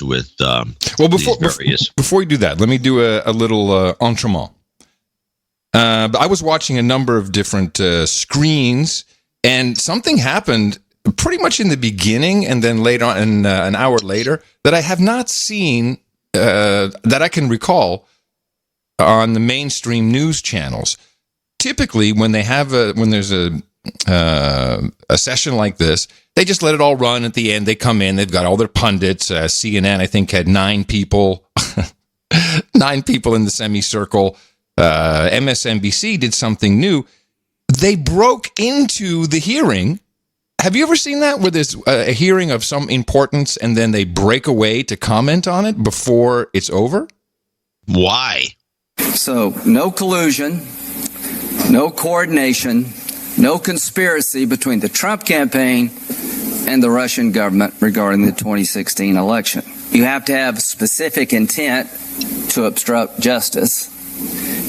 with before you do that, let me do a little entremont. I was watching a number of different screens, and something happened pretty much in the beginning, and then later on, an hour later, that I have not seen that I can recall on the mainstream news channels. Typically, when there's a session like this, they just let it all run. At the end, they come in. They've got all their pundits. CNN, I think, had 9 people, 9 people in the semicircle. MSNBC did something new. They broke into the hearing. Have you ever seen that, where there's a hearing of some importance and then they break away to comment on it before it's over? Why? So, no collusion, no coordination, no conspiracy between the Trump campaign and the Russian government regarding the 2016 election. You have to have specific intent to obstruct justice.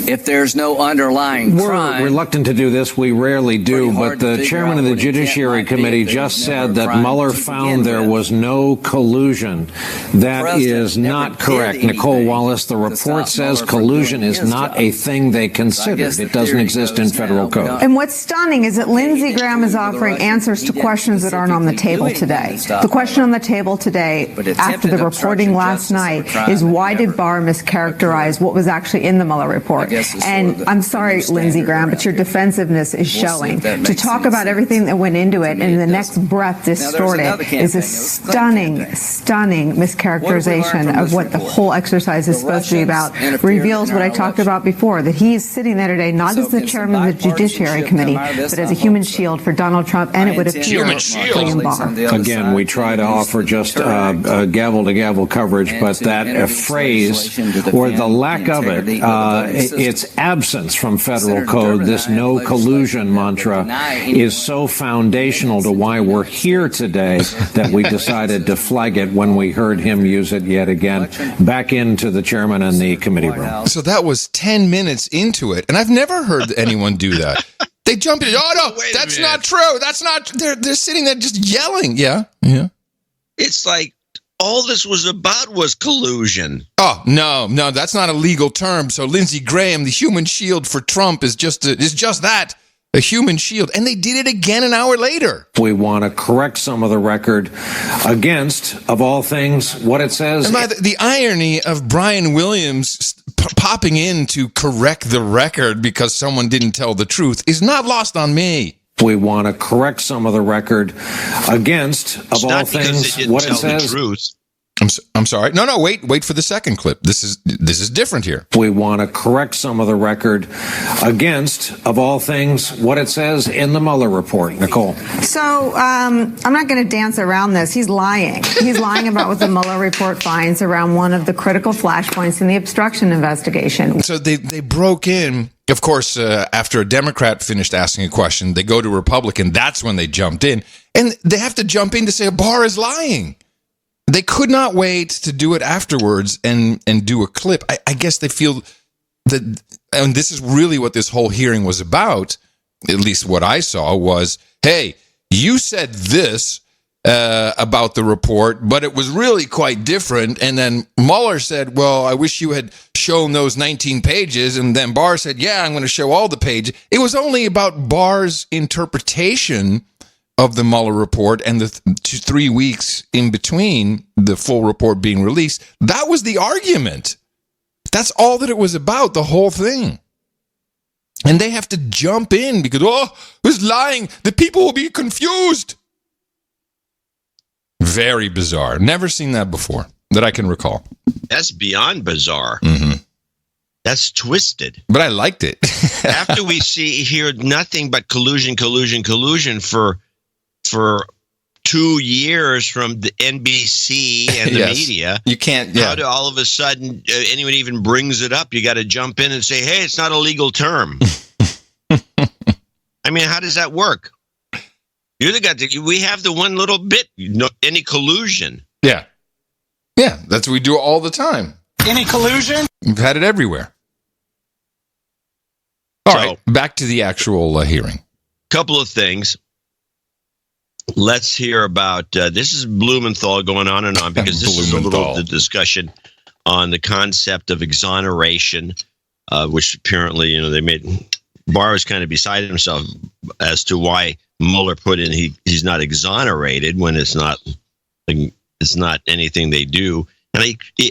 If there's no underlying crime... We're reluctant to do this. We rarely do. But the chairman of the Judiciary Committee just said that Mueller found there was no collusion. That is not correct. Nicole Wallace, the report says collusion is not a thing they considered. It doesn't exist in federal code. And what's stunning is that Lindsey Graham is offering answers to questions that aren't on the table today. The question on the table today, after the reporting last night, is why did Barr mischaracterize what was actually in the Mueller report? And I'm sorry, Lindsey Graham, but your defensiveness is showing. To talk about everything that went into it and in the next breath distort it is a stunning mischaracterization of what the whole exercise is supposed to be about. Reveals what I talked about before, that he's sitting there today not as the chairman of the Judiciary Committee, but as a human shield for Donald Trump, and it would appear William Barr. Again, we try to offer just gavel-to-gavel coverage, but that phrase, or the lack of it, its absence from federal code, this no collusion mantra, is so foundational to why we're here today that we decided to flag it when we heard him use it yet again. Back into the chairman and the committee room. So that was 10 minutes into it, and I've never heard anyone do that. They jump in. Oh no, that's not true. That's not. They're sitting there just yelling. Yeah. It's like all this was about was collusion. Oh, no, that's not a legal term. So Lindsey Graham, the human shield for Trump, is just that, a human shield. And they did it again an hour later. We want to correct some of the record against, of all things, what it says. And by the irony of Brian Williams popping in to correct the record because someone didn't tell the truth is not lost on me. We want to correct some of the record against, of all things, what it says. I'm sorry. No, wait for the second clip. This is different here. We want to correct some of the record against, of all things, what it says in the Mueller report. Nicole. So I'm not going to dance around this. He's lying. He's lying about what the Mueller report finds around one of the critical flashpoints in the obstruction investigation. So they broke in. Of course, after a Democrat finished asking a question, they go to a Republican. That's when they jumped in. And they have to jump in to say Barr is lying. They could not wait to do it afterwards and do a clip. I guess they feel that, and this is really what this whole hearing was about, at least what I saw, was, hey, you said this about the report, but it was really quite different. And then Mueller said, well, I wish you had shown those 19 pages. And then Barr said, yeah, I'm going to show all the pages. It was only about Barr's interpretation of the Mueller report and the 3 weeks in between the full report being released. That was the argument. That's all that it was about, the whole thing. And they have to jump in because, who's lying? The people will be confused. Very bizarre. Never seen that before that I can recall. That's beyond bizarre. Mm-hmm. That's twisted. But I liked it. After we hear nothing but collusion for 2 years from the NBC and the media. You can't. How do all of a sudden anyone even brings it up? You got to jump in and say, hey, it's not a legal term. I mean, how does that work? We have the one little bit, any collusion. Yeah. That's what we do all the time. Any collusion? We've had it everywhere. All right, back to the actual hearing. Couple of things. let's hear about this is Blumenthal going on and on, because this is a little the discussion on the concept of exoneration, which apparently, they made Barr was kind of beside himself as to why Mueller put in he's not exonerated when it's not anything they do, and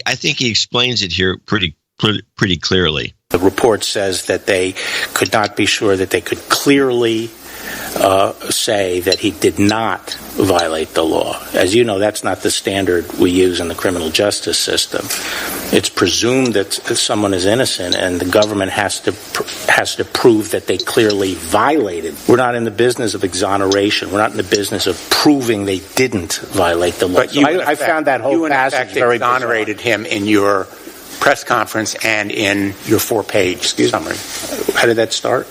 I think he explains it here pretty clearly. The report says that they could not be sure that they could clearly say that he did not violate the law. As you know, that's not the standard we use in the criminal justice system. It's presumed that someone is innocent, and the government has to prove that they clearly violated. We're not in the business of exoneration. We're not in the business of proving they didn't violate the law. But you, I found that whole passage very exonerated bizarre. Him in your press conference and in your 4-page summary. How did that start?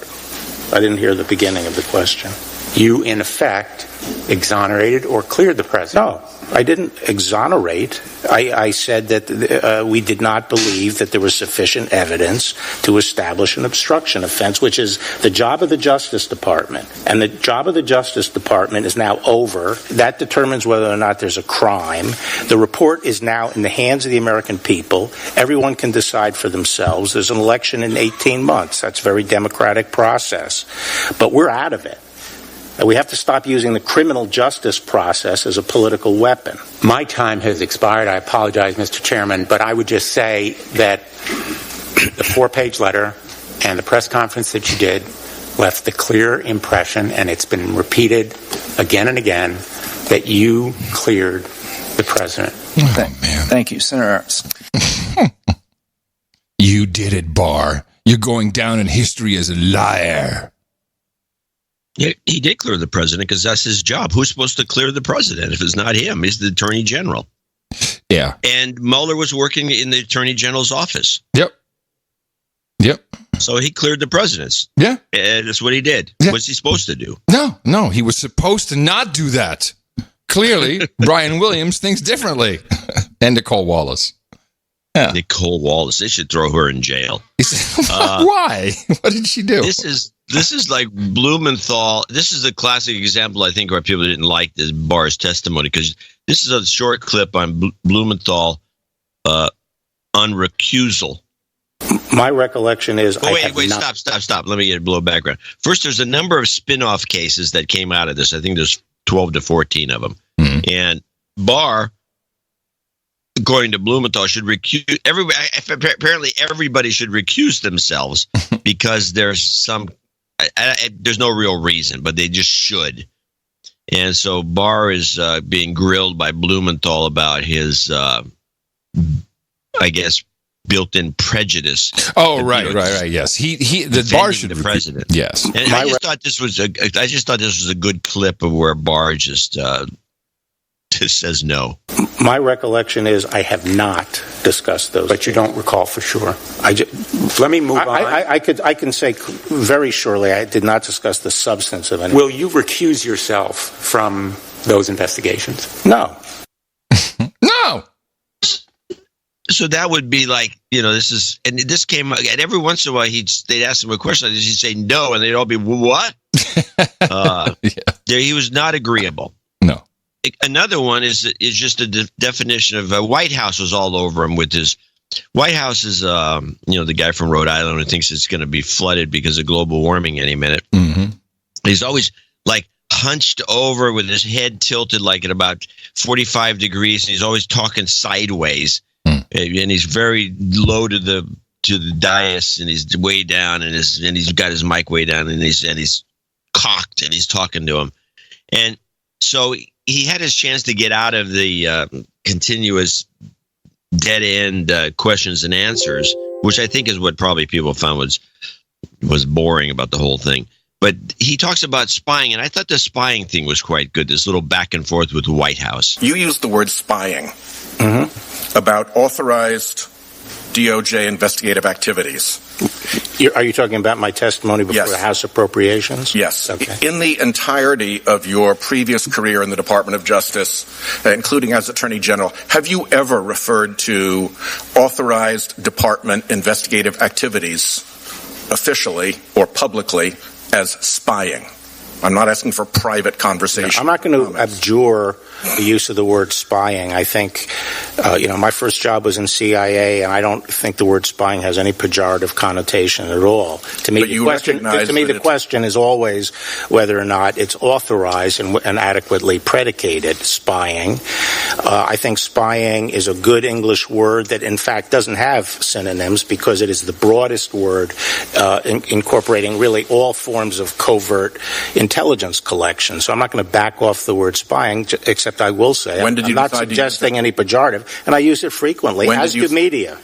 I didn't hear the beginning of the question. You, in effect, exonerated or cleared the president. No, I didn't exonerate. I said that we did not believe that there was sufficient evidence to establish an obstruction offense, which is the job of the Justice Department. And the job of the Justice Department is now over. That determines whether or not there's a crime. The report is now in the hands of the American people. Everyone can decide for themselves. There's an election in 18 months. That's a very democratic process. But we're out of it. We have to stop using the criminal justice process as a political weapon. My time has expired. I apologize, Mr. Chairman, but I would just say that the 4-page letter and the press conference that you did left the clear impression, and it's been repeated again and again, that you cleared the president. Thank you, Senator Ernst. You did it, Barr. You're going down in history as a liar. Yeah, he did clear the president because that's his job. Who's supposed to clear the president if it's not him? He's the attorney general. Yeah. And Mueller was working in the attorney general's office. Yep. So he cleared the presidents. Yeah. And that's what he did. Yeah. What's he supposed to do? No. He was supposed to not do that. Clearly, Brian Williams thinks differently. And Nicole Wallace. Yeah. Nicole Wallace. They should throw her in jail. Why? What did she do? This is like Blumenthal. This is a classic example, I think, where people didn't like this Barr's testimony, because this is a short clip on Blumenthal on recusal. My recollection is... Wait, stop. Let me get a little background. First, there's a number of spin-off cases that came out of this. I think there's 12 to 14 of them. Mm-hmm. And Barr, according to Blumenthal, should recuse... Apparently, everybody should recuse themselves because there's there's no real reason, but they just should. And so Barr is being grilled by Blumenthal about his, I guess, built-in prejudice. Oh, right. Yes, the Barr should the president. Yes, and I just thought this was a good clip of where Barr just says no. My recollection is I have not discussed those. But you don't recall for sure. Let me move on. I can say very surely I did not discuss the substance of any. Will you recuse yourself from those investigations? No. No. So that would be like, this came, and every once in a while they'd ask him a question, he'd say no, and they'd all be, what? He was not agreeable. No. Another one is just a definition of White House was all over him with his. White House is, the guy from Rhode Island who thinks it's going to be flooded because of global warming any minute. Mm-hmm. He's always like hunched over with his head tilted like at about 45 degrees, and he's always talking sideways. And he's very low to the dais, and he's way down, and he's got his mic way down, and he's cocked, and he's talking to him, and so he had his chance to get out of the continuous dead end questions and answers, which I think is what probably people found was boring about the whole thing. But he talks about spying, and I thought the spying thing was quite good. This little back and forth with the White House. You used the word spying about authorized DOJ investigative activities. Are you talking about my testimony before the House Appropriations? Yes. Okay. In the entirety of your previous career in the Department of Justice, including as Attorney General, have you ever referred to authorized department investigative activities officially or publicly as spying? I'm not asking for private conversation. I'm not going to abjure the use of the word spying. I think, my first job was in CIA, and I don't think the word spying has any pejorative connotation at all. To me, the question is always whether or not it's authorized and adequately predicated spying. I think spying is a good English word that, in fact, doesn't have synonyms because it is the broadest word incorporating really all forms of covert intelligence collection. So I'm not going to back off the word spying, except I will say I'm not suggesting any pejorative, and I use it frequently, as do media.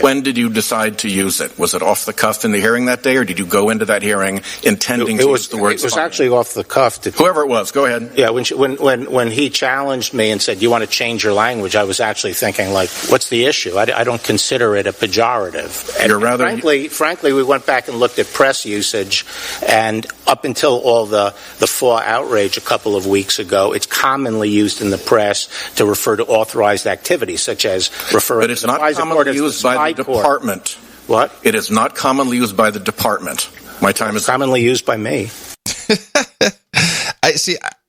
When did you decide to use it? Was it off the cuff in the hearing that day, or did you go into that hearing intending to use the word spying? It was actually off the cuff. Whoever it was, go ahead. Yeah, when he challenged me and said, "Do you want to change your language?" I was actually thinking, like, what's the issue? I don't consider it a pejorative. And frankly, we went back and looked at press usage, and up until all the FAW outrage a couple of weeks ago, it's commonly used in the press to refer to authorized activities, such as referring to the FISA court as the spy court. Department. What? It is not commonly used by the department. My time is commonly used by me.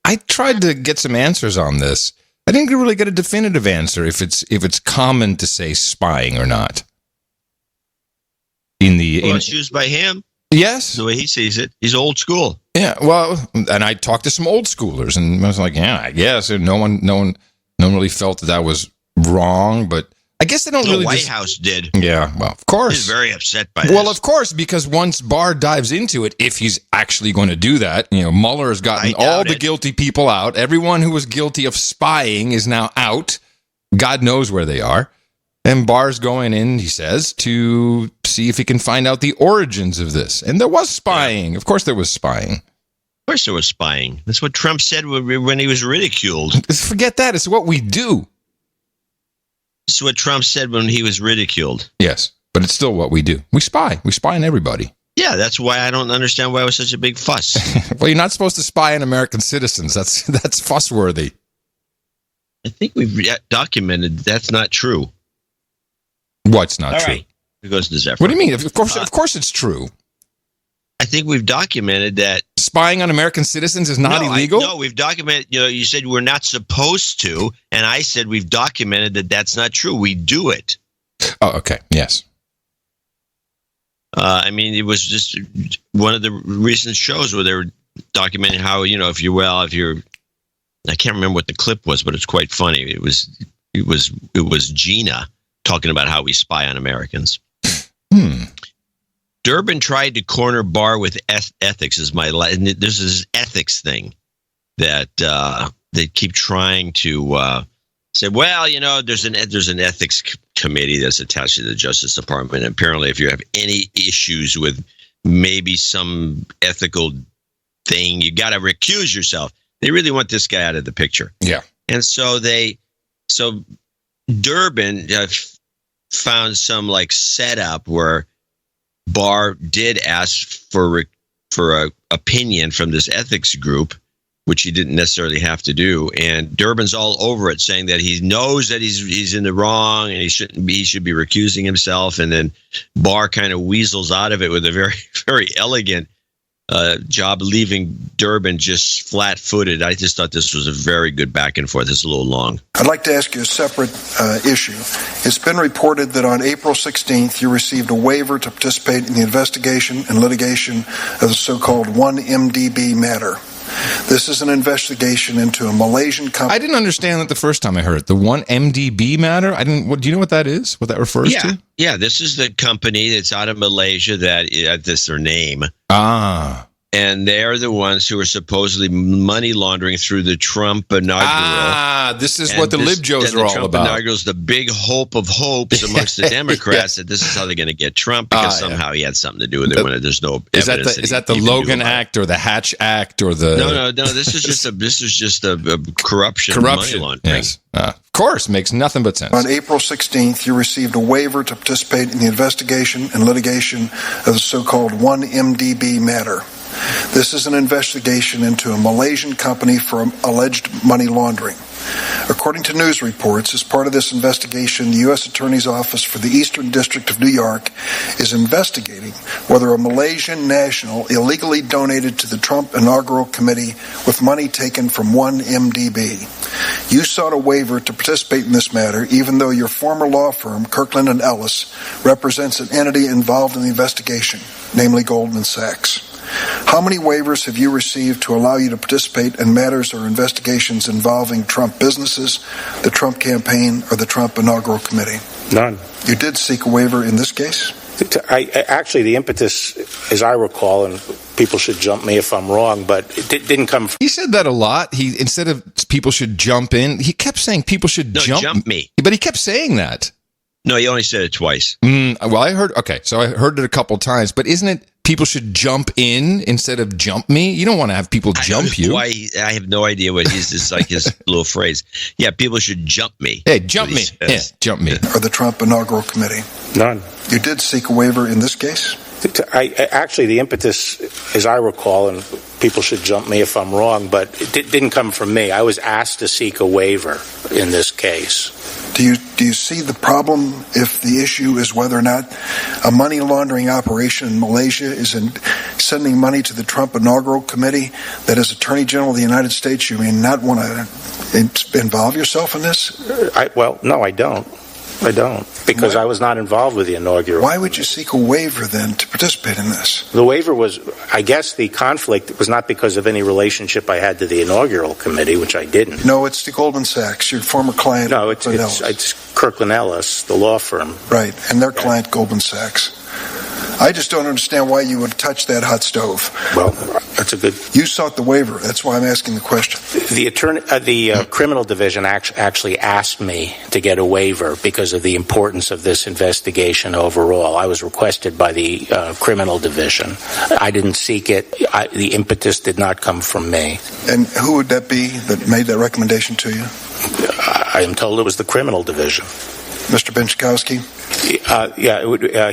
I tried to get some answers on this. I didn't really get a definitive answer if it's common to say spying or not. It's used by him. Yes. The way he sees it. He's old school. Yeah, well, and I talked to some old schoolers, and I was like, yeah, I guess. And no one really felt that was wrong, but I guess they don't really... The White House did. Yeah, well, of course. He's very upset by this. Well, of course, because once Barr dives into it, if he's actually going to do that, Mueller has gotten all the guilty people out. Everyone who was guilty of spying is now out. God knows where they are. And Barr's going in, he says, to see if he can find out the origins of this. And there was spying. Of course there was spying. Of course there was spying. That's what Trump said when he was ridiculed. Forget that. It's what we do. It's what Trump said when he was ridiculed. Yes, but it's still what we do. We spy. We spy on everybody. Yeah, that's why I don't understand why it was such a big fuss. Well, you're not supposed to spy on American citizens. That's fuss-worthy. I think we've documented that's not true. What's not true? Right. It goes to Zephyr. What do you mean? Of course it's true. I think we've documented that spying on American citizens is not illegal? No, we've documented, you said we're not supposed to, and I said we've documented that that's not true. We do it. Oh, okay. Yes. It was just one of the recent shows where they were documenting how, if you're, I can't remember what the clip was, but it's quite funny. It was Gina talking about how we spy on Americans. Durbin tried to corner Barr with ethics. There's this ethics thing that they keep trying to say. Well, there's an ethics committee that's attached to the Justice Department. And apparently, if you have any issues with maybe some ethical thing, you got to recuse yourself. They really want this guy out of the picture. Yeah, and so Durbin found some setup where Barr did ask for a opinion from this ethics group, which he didn't necessarily have to do. And Durbin's all over it, saying that he knows that he's in the wrong and he should be recusing himself. And then Barr kind of weasels out of it with a very, very elegant job, leaving Durbin just flat-footed. I just thought this was a very good back and forth. It's a little long. I'd like to ask you a separate issue. It's been reported that on April 16th, you received a waiver to participate in the investigation and litigation of the so-called 1MDB matter. This is an investigation into a Malaysian company. I didn't understand that the first time I heard it. The 1MDB matter? Do you know what that is? What that refers to? Yeah, this is the company that's out of Malaysia that's their name. And they're the ones who are supposedly money laundering through the Trump inaugural. This is what the libjos are all about. Trump inaugural is the big hope of hopes amongst the Democrats that this is how they're going to get Trump because somehow he had something to do with it when there's no evidence. Is that the Logan Act or the Hatch Act or the? No. This is just a corruption. Money laundering. Yes. Of course, makes nothing but sense. On April 16th, you received a waiver to participate in the investigation and litigation of the so-called 1MDB matter. This is an investigation into a Malaysian company for alleged money laundering. According to news reports, as part of this investigation, the U.S. Attorney's Office for the Eastern District of New York is investigating whether a Malaysian national illegally donated to the Trump Inaugural Committee with money taken from 1MDB. You sought a waiver to participate in this matter, even though your former law firm, Kirkland & Ellis, represents an entity involved in the investigation, namely Goldman Sachs. How many waivers have you received to allow you to participate in matters or investigations involving Trump businesses, the Trump campaign, or the Trump Inaugural Committee? None. You did seek a waiver in this case? Actually, the impetus, as I recall, and people should jump me if I'm wrong, but it didn't come from... He said that a lot. He, instead of people should jump in, he kept saying people should jump me. But he kept saying that. No, he only said it twice. Well, I heard it a couple times, but isn't it people should jump in instead of jump me? You don't want to have people jump you. Why? I have no idea what he's just like his little phrase. Yeah, people should jump me. Hey, jump me. Yeah, jump me. Or the Trump Inaugural Committee? None. You did seek a waiver in this case? Actually, the impetus, as I recall, and people should jump me if I'm wrong, but it didn't come from me. I was asked to seek a waiver in this case. Do you see the problem if the issue is whether or not a money laundering operation in Malaysia is sending money to the Trump Inaugural Committee, that as Attorney General of the United States you may not want to involve yourself in this? No, I don't. Because I was not involved with the inaugural. Why would you seek a waiver then to participate in this? The waiver was, I guess the conflict was not because of any relationship I had to the inaugural committee, which I didn't. No, it's the Goldman Sachs, your former client. No, it's Kirkland Ellis, the law firm. Right, and their client, Goldman Sachs. I just don't understand why you would touch that hot stove. Well, that's a good... You sought the waiver. That's why I'm asking the question. The criminal division actually asked me to get a waiver because of the importance of this investigation overall. I was requested by the criminal division. I didn't seek it. The impetus did not come from me. And who would that be that made that recommendation to you? I am told it was the criminal division. Mr. Benczkowski?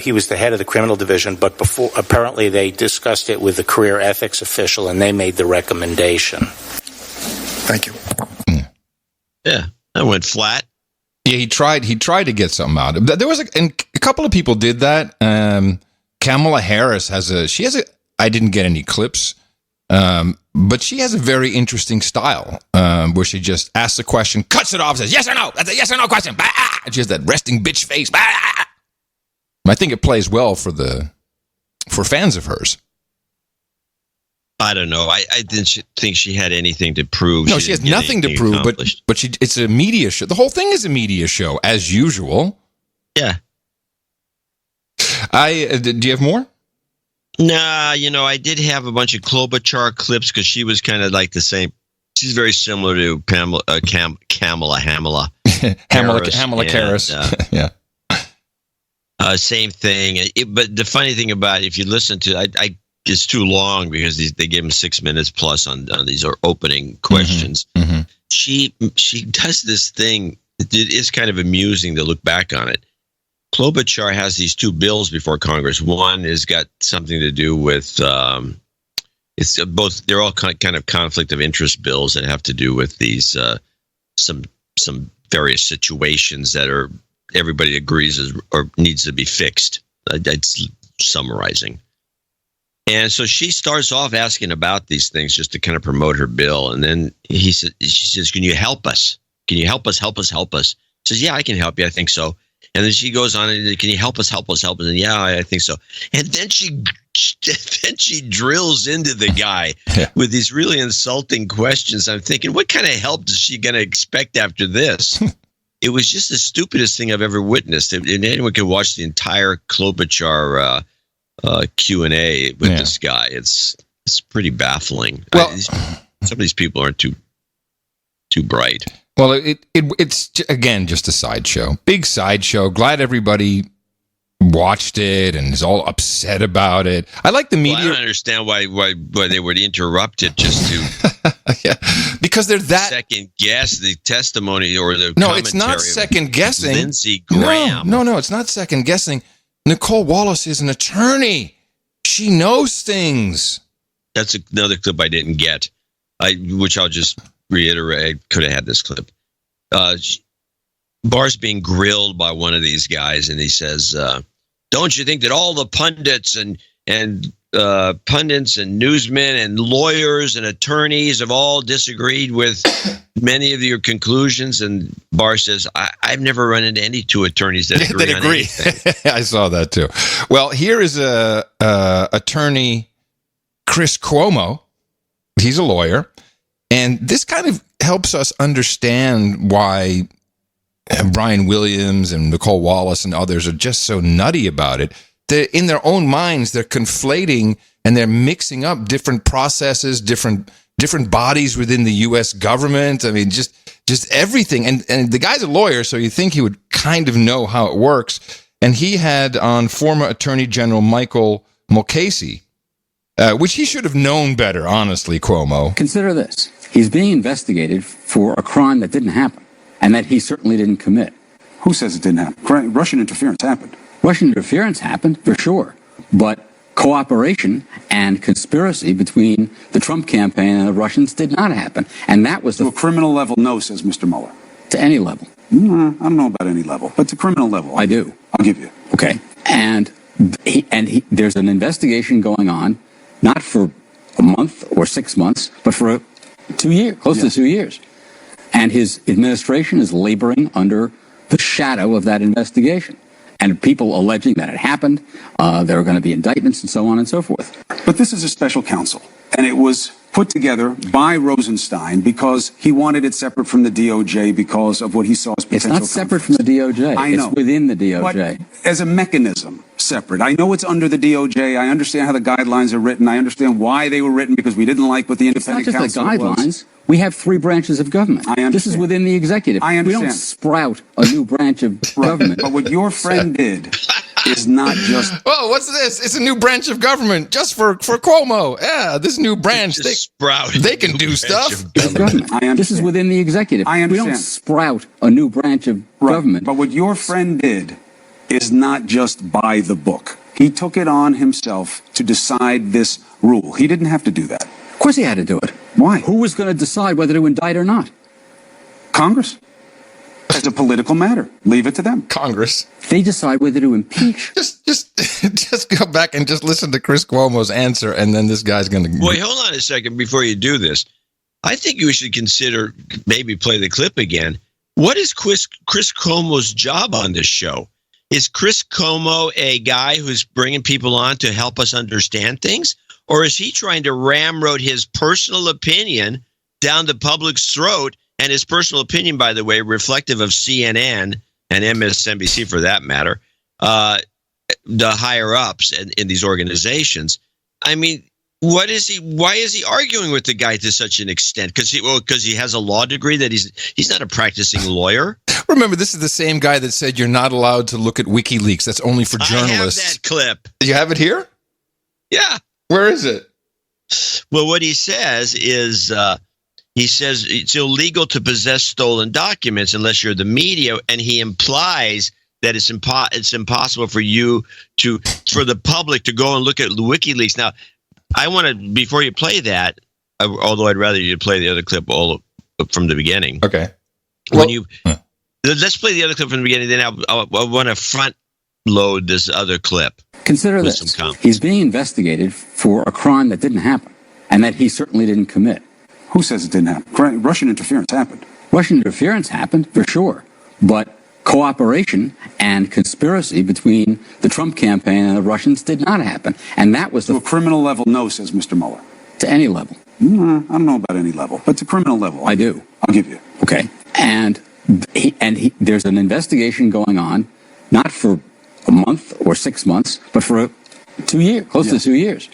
He was the head of the criminal division, but before apparently they discussed it with the career ethics official, and they made the recommendation. Thank you. Yeah, that went flat. Yeah, he tried to get something out of it. There was a couple of people did that. Kamala Harris I didn't get any clips, but she has a very interesting style where she just asks a question, cuts it off, says yes or no. That's a yes or no question. And she has that resting bitch face. I think it plays well for fans of hers. I don't know. I didn't think she had anything to prove. No, she has nothing to prove, but it's a media show. The whole thing is a media show, as usual. Yeah. Do you have more? Nah, I did have a bunch of Klobuchar clips because she was kind of like the same. She's very similar to Kamala Harris. Yeah. Same thing. But the funny thing about it, if you listen to it, it's too long because they gave him 6 minutes plus on these opening questions. Mm-hmm. She does this thing. It is kind of amusing to look back on it. Klobuchar has these two bills before Congress. One has got something to do with it's both. They're all kind of conflict of interest bills that have to do with these some various situations that are everybody agrees or needs to be fixed. That's summarizing. And so she starts off asking about these things just to kind of promote her bill. And then she says, "Can you help us? Can you help us? Help us? Help us?" Says, "Yeah, I can help you. I think so." And then she goes on and, "Can you help us? Help us? Help us?" And yeah, I think so. And then she drills into the guy with these really insulting questions. I'm thinking, what kind of help is she going to expect after this? It was just the stupidest thing I've ever witnessed. And anyone can watch the entire Klobuchar Q&A with this guy. It's pretty baffling. Well, some of these people aren't too bright. Well, it's again just a sideshow, big sideshow. Glad everybody watched it and is all upset about it. I like the media. Well, I don't understand why they would interrupt it just to because they're that second guess the testimony or the no. It's not second guessing. Lindsey Graham. No, it's not second guessing. Nicole Wallace is an attorney. She knows things. That's another clip I didn't get, which I'll just reiterate. I could have had this clip. Barr's being grilled by one of these guys, and he says, "Don't you think that all the pundits and newsmen and lawyers and attorneys have all disagreed with many of your conclusions?" And Barr says, I've never run into any two attorneys that agree on anything. I saw that too. Well, here is attorney Chris Cuomo. He's a lawyer. And this kind of helps us understand why Brian Williams and Nicole Wallace and others are just so nutty about it. In their own minds, they're conflating and they're mixing up different processes, different bodies within the U.S. government. I mean, just everything. And the guy's a lawyer, so you think he would kind of know how it works. And he had on former Attorney General Michael Mukasey, which he should have known better, honestly, Cuomo. Consider this. He's being investigated for a crime that didn't happen and that he certainly didn't commit. Who says it didn't happen? Russian interference happened. Russian interference happened, for sure. But cooperation and conspiracy between the Trump campaign and the Russians did not happen. And that was to a criminal level, no, says Mr. Mueller. To any level. I don't know about any level, but to criminal level. I do. I'll give you. Okay. And there's an investigation going on, not for a month or 6 months, but for 2 years, close to 2 years. And his administration is laboring under the shadow of that investigation. And people alleging that it happened, there are going to be indictments and so on and so forth. But this is a special counsel, and it was put together by Rosenstein because he wanted it separate from the DOJ because of what he saw as potential conflicts. It's not separate from the DOJ. I know. It's within the DOJ. But as a mechanism, separate. I know it's under the DOJ. I understand how the guidelines are written. I understand why they were written because we didn't like what the independent counsel was. It's not just the guidelines. We have 3 branches of government. I understand. This is within the executive. I understand. We don't sprout a new branch of government. But what your friend did is not just... Oh, what's this? It's a new branch of government just for Cuomo. Yeah, this new branch. They can do stuff. This is within the executive. I understand. We don't sprout a new branch of government. But what your friend did is not just by the book. He took it on himself to decide this rule. He didn't have to do that. Of course he had to do it. Why? Who was going to decide whether to indict or not? Congress. As a political matter. Leave it to them. Congress. They decide whether to impeach. Just go back and just listen to Chris Cuomo's answer, and then this guy's going to... Wait, hold on a second before you do this. I think you should consider, maybe play the clip again. What is Chris Cuomo's job on this show? Is Chris Cuomo a guy who's bringing people on to help us understand things? Or is he trying to ramrod his personal opinion down the public's throat? And his personal opinion, by the way, reflective of CNN and MSNBC for that matter, the higher ups in these organizations. I mean, why is he arguing with the guy to such an extent? Because he has a law degree that he's not a practicing lawyer. Remember, this is the same guy that said you're not allowed to look at WikiLeaks. That's only for journalists. I have that clip. You have it here? Yeah. Where is it? Well, what he says is he says it's illegal to possess stolen documents unless you're the media, and he implies that it's impossible for the public to go and look at WikiLeaks. Now, I want to, before you play that, although I'd rather you play the other clip all from the beginning. Okay. Let's play the other clip from the beginning. Then I want to front load this other clip. Consider this. He's being investigated for a crime that didn't happen and that he certainly didn't commit. Who says it didn't happen? Russian interference happened. Russian interference happened, for sure. But cooperation and conspiracy between the Trump campaign and the Russians did not happen. And that was to a criminal level, no, says Mr. Mueller. To any level. I don't know about any level, but to criminal level. I do. I'll give you. Okay. And there's an investigation going on, not for a month or 6 months, but for 2 years, close to 2 years.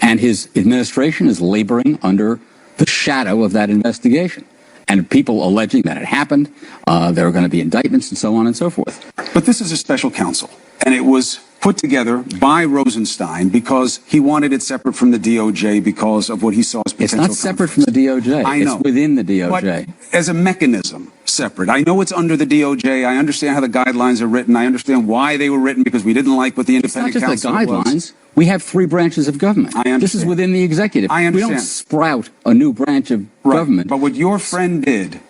And his administration is laboring under the shadow of that investigation. And people alleging that it happened, there are going to be indictments and so on and so forth. But this is a special counsel, and it was put together by Rosenstein because he wanted it separate from the DOJ because of what he saw as potential conflicts. It's not separate from the DOJ. I know. It's within the DOJ. But as a mechanism, separate. I know it's under the DOJ. I understand how the guidelines are written. I understand why they were written, because we didn't like what the independent counsel was. It's not just the guidelines. We have 3 branches of government. I understand. This is within the executive. I understand. We don't sprout a new branch of government. But what your friend did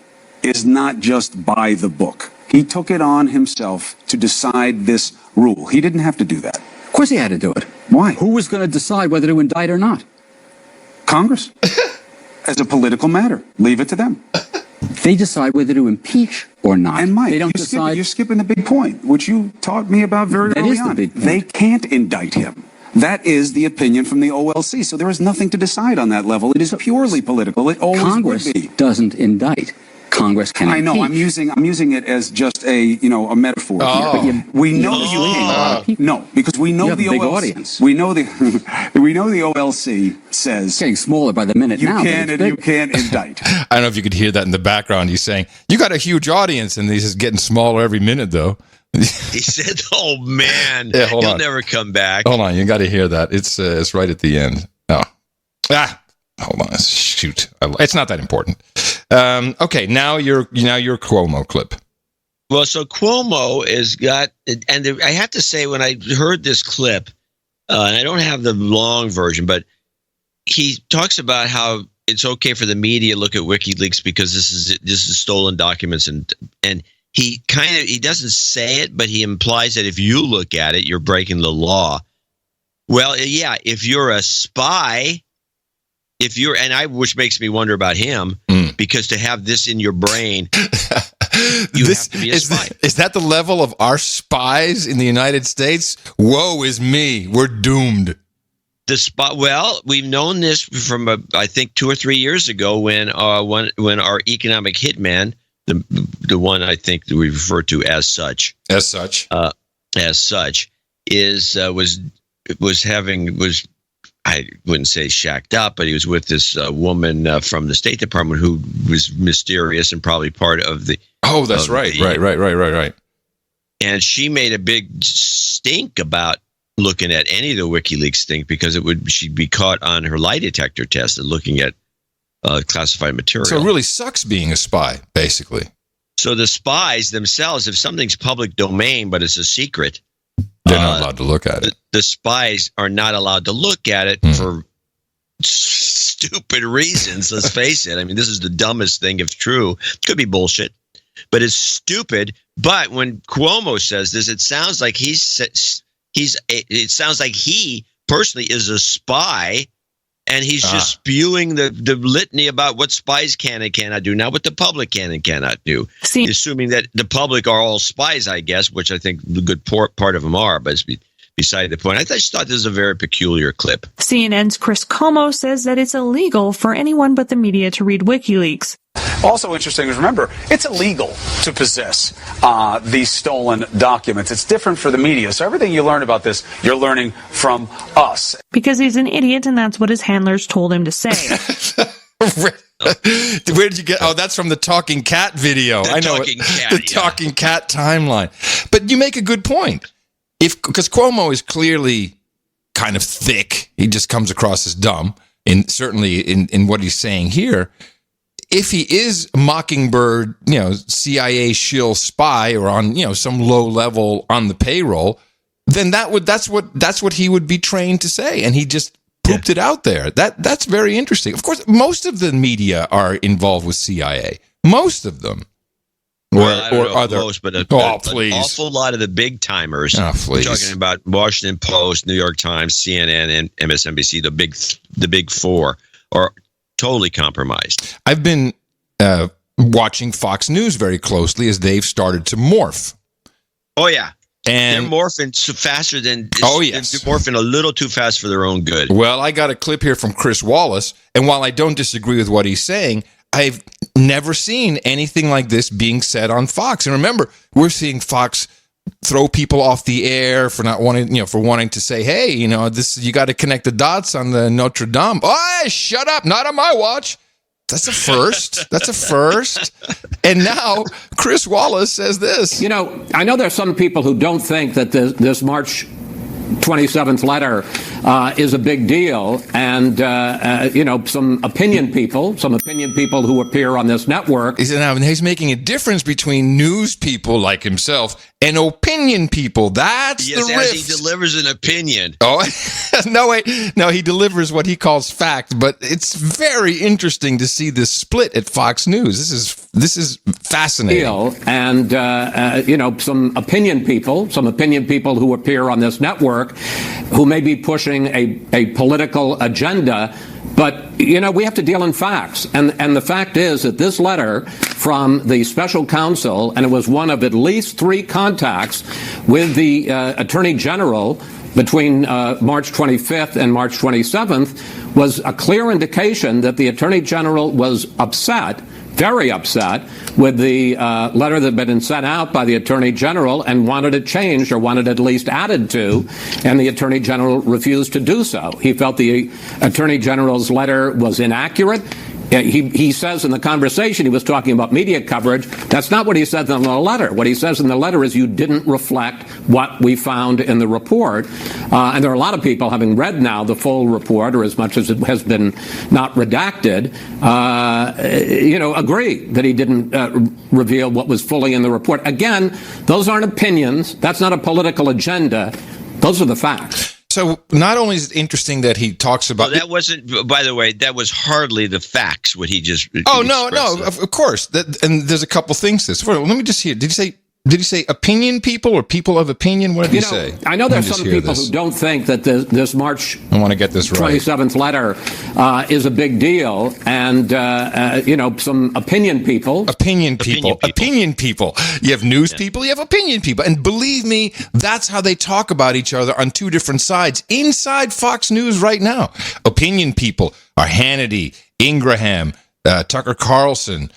is not just by the book. He took it on himself to decide this rule. He didn't have to do that. Of course he had to do it. Why? Who was going to decide whether to indict or not? Congress. As a political matter. Leave it to them. They decide whether to impeach or not. And Mike, they don't decide. You're skipping the big point, which you taught me about very early on. The big point. They can't indict him. That is the opinion from the OLC. So there is nothing to decide on that level. It is purely political. It always Congress would be. Doesn't indict. Congress can impeach. I know. I'm using it as just a metaphor. But we know because we know the big OLC. Audience. We know the OLC says it's getting smaller by the minute you now. You can't indict. I don't know if you could hear that in the background. He's saying, you got a huge audience, and this is getting smaller every minute, though. He said, "Oh man, yeah, he'll never come back." Hold on, you got to hear that. It's right at the end. Hold on, shoot, it's not that important. Okay, now your Cuomo clip. Well, so Cuomo has got, and I have to say, when I heard this clip, and I don't have the long version, but he talks about how it's okay for the media to look at WikiLeaks because this is stolen documents, and he doesn't say it, but he implies that if you look at it, you're breaking the law. Well, yeah, if you're a spy, which makes me wonder about him, because to have this in your brain, you have to be a spy. Is that the level of our spies in the United States? Woe is me. We're doomed. Well, we've known this from I think 2 or 3 years ago when our economic hitman, the one I think that we refer to as such, was I wouldn't say shacked up, but he was with this woman from the State Department who was mysterious and probably part of the. Oh, that's right. Right. And she made a big stink about looking at any of the WikiLeaks thing because she'd be caught on her lie detector test and looking at classified material. So it really sucks being a spy, basically. So the spies themselves, if something's public domain but it's a secret, they're not allowed to look at it. The spies are not allowed to look at it for stupid reasons. Let's face it. I mean, this is the dumbest thing if true. It could be bullshit, but it's stupid. But when Cuomo says this, it sounds like he personally is a spy, and he's just spewing the litany about what spies can and cannot do, not what the public can and cannot do. Assuming that the public are all spies, I guess, which I think the good part of them are, but it's beside the point. I just thought this was a very peculiar clip. CNN's Chris Como says that it's illegal for anyone but the media to read WikiLeaks. Also interesting is, remember, it's illegal to possess these stolen documents. It's different for the media. So everything you learn about this, you're learning from us. Because he's an idiot, and that's what his handlers told him to say. Where did you get? Oh, that's from the Talking Cat video. I know the Talking Cat timeline. But you make a good point. Because Cuomo is clearly kind of thick. He just comes across as dumb, certainly in what he's saying here. If he is Mockingbird, CIA shill spy or on, some low level on the payroll, then that's what he would be trained to say. And he just pooped it out there. That's very interesting. Of course, most of the media are involved with CIA. Most of them. But an awful lot of the big timers. We're talking about Washington Post, New York Times, CNN, and MSNBC. The big four are totally compromised. I've been watching Fox News very closely as they've started to morph. Oh yeah, and they're morphing faster than. They're morphing a little too fast for their own good. Well, I got a clip here from Chris Wallace, and while I don't disagree with what he's saying, I've never seen anything like this being said on Fox. And remember, we're seeing Fox throw people off the air for not wanting, for wanting to say, hey, this, you got to connect the dots on the Notre Dame. Oh, shut up. Not on my watch. That's a first. That's a first. And now Chris Wallace says this. I know there are some people who don't think that this march 27th letter is a big deal, and some opinion people who appear on this network. He said, now he's making a difference between news people like himself and opinion people. That's the rift. Yes, he delivers an opinion. Oh, no, wait. No, he delivers what he calls fact, but it's very interesting to see this split at Fox News. This is fascinating. And, some opinion people who appear on this network who may be pushing a political agenda. But, we have to deal in facts. And the fact is that this letter from the special counsel, and it was one of at least 3 contacts with the Attorney General between March 25th and March 27th, was a clear indication that the Attorney General was upset, very upset, with the letter that had been sent out by the Attorney General and wanted it changed or wanted at least added to, and the Attorney General refused to do so. He felt the Attorney General's letter was inaccurate. He says in the conversation he was talking about media coverage. That's not what he said in the letter. What he says in the letter is you didn't reflect what we found in the report. And there are a lot of people, having read now the full report, or as much as it has been not redacted, agree that he didn't reveal what was fully in the report. Again, those aren't opinions. That's not a political agenda. Those are the facts. So not only is it interesting that he talks about... Well, that wasn't, by the way, that was hardly the facts, what he just... No, of course. And there's a couple things to this. Let me just hear. Did he say opinion people or people of opinion? What did he say? I know there's some people who don't think that this March I want to get this right. 27th letter is a big deal. And, some opinion people. Opinion people. You have news people, you have opinion people. And believe me, that's how they talk about each other on 2 different sides inside Fox News right now. Opinion people are Hannity, Ingraham, Tucker Carlson.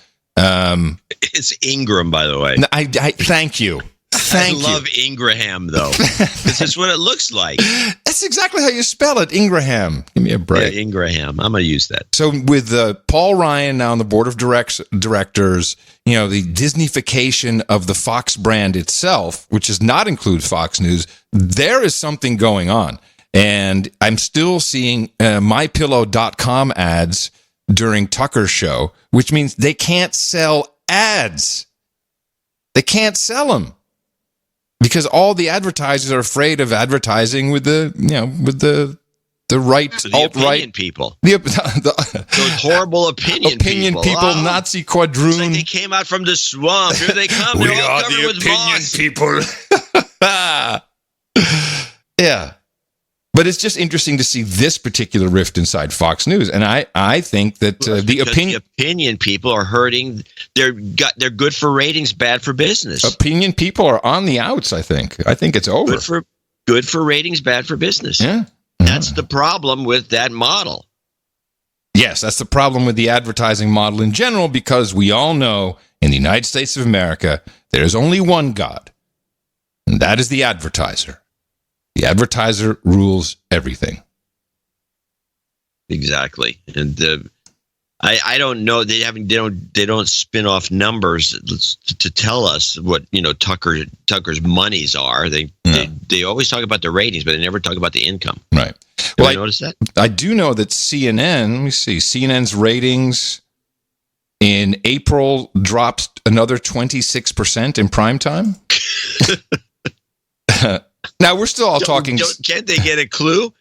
It's Ingram, by the way. I thank you. I love Ingraham, though. This is what it looks like. That's exactly how you spell it, Ingraham. Give me a break. Yeah, Ingraham. I'm going to use that. So with Paul Ryan now on the board of directors, the Disneyfication of the Fox brand itself, which does not include Fox News, there is something going on. And I'm still seeing MyPillow.com ads during Tucker's show, which means they can't sell ads. They can't sell them because all the advertisers are afraid of advertising with the right, alt-right people. Those horrible opinion people. Nazi quadroon. It's like they came out from the swamp. Here they come. They're all covered with moss. People. Yeah. But it's just interesting to see this particular rift inside Fox News, and I think that the opinion people are hurting. They're good for ratings, bad for business. Opinion people are on the outs. I think it's over. Good for ratings, bad for business. Yeah, that's the problem with that model. Yes, that's the problem with the advertising model in general, because we all know in the United States of America there is only one God, and that is the advertiser. The advertiser rules everything. Exactly, and I don't know. They don't spin off numbers to tell us what Tucker's monies are. They always talk about the ratings, but they never talk about the income. Right. Well, I noticed that. I do know that CNN. Let me see. CNN's ratings in April dropped another 26% in prime time. Now, we're still all talking... Can't they get a clue?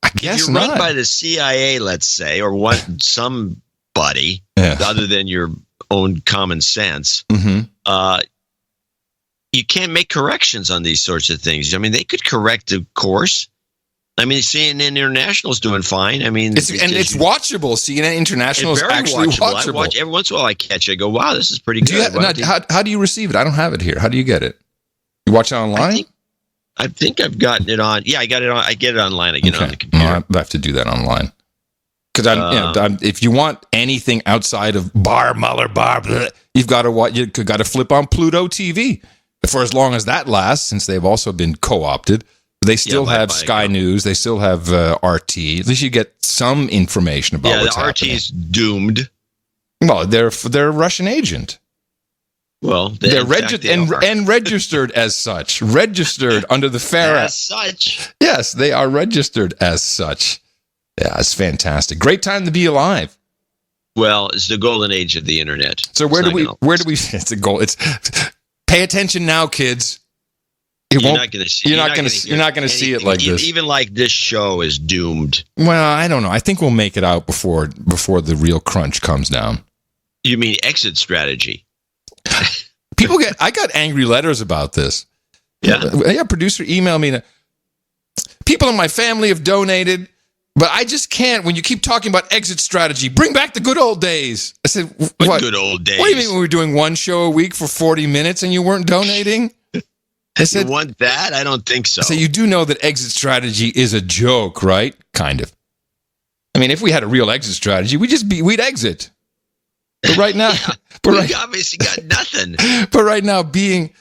I guess if you're run by the CIA, let's say, or somebody other than your own common sense, you can't make corrections on these sorts of things. I mean, they could correct the course. I mean, CNN International is doing fine. I mean... it's watchable. CNN International is actually watchable. I watch every once in a while. I catch it. I go, wow, this is pretty good. How do you receive it? I don't have it here. How do you get it? You watch it online? I think I've gotten it on. Yeah, I got it on. I get it online. I get it on the computer. I have to do that online. Because if you want anything outside of Mueller, you've got to You got to flip on Pluto TV for as long as that lasts. Since they've also been co-opted, they still have Sky News. They still have RT. At least you get some information about what's happening. Yeah, the RT is doomed. Well, they're a Russian agent. Well, they're registered and registered as such. Registered under the FAIR Act. As such. Yes, they are registered as such. Yeah, it's fantastic. Great time to be alive. Well, it's the golden age of the internet. So where do we it's a goal. It's pay attention now, kids. You're not going to see it like this. Even like this show is doomed. Well, I don't know. I think we'll make it out before the real crunch comes down. You mean exit strategy? I got angry letters about this. Yeah. Producer emailed me. People in my family have donated, but I just can't. When you keep talking about exit strategy, bring back the good old days. I said, what good old days? What do you mean we were doing one show a week for 40 minutes and you weren't donating? I said, you want that? I don't think so. So you do know that exit strategy is a joke, right? Kind of. I mean, if we had a real exit strategy, we'd exit. But right now, we obviously got nothing. But right now, being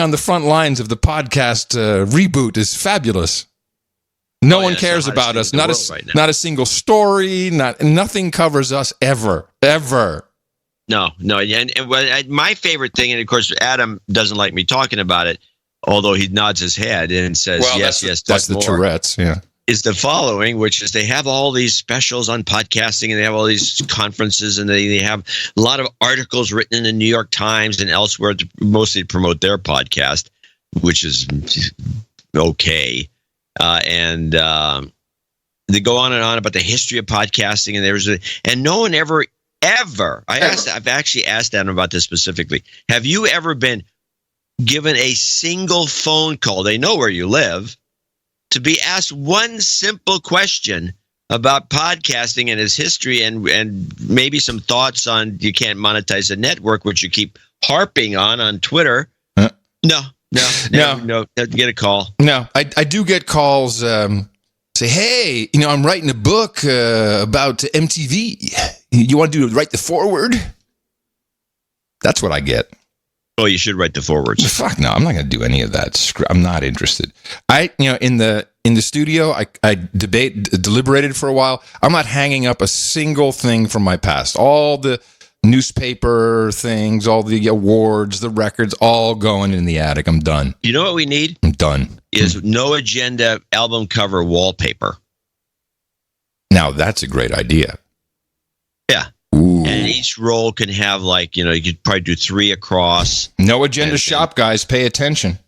on the front lines of the podcast reboot is fabulous. No one cares about us. Not a single story. Nothing covers us ever. No. And my favorite thing, and of course, Adam doesn't like me talking about it, although he nods his head and says, yes. That's the Tourette's, yeah. Is the following, which is they have all these specials on podcasting and they have all these conferences and they have a lot of articles written in the New York Times and elsewhere to mostly promote their podcast, which is okay. And they go on and on about the history of podcasting and no one ever, I've actually asked them about this specifically. Have you ever been given a single phone call? They know where you live. To be asked one simple question about podcasting and its history and maybe some thoughts on you can't monetize a network, which you keep harping on Twitter. No, get a call. No, I do get calls say, hey, I'm writing a book about MTV. You want to write the foreword? That's what I get. Oh, you should write the forwards. Fuck no, I'm not going to do any of that. I'm not interested. In the studio, I deliberated for a while. I'm not hanging up a single thing from my past. All the newspaper things, all the awards, the records, all going in the attic. I'm done. You know what we need? I'm done. Is No Agenda album cover wallpaper. Now, that's a great idea. Yeah. Ooh. And each roll can have you could probably do 3 across. No Agenda shop, guys. Pay attention.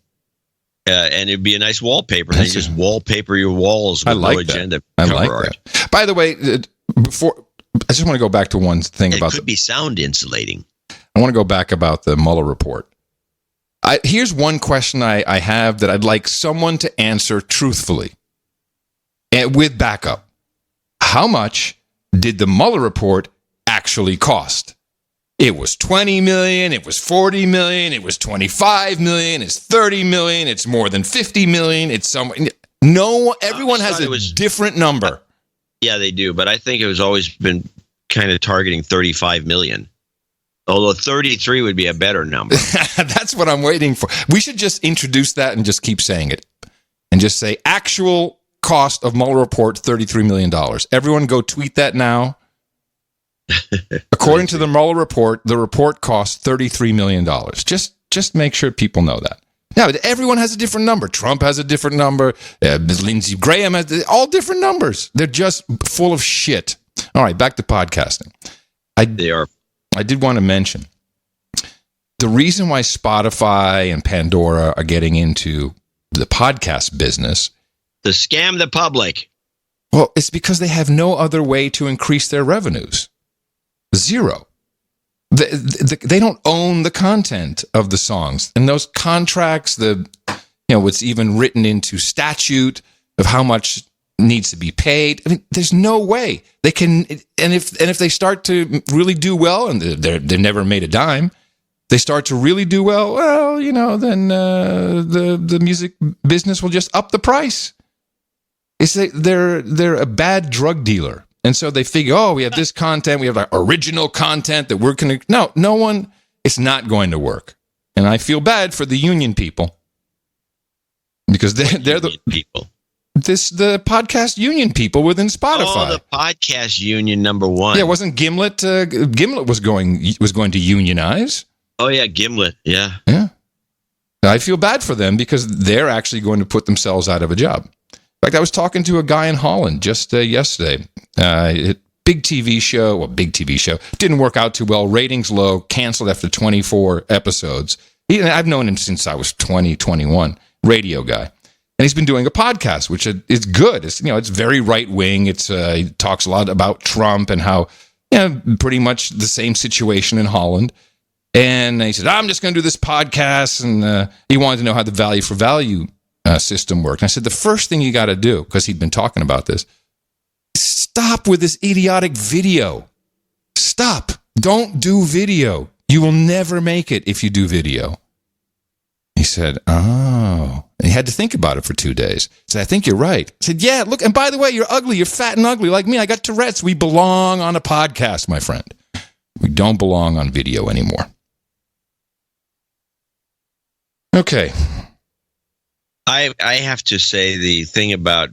And it'd be a nice wallpaper. And you just wallpaper your walls with No Agenda cover art. By the way, before I just want to go back to one thing about it. Could be sound insulating. I want to go back about the Mueller report. Here's one question I have that I'd like someone to answer truthfully and with backup. How much did the Mueller report actually cost? It was $20 million, it was $40 million, it was $25 million, it's $30 million, it's more than $50 million, it's everyone has a different number. Yeah, they do, but I think it was always been kind of targeting 35 million. Although 33 would be a better number. That's what I'm waiting for. We should just introduce that and just keep saying it. And just say actual cost of Mueller report, $33 million. Everyone go tweet that now. According to the Mueller report, the report cost $33 million. Just make sure people know that. Now, everyone has a different number. Trump has a different number. Lindsey Graham has all different numbers. They're just full of shit. All right, back to podcasting. They are. I did want to mention the reason why Spotify and Pandora are getting into the podcast business. To scam the public. Well, it's because they have no other way to increase their revenues. Zero. They don't own the content of the songs. And those contracts, what's even written into statute of how much needs to be paid. I mean, there's no way they can. And if they start to really do well, and they've never made a dime, they start to really do well. Well, then the music business will just up the price. They're a bad drug dealer, and so they figure, we have this content, we have original content that we're going to. No one. It's not going to work, and I feel bad for the union people because they're the people. The podcast union people within Spotify. Oh, the podcast union number one. Yeah, wasn't Gimlet? Gimlet was going to unionize. Oh, yeah, Gimlet. Yeah. Yeah. I feel bad for them because they're actually going to put themselves out of a job. In fact, I was talking to a guy in Holland just yesterday. Big TV show. Didn't work out too well. Ratings low. Canceled after 24 episodes. I've known him since I was 21. Radio guy. And he's been doing a podcast, which is good. It's very right wing. He talks a lot about Trump and how, pretty much the same situation in Holland. And he said, I'm just going to do this podcast. And he wanted to know how the value for value system worked. And I said, the first thing you got to do, because he'd been talking about this, stop with this idiotic video. Stop. Don't do video. You will never make it if you do video. He said, oh. And he had to think about it for 2 days. He said, I think you're right. I said, yeah, look, and by the way, you're ugly. You're fat and ugly like me. I got Tourette's. We belong on a podcast, my friend. We don't belong on video anymore. Okay. I have to say the thing about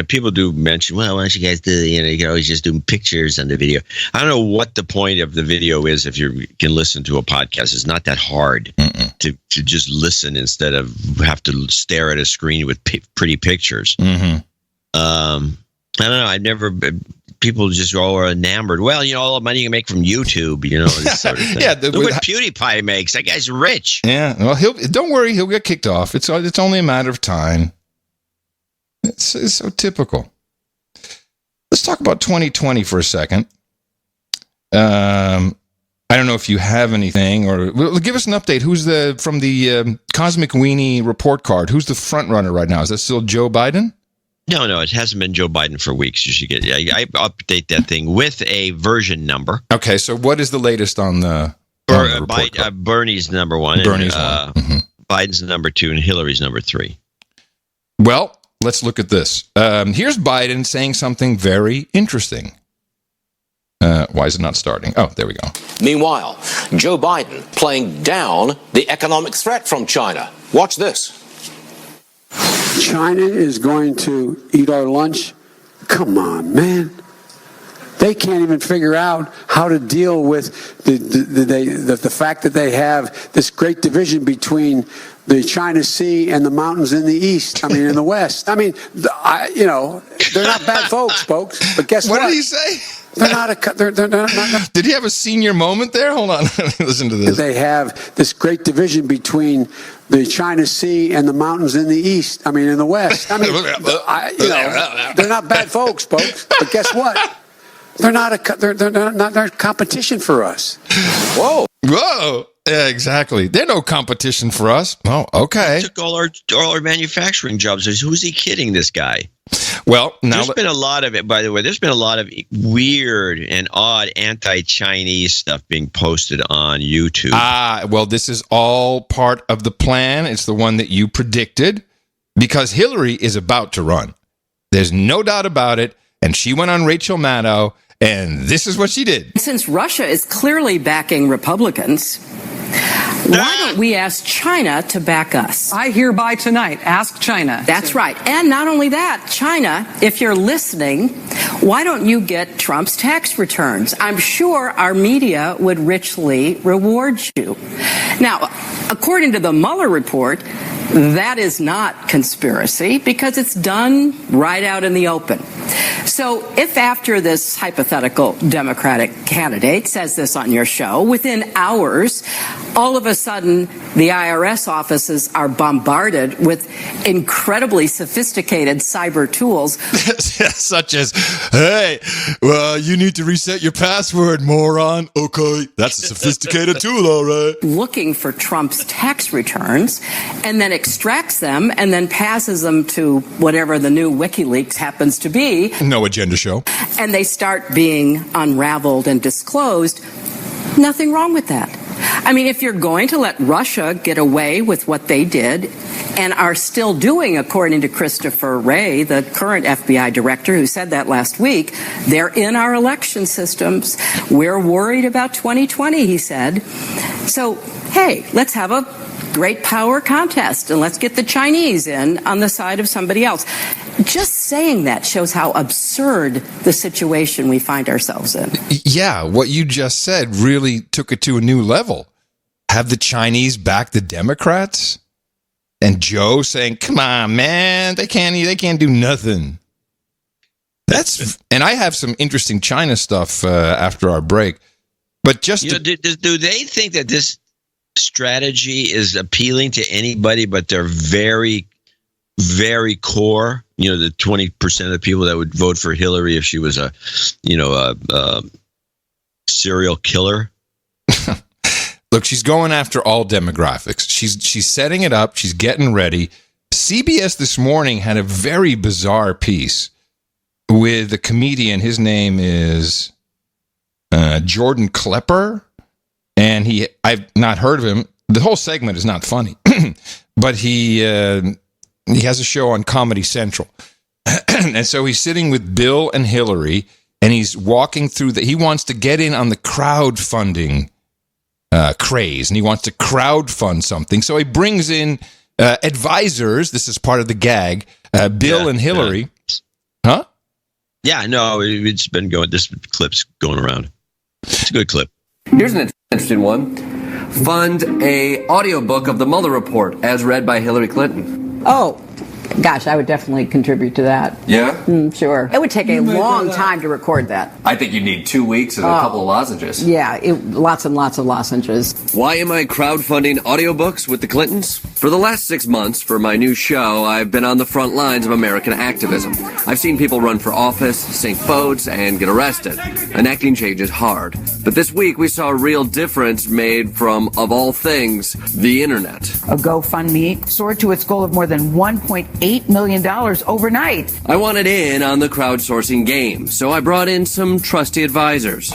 people do mention, well, why don't you guys do, you can always just do pictures on the video. I don't know what the point of the video is if you can listen to a podcast. It's not that hard to just listen instead of have to stare at a screen with pretty pictures. Mm-hmm. I don't know. I've never people just all are enamored. Well, all the money you can make from YouTube, this sort of thing. Yeah, look what PewDiePie makes. That guy's rich. Yeah. Well, don't worry, he'll get kicked off. It's only a matter of time. It's so typical. Let's talk about 2020 for a second. I don't know if you have anything, or give us an update. Who's from the Cosmic Weenie report card? Who's the front runner right now? Is that still Joe Biden? No, it hasn't been Joe Biden for weeks. You should get. I update that thing with a version number. Okay, so what is the latest on the report card? Bernie's number one. Bernie's Biden's number 2, and Hillary's number 3. Well, let's look at this. Here's Biden saying something very interesting. Why is it not starting? Oh, there we go. Meanwhile, Joe Biden playing down the economic threat from China. Watch this. China is going to eat our lunch? Come on, man. They can't even figure out how to deal with the fact that they have this great division between the China Sea and the mountains in the east. In the west. They're not bad folks, but guess what? What did he say? They're not. Did he have a senior moment there? Hold on. Listen to this. They have this great division between the China Sea and the mountains in the east. In the west. They're not bad folks, but guess what? They're not competition for us. Whoa. Yeah, exactly. They're no competition for us. Oh, okay. He took all our manufacturing jobs. Who's he kidding, this guy? Well, now there's been a lot of it, by the way. There's been a lot of weird and odd anti-Chinese stuff being posted on YouTube. Well, this is all part of the plan. It's the one that you predicted, because Hillary is about to run. There's no doubt about it. And she went on Rachel Maddow, and this is what she did. Since Russia is clearly backing Republicans, why don't we ask China to back us? I hereby tonight ask China. That's right. And not only that, China, if you're listening, why don't you get Trump's tax returns? I'm sure our media would richly reward you. Now, according to the Mueller report, that is not conspiracy because it's done right out in the open. So if after this hypothetical Democratic candidate says this on your show, within hours, all of a sudden the IRS offices are bombarded with incredibly sophisticated cyber tools. Such as, hey, well, you need to reset your password, moron. Okay, that's a sophisticated tool, all right. Looking for Trump's tax returns and then extracts them and then passes them to whatever the new WikiLeaks happens to be. No agenda show. And they start being unraveled and disclosed. Nothing wrong with that. If you're going to let Russia get away with what they did and are still doing, according to Christopher Wray, the current FBI director who said that last week, they're in our election systems. We're worried about 2020, he said. So, hey, let's have a great power contest and let's get the Chinese in on the side of somebody else. Just saying that shows how absurd the situation we find ourselves in. Yeah, what you just said really took it to a new level. have the Chinese back the Democrats? And Joe saying, "Come on, man, they can't do nothing." And I have some interesting China stuff after our break. But just do they think that this strategy is appealing to anybody but their very, very core? The 20% of the people that would vote for Hillary if she was a serial killer. Look, she's going after all demographics. She's setting it up. She's getting ready. CBS this morning had a very bizarre piece with a comedian. His name is Jordan Klepper, and I've not heard of him. The whole segment is not funny, but he has a show on Comedy Central, and so he's sitting with Bill and Hillary, and he's walking through he wants to get in on the crowdfunding craze, and he wants to crowdfund something. So he brings in advisors. This is part of the gag. Bill and Hillary. Huh? Yeah, no, it's been going. This clip's going around. It's a good clip. Here's an interesting one. Fund a audiobook of the Mueller report as read by Hillary Clinton. Oh, gosh, I would definitely contribute to that. Yeah? Sure. It would take a long time to record that. I think you need 2 weeks and a couple of lozenges. Yeah, lots and lots of lozenges. Why am I crowdfunding audiobooks with the Clintons? For the last 6 months, for my new show, I've been on the front lines of American activism. I've seen people run for office, sink boats, and get arrested. Enacting change is hard. But this week, we saw a real difference made from, of all things, the internet. A GoFundMe soared to its goal of more than $1.8 million overnight. I wanted in on the crowdsourcing game, so I brought in some trusty advisors.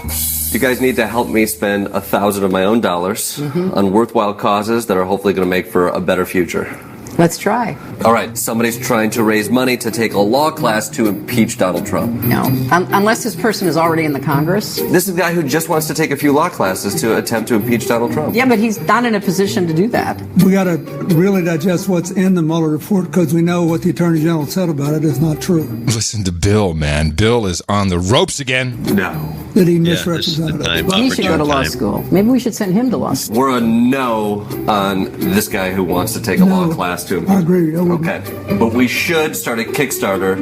You guys need to help me spend 1,000 of my own dollars on worthwhile causes that are hopefully going to make for a better future. Let's try. All right, somebody's trying to raise money to take a law class to impeach Donald Trump. No, unless this person is already in the Congress. This is a guy who just wants to take a few law classes to attempt to impeach Donald Trump. Yeah, but he's not in a position to do that. We got to really digest what's in the Mueller report because we know what the Attorney General said about it is not true. Listen to Bill, man. Bill is on the ropes again. No. That he misrepresented it. Well, he should go to law school. Maybe we should send him to law school. We're a no on this guy who wants to take a law class to impeach. I agree. Okay, but we should start a Kickstarter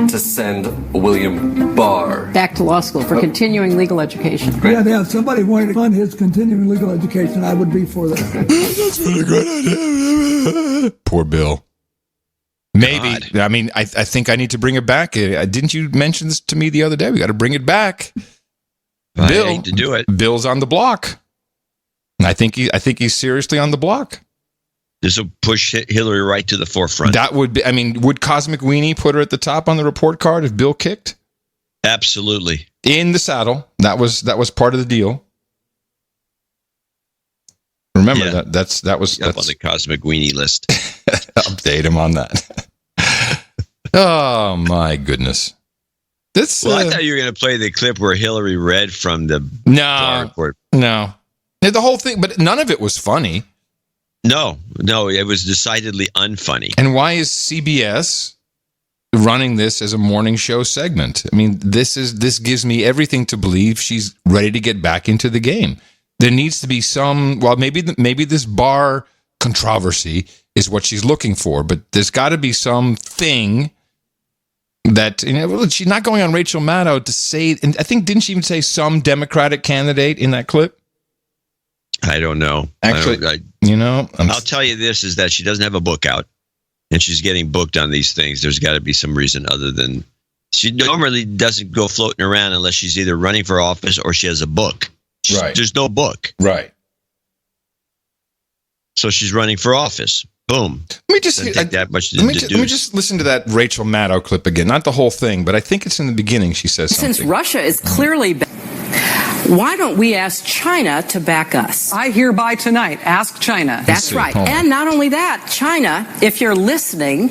to send William Barr back to law school for continuing legal education. Yeah, if somebody wanted to fund his continuing legal education, I would be for that. That's a great idea. Poor Bill. Maybe. God. I mean, I think I need to bring it back. Didn't you mention this to me the other day? We got to bring it back. I hate to do it. Bill's on the block. I think he's seriously on the block. This will push Hillary right to the forefront. That would be. I mean, would Cosmic Weenie put her at the top on the report card if Bill kicked? Absolutely. In the saddle. That was part of the deal. Remember that was up on the Cosmic Weenie list. Update him on that. Oh my goodness. I thought you were going to play the clip where Hillary read from the report. No. The whole thing, but none of it was funny. No, it was decidedly unfunny. And why is CBS running this as a morning show segment? I mean, this gives me everything to believe she's ready to get back into the game. There needs to be maybe this Barr controversy is what she's looking for, but there's got to be something that, she's not going on Rachel Maddow to say, and I think, didn't she even say some Democratic candidate in that clip? I don't know. Actually, I'll tell you this, is that she doesn't have a book out, and she's getting booked on these things. There's got to be some reason other than she normally doesn't go floating around unless she's either running for office or she has a book. Right. There's no book. Right. So she's running for office. Boom. Let me just let me just listen to that Rachel Maddow clip again. Not the whole thing, but I think it's in the beginning. She says something. Since Russia is clearly, why don't we ask China to back us? I hereby tonight ask China. That's right. And not only that, China, if you're listening,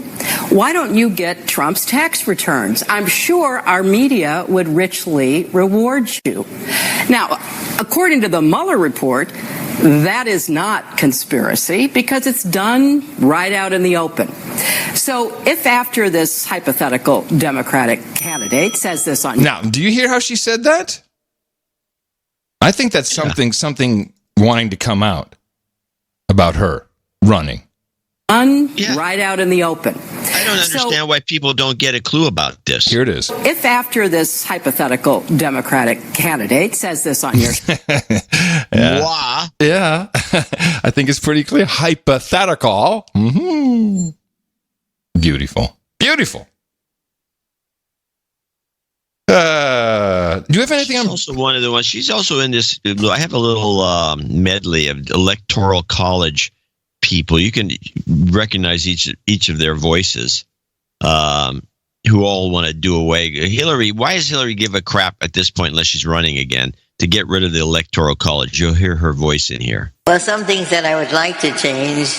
why don't you get Trump's tax returns? I'm sure our media would richly reward you. Now, according to the Mueller report, that is not conspiracy because it's done right out in the open. So if after this hypothetical Democratic candidate says this on... Now, do you hear how she said that? I think that's something wanting to come out. about her running. Right out in the open. I don't understand why people don't get a clue about this. Here it is. If after this hypothetical Democratic candidate says this on your Yeah. Yeah. I think it's pretty clear. Hypothetical. Mm-hmm. Beautiful. Beautiful. Do you have anything? She's also one of the ones. She's also in this. I have a little medley of Electoral College people. You can recognize each of their voices, who all want to do away. Hillary. Why does Hillary give a crap at this point unless she's running again to get rid of the Electoral College? You'll hear her voice in here. Well, some things that I would like to change.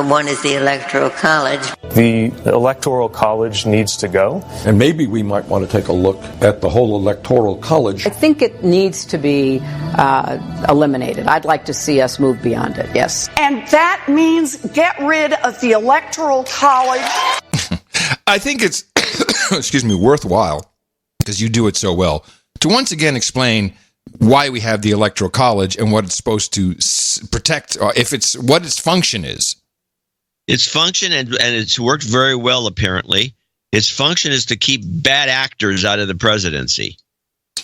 One is the Electoral College. The Electoral College needs to go. And maybe we might want to take a look at the whole Electoral College. I think it needs to be eliminated. I'd like to see us move beyond it, yes. And that means get rid of the Electoral College. I think it's, excuse me, worthwhile, because you do it so well, to once again explain why we have the Electoral College and what it's supposed to protect, or if it's what its function is. Its function, and it's worked very well, apparently. Its function is to keep bad actors out of the presidency.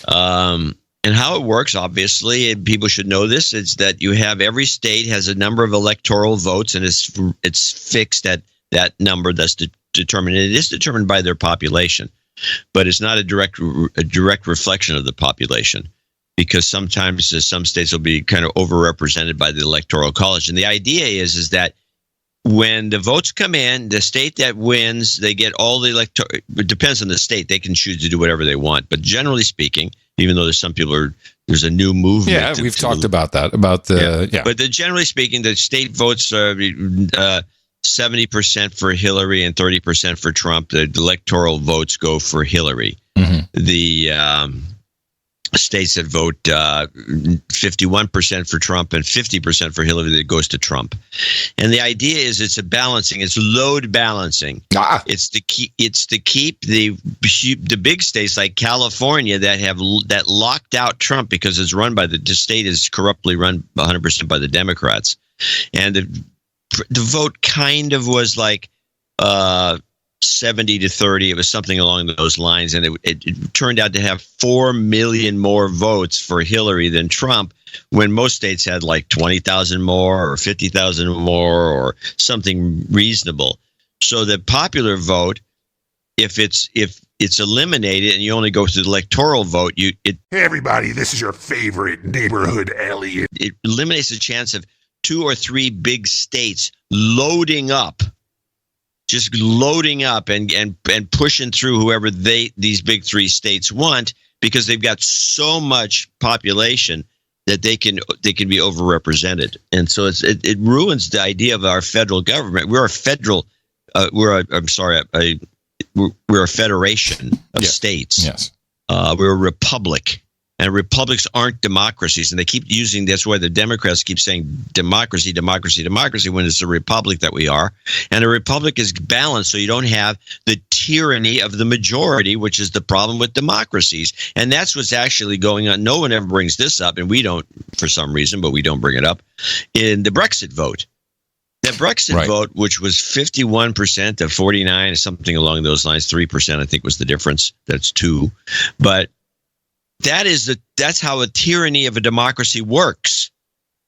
And how it works, obviously, and people should know this, is that you have every state has a number of electoral votes, and it's fixed at that number that's determined. It is determined by their population, but it's not a direct reflection of the population, because sometimes some states will be kind of overrepresented by the Electoral College. And the idea is that when the votes come in, the state that wins, they get all the electoral. It depends on the state; they can choose to do whatever they want. But generally speaking, even though there's a new movement. Yeah, we've talked about that. But generally speaking, the state votes are 70% for Hillary and 30% for Trump. The electoral votes go for Hillary. Mm-hmm. The states that vote 51% for Trump and 50% for Hillary, that goes to Trump. And the idea is it's a balancing, it's load balancing. It's to keep the big states like California that locked out Trump because it's run by the state is corruptly run 100% by the Democrats. And the vote kind of was like 70-30. It was something along those lines, and it turned out to have 4 million more votes for Hillary than Trump, when most states had like 20,000 more or 50,000 more or something reasonable. So the popular vote, if it's eliminated and you only go to the electoral vote, hey everybody, this is your favorite neighborhood Elliot. It eliminates the chance of 2 or 3 big states loading up and pushing through whoever these big 3 states want, because they've got so much population that they can be overrepresented. And so it ruins the idea of our federal government. We're a federation of states. Yes. We're a republic. And republics aren't democracies, and they keep using. That's why the Democrats keep saying democracy, democracy, democracy, when it's a republic that we are. And a republic is balanced, so you don't have the tyranny of the majority, which is the problem with democracies. And that's what's actually going on. No one ever brings this up, and we don't for some reason, but we don't bring it up in the Brexit vote. The Brexit vote, which was 51% to 49, something along those lines, 3% I think was the difference. That's 2, but that's how a tyranny of a democracy works,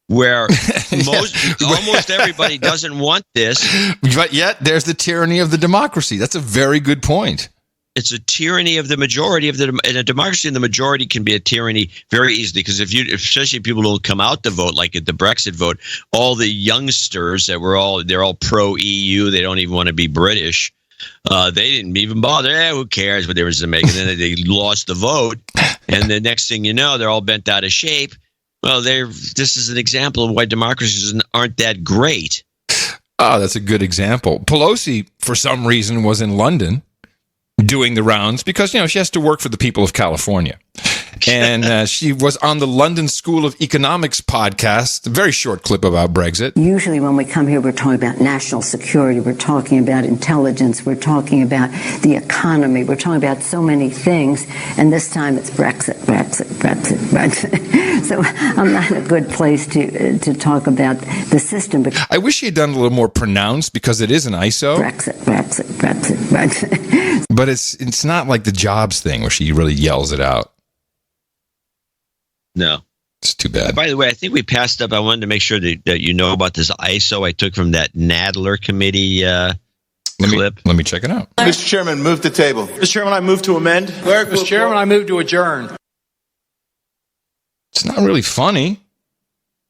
where almost everybody doesn't want this. But yet there's the tyranny of the democracy. That's a very good point. It's a tyranny of the majority in a democracy, and the majority can be a tyranny very easily, because especially if people don't come out to vote, like at the Brexit vote, all the youngsters they're all pro EU, they don't even want to be British. They didn't even bother. Who cares what difference it makes? And then they lost the vote, and the next thing you know, they're all bent out of shape. Well, this is an example of why democracies aren't that great. Oh, that's a good example. Pelosi, for some reason, was in London doing the rounds because, she has to work for the people of California. And she was on the London School of Economics podcast, a very short clip about Brexit. Usually when we come here, we're talking about national security. We're talking about intelligence. We're talking about the economy. We're talking about so many things. And this time it's Brexit, Brexit, Brexit, Brexit. So I'm not in a good place to talk about the system. I wish he had done a little more pronounced because it is an ISO. Brexit. But it's not like the Jobs thing where she really yells it out. No. It's too bad. By the way, I think we passed up. I wanted to make sure that you know about this ISO I took from that Nadler committee clip. Let me check it out. Mr. Chairman, move the table. Mr. Chairman, I move to amend. Clerk, Mr. Chairman, I move to adjourn. It's not really funny.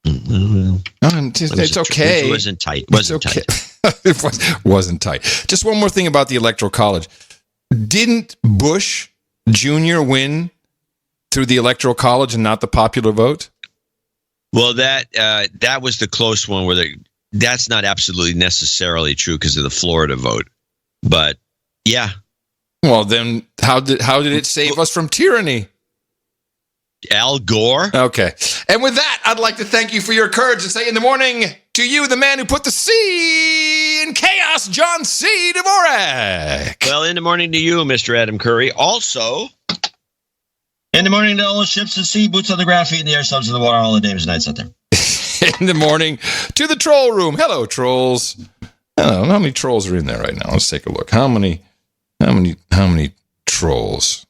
It's okay. It wasn't tight. It wasn't tight. Just one more thing about the Electoral College. Didn't Bush Jr. win through the Electoral College and not the popular vote? Well, that was the close one where that's not absolutely necessarily true because of the Florida vote. But yeah. Well, then how did it save us from tyranny? Al Gore. Okay. And with that, I'd like to thank you for your courage and say in the morning to you, the man who put the C in chaos, John C. Dvorak. Well, in the morning to you, Mr. Adam Curry. Also, in the morning to all the ships at sea, boots on the ground, feet in the air, subs in the water, all the days and nights out there. In the morning to the troll room. Hello, trolls. I don't know how many trolls are in there right now. Let's take a look. How many trolls?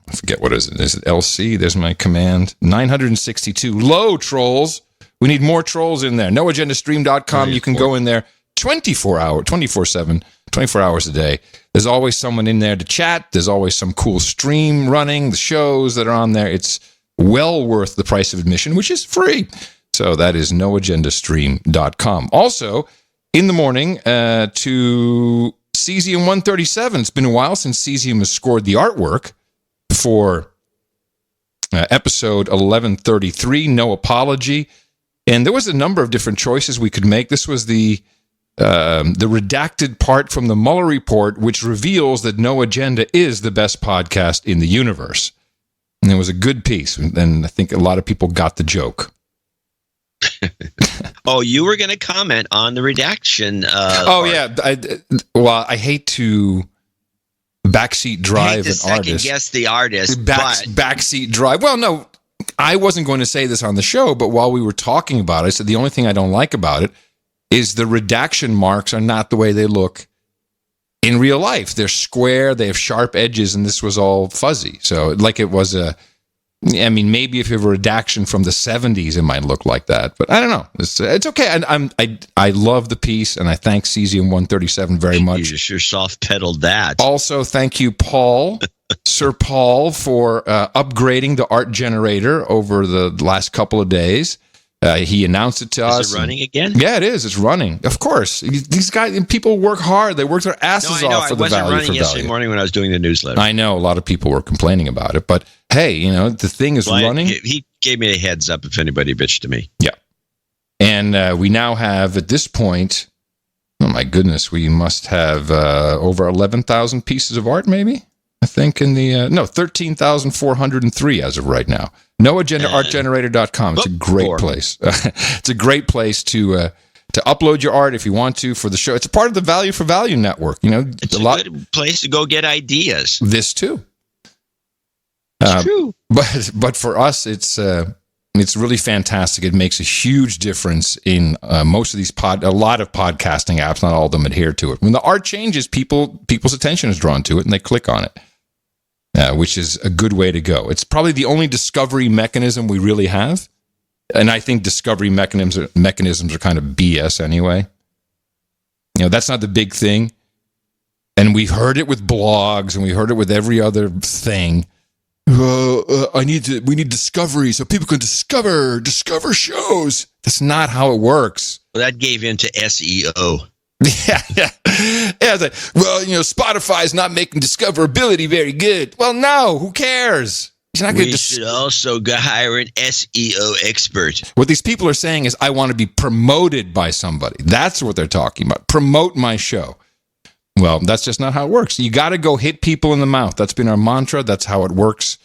I forget what is it. Is it LC? There's my command. 962. Low trolls. We need more trolls in there. NoAgendaStream.com. You can go in there 24/7, 24 hours a day. There's always someone in there to chat. There's always some cool stream running, the shows that are on there. It's well worth the price of admission, which is free. So that is NoAgendaStream.com. Also, in the morning to Cesium 137. It's been a while since Cesium has scored the artwork for episode 1133, No Apology. And there was a number of different choices we could make. This was the redacted part from the Mueller report, which reveals that No Agenda is the best podcast in the universe. And it was a good piece. And I think a lot of people got the joke. Oh, you were going to comment on the redaction. I hate to backseat drive an artist. Guess the artist. Backseat drive. Well, no, I wasn't going to say this on the show, but while we were talking about it, I said the only thing I don't like about it is the redaction marks are not the way they look in real life. They're square, they have sharp edges, and this was all fuzzy. So like it was maybe if you have a redaction from the 70s, it might look like that, but I don't know. It's okay. I love the piece, and I thank Cesium 137 very much. You sure soft-pedaled that. Also, thank you, Paul, Sir Paul, for upgrading the art generator over the last couple of days. He announced it to us. Is it running again? Yeah, it is. It's running. Of course. These guys, people work hard. They work their asses off for the value for value. I wasn't running yesterday morning when I was doing the newsletter. I know. A lot of people were complaining about it. But, hey, the thing is running. He gave me a heads up if anybody bitched to me. Yeah. And we now have, at this point, oh, my goodness, we must have over 11,000 pieces of art, maybe? I think in the 13,403 as of right now. NoAgendaArtGenerator.com. It's a great place. It's a great place to upload your art if you want to for the show. It's a part of the Value for Value network. It's a good place to go get ideas. This too. It's true. But for us, it's really fantastic. It makes a huge difference in most of these a lot of podcasting apps. Not all of them adhere to it. When the art changes, people's attention is drawn to it and they click on it. Which is a good way to go. It's probably the only discovery mechanism we really have. And I think discovery mechanisms are kind of BS anyway. That's not the big thing. And we've heard it with blogs and we heard it with every other thing. We need discovery so people can discover shows. That's not how it works. Well, that gave in to SEO. Yeah. It's like, Spotify's not making discoverability very good. Well, no, who cares? We should also hire an SEO expert. What these people are saying is, I want to be promoted by somebody. That's what they're talking about. Promote my show. Well, that's just not how it works. You got to go hit people in the mouth. That's been our mantra. That's how it works.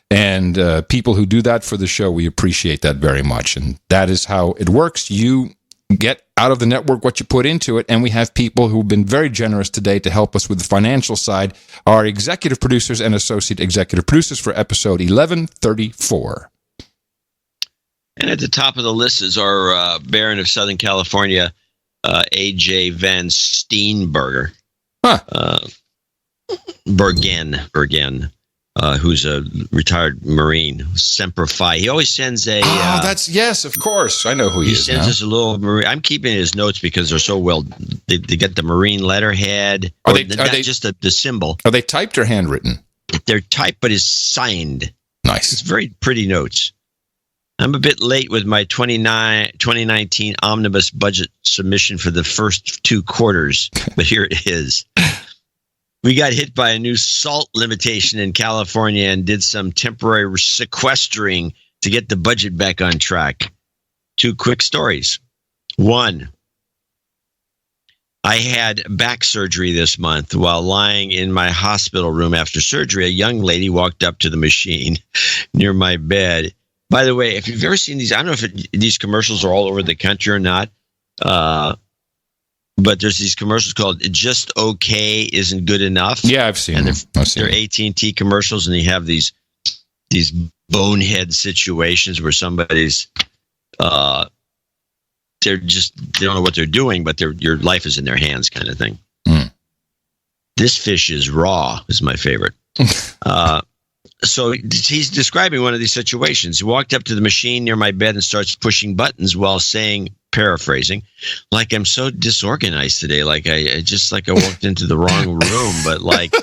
And people who do that for the show, we appreciate that very much. And that is how it works. You get out of the network what you put into it, and we have people who've been very generous today to help us with the financial side. Our executive producers and associate executive producers for episode 1134. And at the top of the list is our Baron of Southern California, A.J. Van Steenbergen. Bergen, who's a retired Marine, Semper Fi. He always sends a... yes, of course. I know who he is. He sends us a little Marine. I'm keeping his notes because they're so well... They get the Marine letterhead. Are they just the symbol? Are they typed or handwritten? They're typed, but is signed. Nice. It's very pretty notes. I'm a bit late with my 2019 omnibus budget submission for the first 2 quarters, but here it is. We got hit by a new salt limitation in California and did some temporary sequestering to get the budget back on track. 2 quick stories. 1, I had back surgery this month. While lying in my hospital room after surgery, a young lady walked up to the machine near my bed. By the way, if you've ever seen these, I don't know if these commercials are all over the country or not, but there's these commercials called "Just Okay Isn't Good Enough." Yeah, I've seen them. They're AT&T commercials, and you have these bonehead situations where somebody's they don't know what they're doing, but your life is in their hands, kind of thing. This fish is raw is my favorite. So he's describing one of these situations. He walked up to the machine near my bed and starts pushing buttons while saying, paraphrasing, like I'm so disorganized today. Like I walked into the wrong room, but like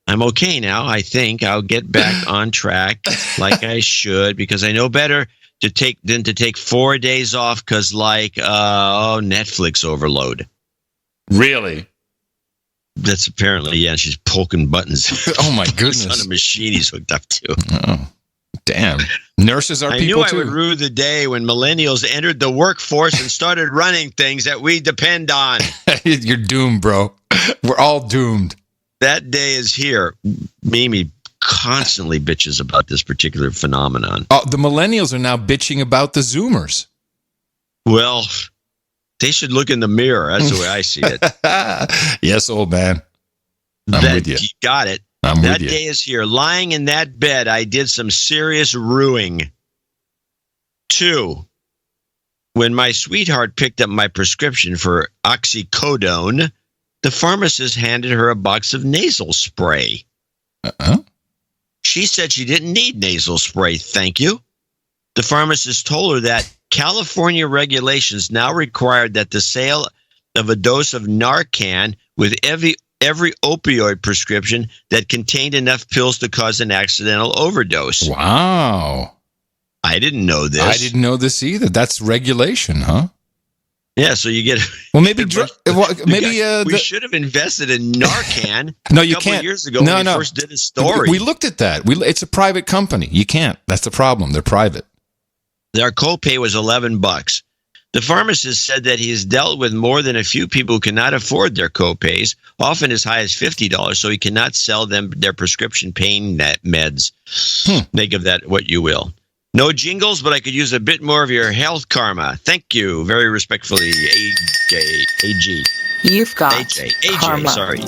I'm okay now. I think I'll get back on track like I should, because I know better than to take 4 days off because Netflix overload. Really? That's apparently, she's poking buttons. Oh, my goodness. On a machine he's hooked up to. Oh, damn. Nurses are people, too. I knew I would rue the day when millennials entered the workforce and started running things that we depend on. You're doomed, bro. We're all doomed. That day is here. Mimi constantly bitches about this particular phenomenon. Oh, the millennials are now bitching about the Zoomers. Well... They should look in the mirror. That's the way I see it. Yes, old man. I'm with you. You got it. That day is here. Lying in that bed, I did some serious ruining. 2, when my sweetheart picked up my prescription for oxycodone, the pharmacist handed her a box of nasal spray. She said she didn't need nasal spray, thank you. The pharmacist told her that California regulations now required that the sale of a dose of Narcan with every opioid prescription that contained enough pills to cause an accidental overdose. Wow. I didn't know this. I didn't know this either. That's regulation, huh? Yeah, so you get... Well, maybe we should have invested in Narcan no, you a couple can't. Years ago when we first did a story. We looked at that. It's a private company. You can't. That's the problem. They're private. Their copay was $11. The pharmacist said that he has dealt with more than a few people who cannot afford their copays, often as high as $50, so he cannot sell them their prescription pain meds. Make of that what you will. No jingles, but I could use a bit more of your health karma. Thank you. Very respectfully, AG. You've got AJ, karma. Sorry.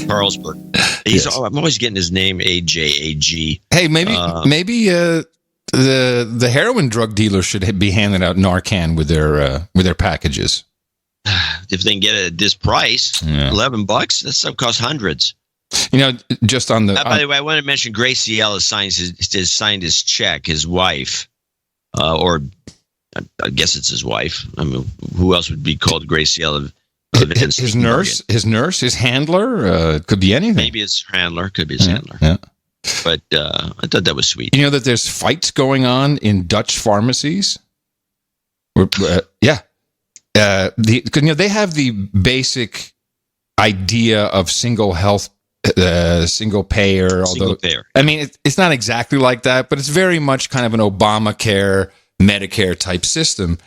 Carlsberg. I'm always getting his name AG. Hey, maybe the heroin drug dealers should be handing out Narcan with their packages. If they can get it at this price, $11, that stuff costs hundreds. You know, just on the. By the way, I want to mention Graciela has signed his check. His wife, or I guess it's his wife. I mean, who else would be called Graciela? His nurse, his handler, could be anything. Maybe it's handler, could be his handler. Yeah. But I thought that was sweet. You know that there's fights going on in Dutch pharmacies. They have the basic idea of single payer. I mean, it's not exactly like that, but it's very much kind of an Obamacare, Medicare type system.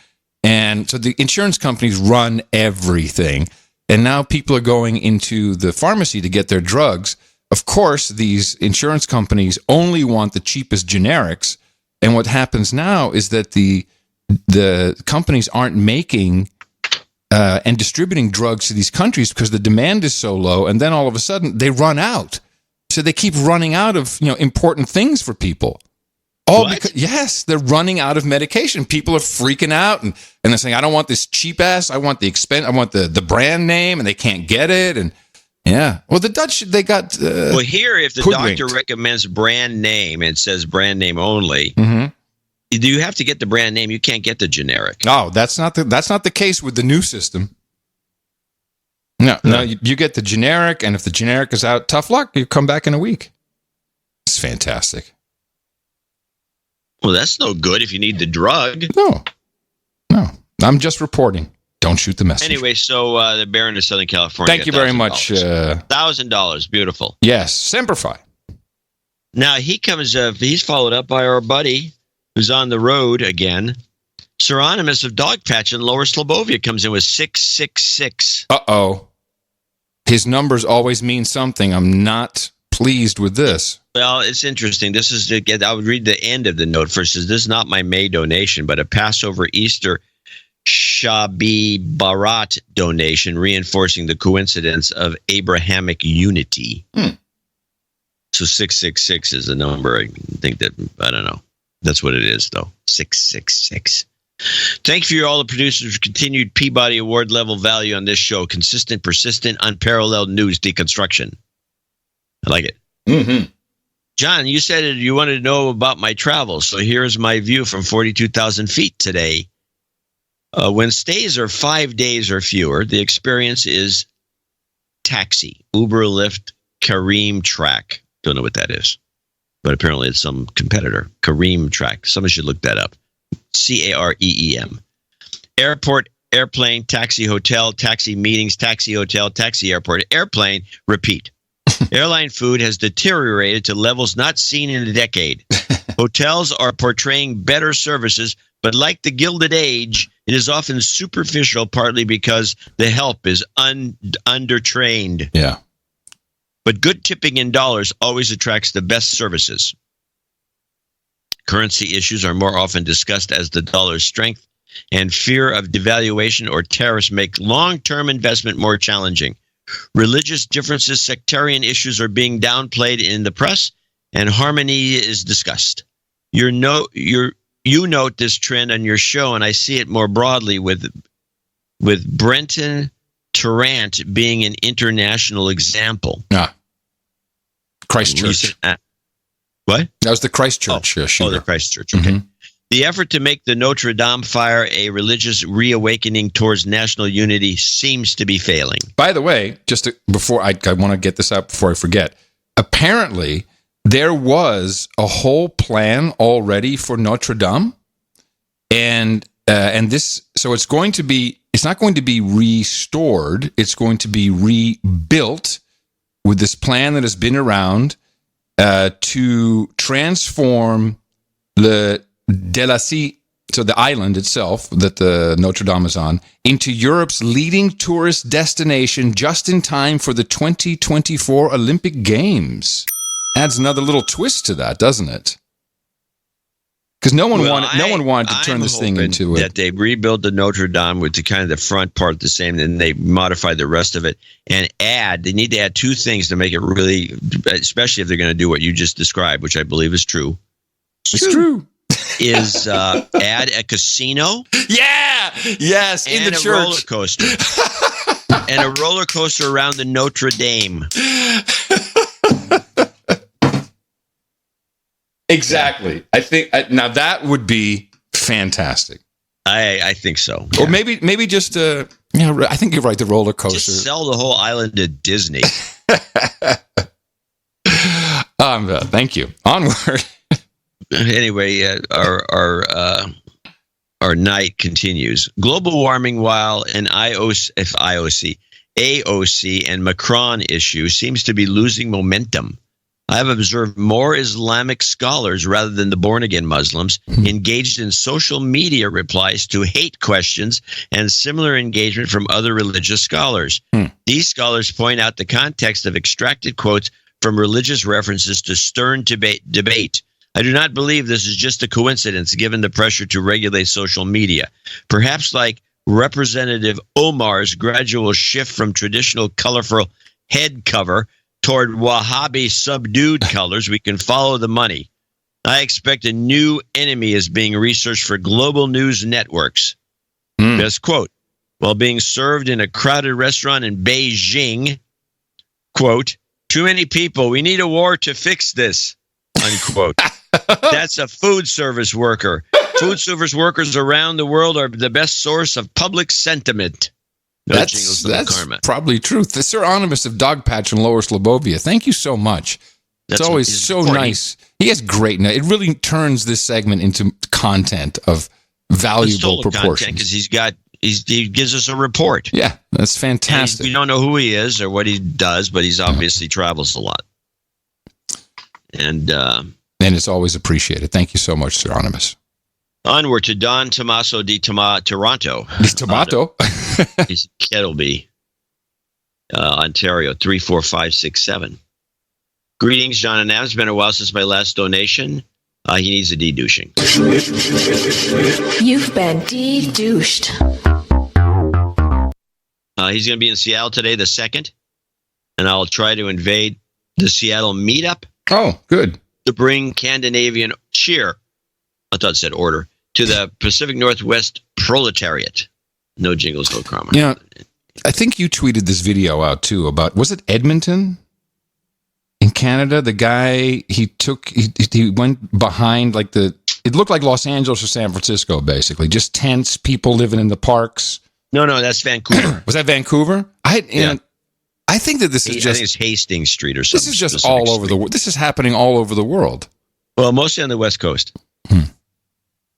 And so the insurance companies run everything. And now people are going into the pharmacy to get their drugs. Of course, these insurance companies only want the cheapest generics. And what happens now is that the companies aren't making and distributing drugs to these countries because the demand is so low. And then all of a sudden they run out. So they keep running out of important things for people. Yes, they're running out of medication. People are freaking out and they're saying, I don't want this cheap ass. I want the expense. I want the brand name, and they can't get it. And yeah, well, the Dutch, they got. Well, here, if the doctor recommends brand name and says brand name only, do you have to get the brand name? You can't get the generic. Oh, that's not the case with the new system. No, you get the generic, and if the generic is out, tough luck. You come back in a week. It's fantastic. Well, that's no good if you need the drug. No. I'm just reporting. Don't shoot the messenger. Anyway, so the Baron of Southern California. Thank you very much. $1,000. Beautiful. Yes. Semper Fi. Now, he's followed up by our buddy who's on the road again. Seronimus of Dogpatch in Lower Slobovia comes in with 666. Uh-oh. His numbers always mean something. I'm not pleased with this. Well, it's interesting. This is I would read the end of the note first. This is not my May donation, but a Passover Easter Shabi Barat donation reinforcing the coincidence of Abrahamic unity. So 666 is a number. I think I don't know. That's what it is, though. 666. Thank you for all the producers for continued Peabody Award level value on this show. Consistent, persistent, unparalleled news deconstruction. I like it. Mm-hmm. John, you said you wanted to know about my travels, so here's my view from 42,000 feet today. When stays are 5 days or fewer, the experience is taxi, Uber, Lyft, Careem Track. Don't know what that is, but apparently it's some competitor. Careem Track. Someone should look that up. Careem. Airport, airplane, taxi, hotel, taxi, meetings, taxi, hotel, taxi, airport, airplane, repeat. Airline food has deteriorated to levels not seen in a decade. Hotels are portraying better services, but like the Gilded Age, it is often superficial, partly because the help is undertrained. Yeah. But good tipping in dollars always attracts the best services. Currency issues are more often discussed as the dollar's strength, and fear of devaluation or tariffs make long-term investment more challenging. Religious differences, sectarian issues are being downplayed in the press, and harmony is discussed. You note this trend on your show, and I see it more broadly with Brenton Tarrant being an international example. Christchurch. What? That was the Christchurch shooter. The Christchurch. Okay. Mm-hmm. The effort to make the Notre Dame fire a religious reawakening towards national unity seems to be failing. By the way, before I want to get this out before I forget, apparently there was a whole plan already for Notre Dame, and this, so it's not going to be restored. It's going to be rebuilt with this plan that has been around to transform the Delacy, so the island itself that the Notre Dame is on, into Europe's leading tourist destination just in time for the 2024 Olympic Games. Adds another little twist to that, doesn't it? Because no one wanted to turn this thing into that they rebuild the Notre Dame with the kind of the front part the same, and they modify the rest of it and they need to add two things to make it really, especially if they're going to do what you just described, which I believe is true. It's true. Is add a casino. Yeah. Yes. In the church. And a roller coaster. And a roller coaster around the Notre Dame. Exactly. I think now that would be fantastic. I think so. Yeah. Or maybe just I think you're right. The roller coaster. Just sell the whole island to Disney. Thank you. Onward. Anyway, our night continues. Global warming, while an AOC and Macron issue seems to be losing momentum. I have observed more Islamic scholars rather than the born-again Muslims engaged in social media replies to hate questions and similar engagement from other religious scholars. These scholars point out the context of extracted quotes from religious references to stern debate. I do not believe this is just a coincidence given the pressure to regulate social media. Perhaps like Representative Omar's gradual shift from traditional colorful head cover toward Wahhabi subdued colors, we can follow the money. I expect a new enemy is being researched for global news networks. Best quote, while being served in a crowded restaurant in Beijing, quote, too many people, we need a war to fix this, unquote. That's a food service worker. Food service workers around the world are the best source of public sentiment. No That's probably truth. The Sir Onimus of Dogpatch in Lower Slobovia. Thank you so much. It's always so nice. He has great. It really turns this segment into content of valuable proportions. Because he gives us a report. Yeah, that's fantastic. We don't know who he is or what he does, but he's obviously travels a lot. And it's always appreciated. Thank you so much, Sir Onimus. Onward to Don Tommaso di Toronto. Di Tomato? He's Kettleby, Ontario, 34567. Greetings, John and Nam. It's been a while since my last donation. He needs a de-douching. You've been de-douched. He's going to be in Seattle today, the 2nd, and I'll try to invade the Seattle meetup. Oh, good. To bring Scandinavian cheer, I thought it said order, to the Pacific Northwest proletariat. No jingles, no karma. Yeah, I think you tweeted this video out too about, was it Edmonton in Canada? The guy, he went behind it looked like Los Angeles or San Francisco, basically. Just tents, people living in the parks. No, that's Vancouver. Was that Vancouver? I think that this is just... I think it's Hastings Street or something. This is just all over the world. This is happening all over the world. Well, mostly on the West Coast.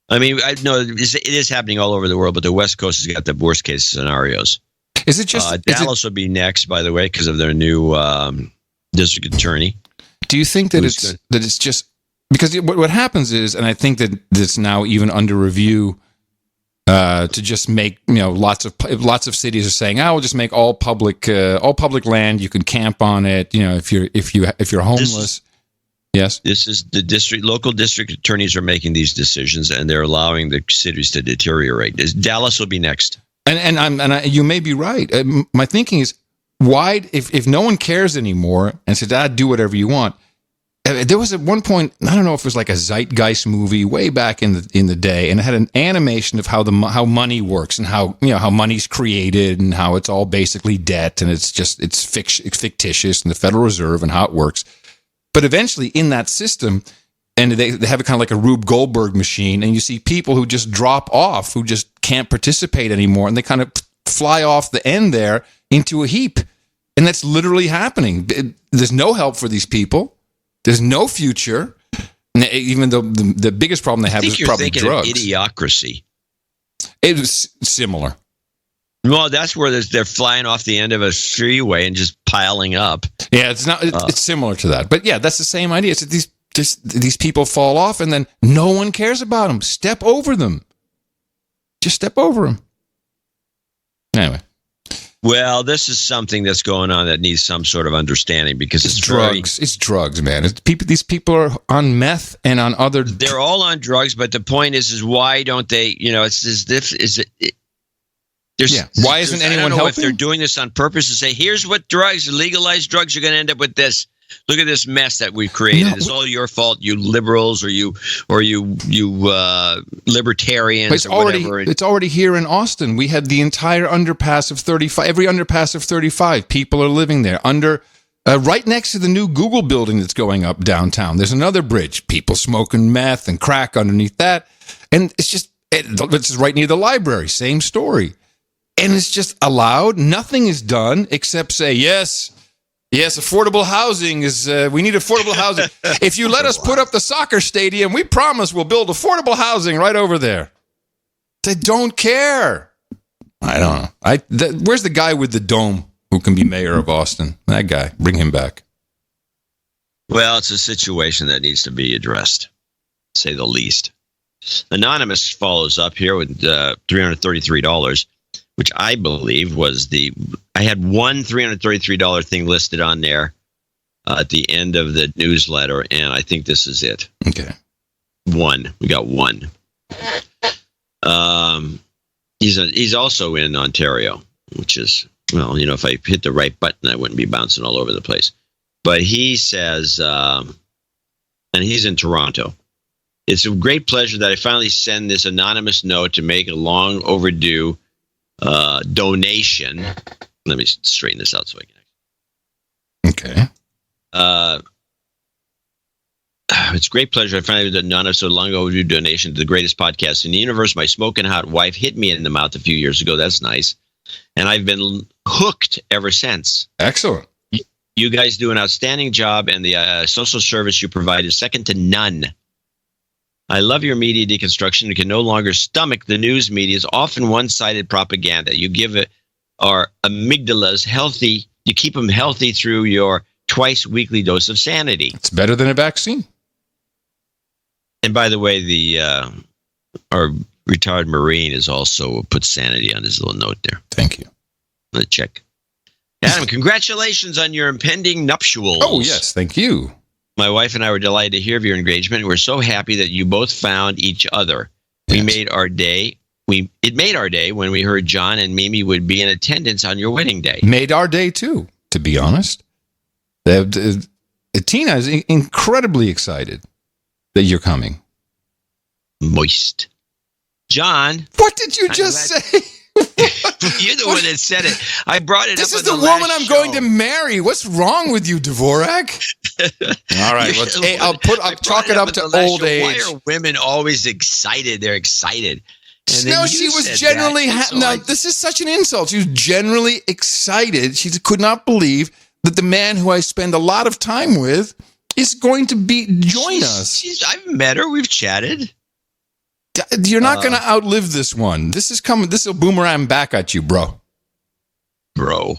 I mean, it is happening all over the world, but the West Coast has got the worst case scenarios. Is it just... Dallas will be next, by the way, because of their new district attorney. Do you think that it's just... Because what happens is, and I think that it's now even under review... to just make, lots of cities are saying, we'll just make all public land. You can camp on it. If you're homeless. Yes. This is the local district attorneys are making these decisions, and they're allowing the cities to deteriorate. Dallas will be next. And you may be right. My thinking is, why, if no one cares anymore and says, do whatever you want. There was at one point, I don't know if it was like a Zeitgeist movie way back in the day, and it had an animation of how money works and how money's created and how it's all basically debt and it's fictitious and the Federal Reserve and how it works. But eventually, in that system, and they have it kind of like a Rube Goldberg machine, and you see people who just drop off, who just can't participate anymore, and they kind of fly off the end there into a heap, and that's literally happening. There's no help for these people. There's no future, even though the biggest problem they have is probably drugs. Of Idiocracy. It was similar. Well, that's where they're flying off the end of a freeway and just piling up. Yeah, it's not. It's similar to that, but yeah, that's the same idea. It's that these people fall off, and then no one cares about them. Step over them. Just step over them. Anyway. Well, this is something that's going on that needs some sort of understanding because it's drugs. It's drugs, man. These people are on meth and on other. They're all on drugs, but the point is why don't they? It's as if why isn't anyone helping? I don't know if they're doing this on purpose to say, here's what legalized drugs, you're going to end up with this. Look at this mess that we've created. It's all your fault, you liberals or you libertarians or whatever. It's already here in Austin. We had the entire underpass of 35. Every underpass of 35, people are living there. Right next to the new Google building that's going up downtown, there's another bridge. People smoking meth and crack underneath that. And it's right near the library. Same story. And it's just allowed. Nothing is done except say, yes, affordable housing is, we need affordable housing. If you let us put up the soccer stadium, we promise we'll build affordable housing right over there. They don't care. I don't know. Where's the guy with the dome who can be mayor of Austin? That guy. Bring him back. Well, it's a situation that needs to be addressed, to say the least. Anonymous follows up here with $333. Which I believe was I had one $333 thing listed on there at the end of the newsletter, and I think this is it. Okay. We got one. He's also in Ontario, which is, if I hit the right button, I wouldn't be bouncing all over the place. But he says, and he's in Toronto. It's a great pleasure that I finally send this anonymous note to make a long overdue donation. Let me straighten this out so I can. Okay. It's a great pleasure. I finally did an anonymous, long overdue donation to the greatest podcast in the universe. My smoking hot wife hit me in the mouth a few years ago. That's nice. And I've been hooked ever since. Excellent. You guys do an outstanding job, and the social service you provide is second to none. I love your media deconstruction. You can no longer stomach the news media's often one-sided propaganda. You give our amygdalas healthy. You keep them healthy through your twice weekly dose of sanity. It's better than a vaccine. And by the way, our retired Marine has also put sanity on his little note there. Thank you. Let's check. Adam, congratulations on your impending nuptials. Oh, yes. Thank you. My wife and I were delighted to hear of your engagement. We're so happy that you both found each other. Yes. We made our day. It made our day when we heard John and Mimi would be in attendance on your wedding day. Made our day, too, to be honest. Tina is incredibly excited that you're coming. Moist. John. What did you just say? You're the one that said it. I brought it this up. This is the woman I'm going to marry. What's wrong with you, Dvorak? All right. I'll chalk it up to old age. Why are women always excited? They're excited. No, she was generally... this is such an insult. She was generally excited. She could not believe that the man who I spend a lot of time with is going to join us. I've met her. We've chatted. You're not going to outlive this one. This is coming. This will boomerang back at you, bro. I'm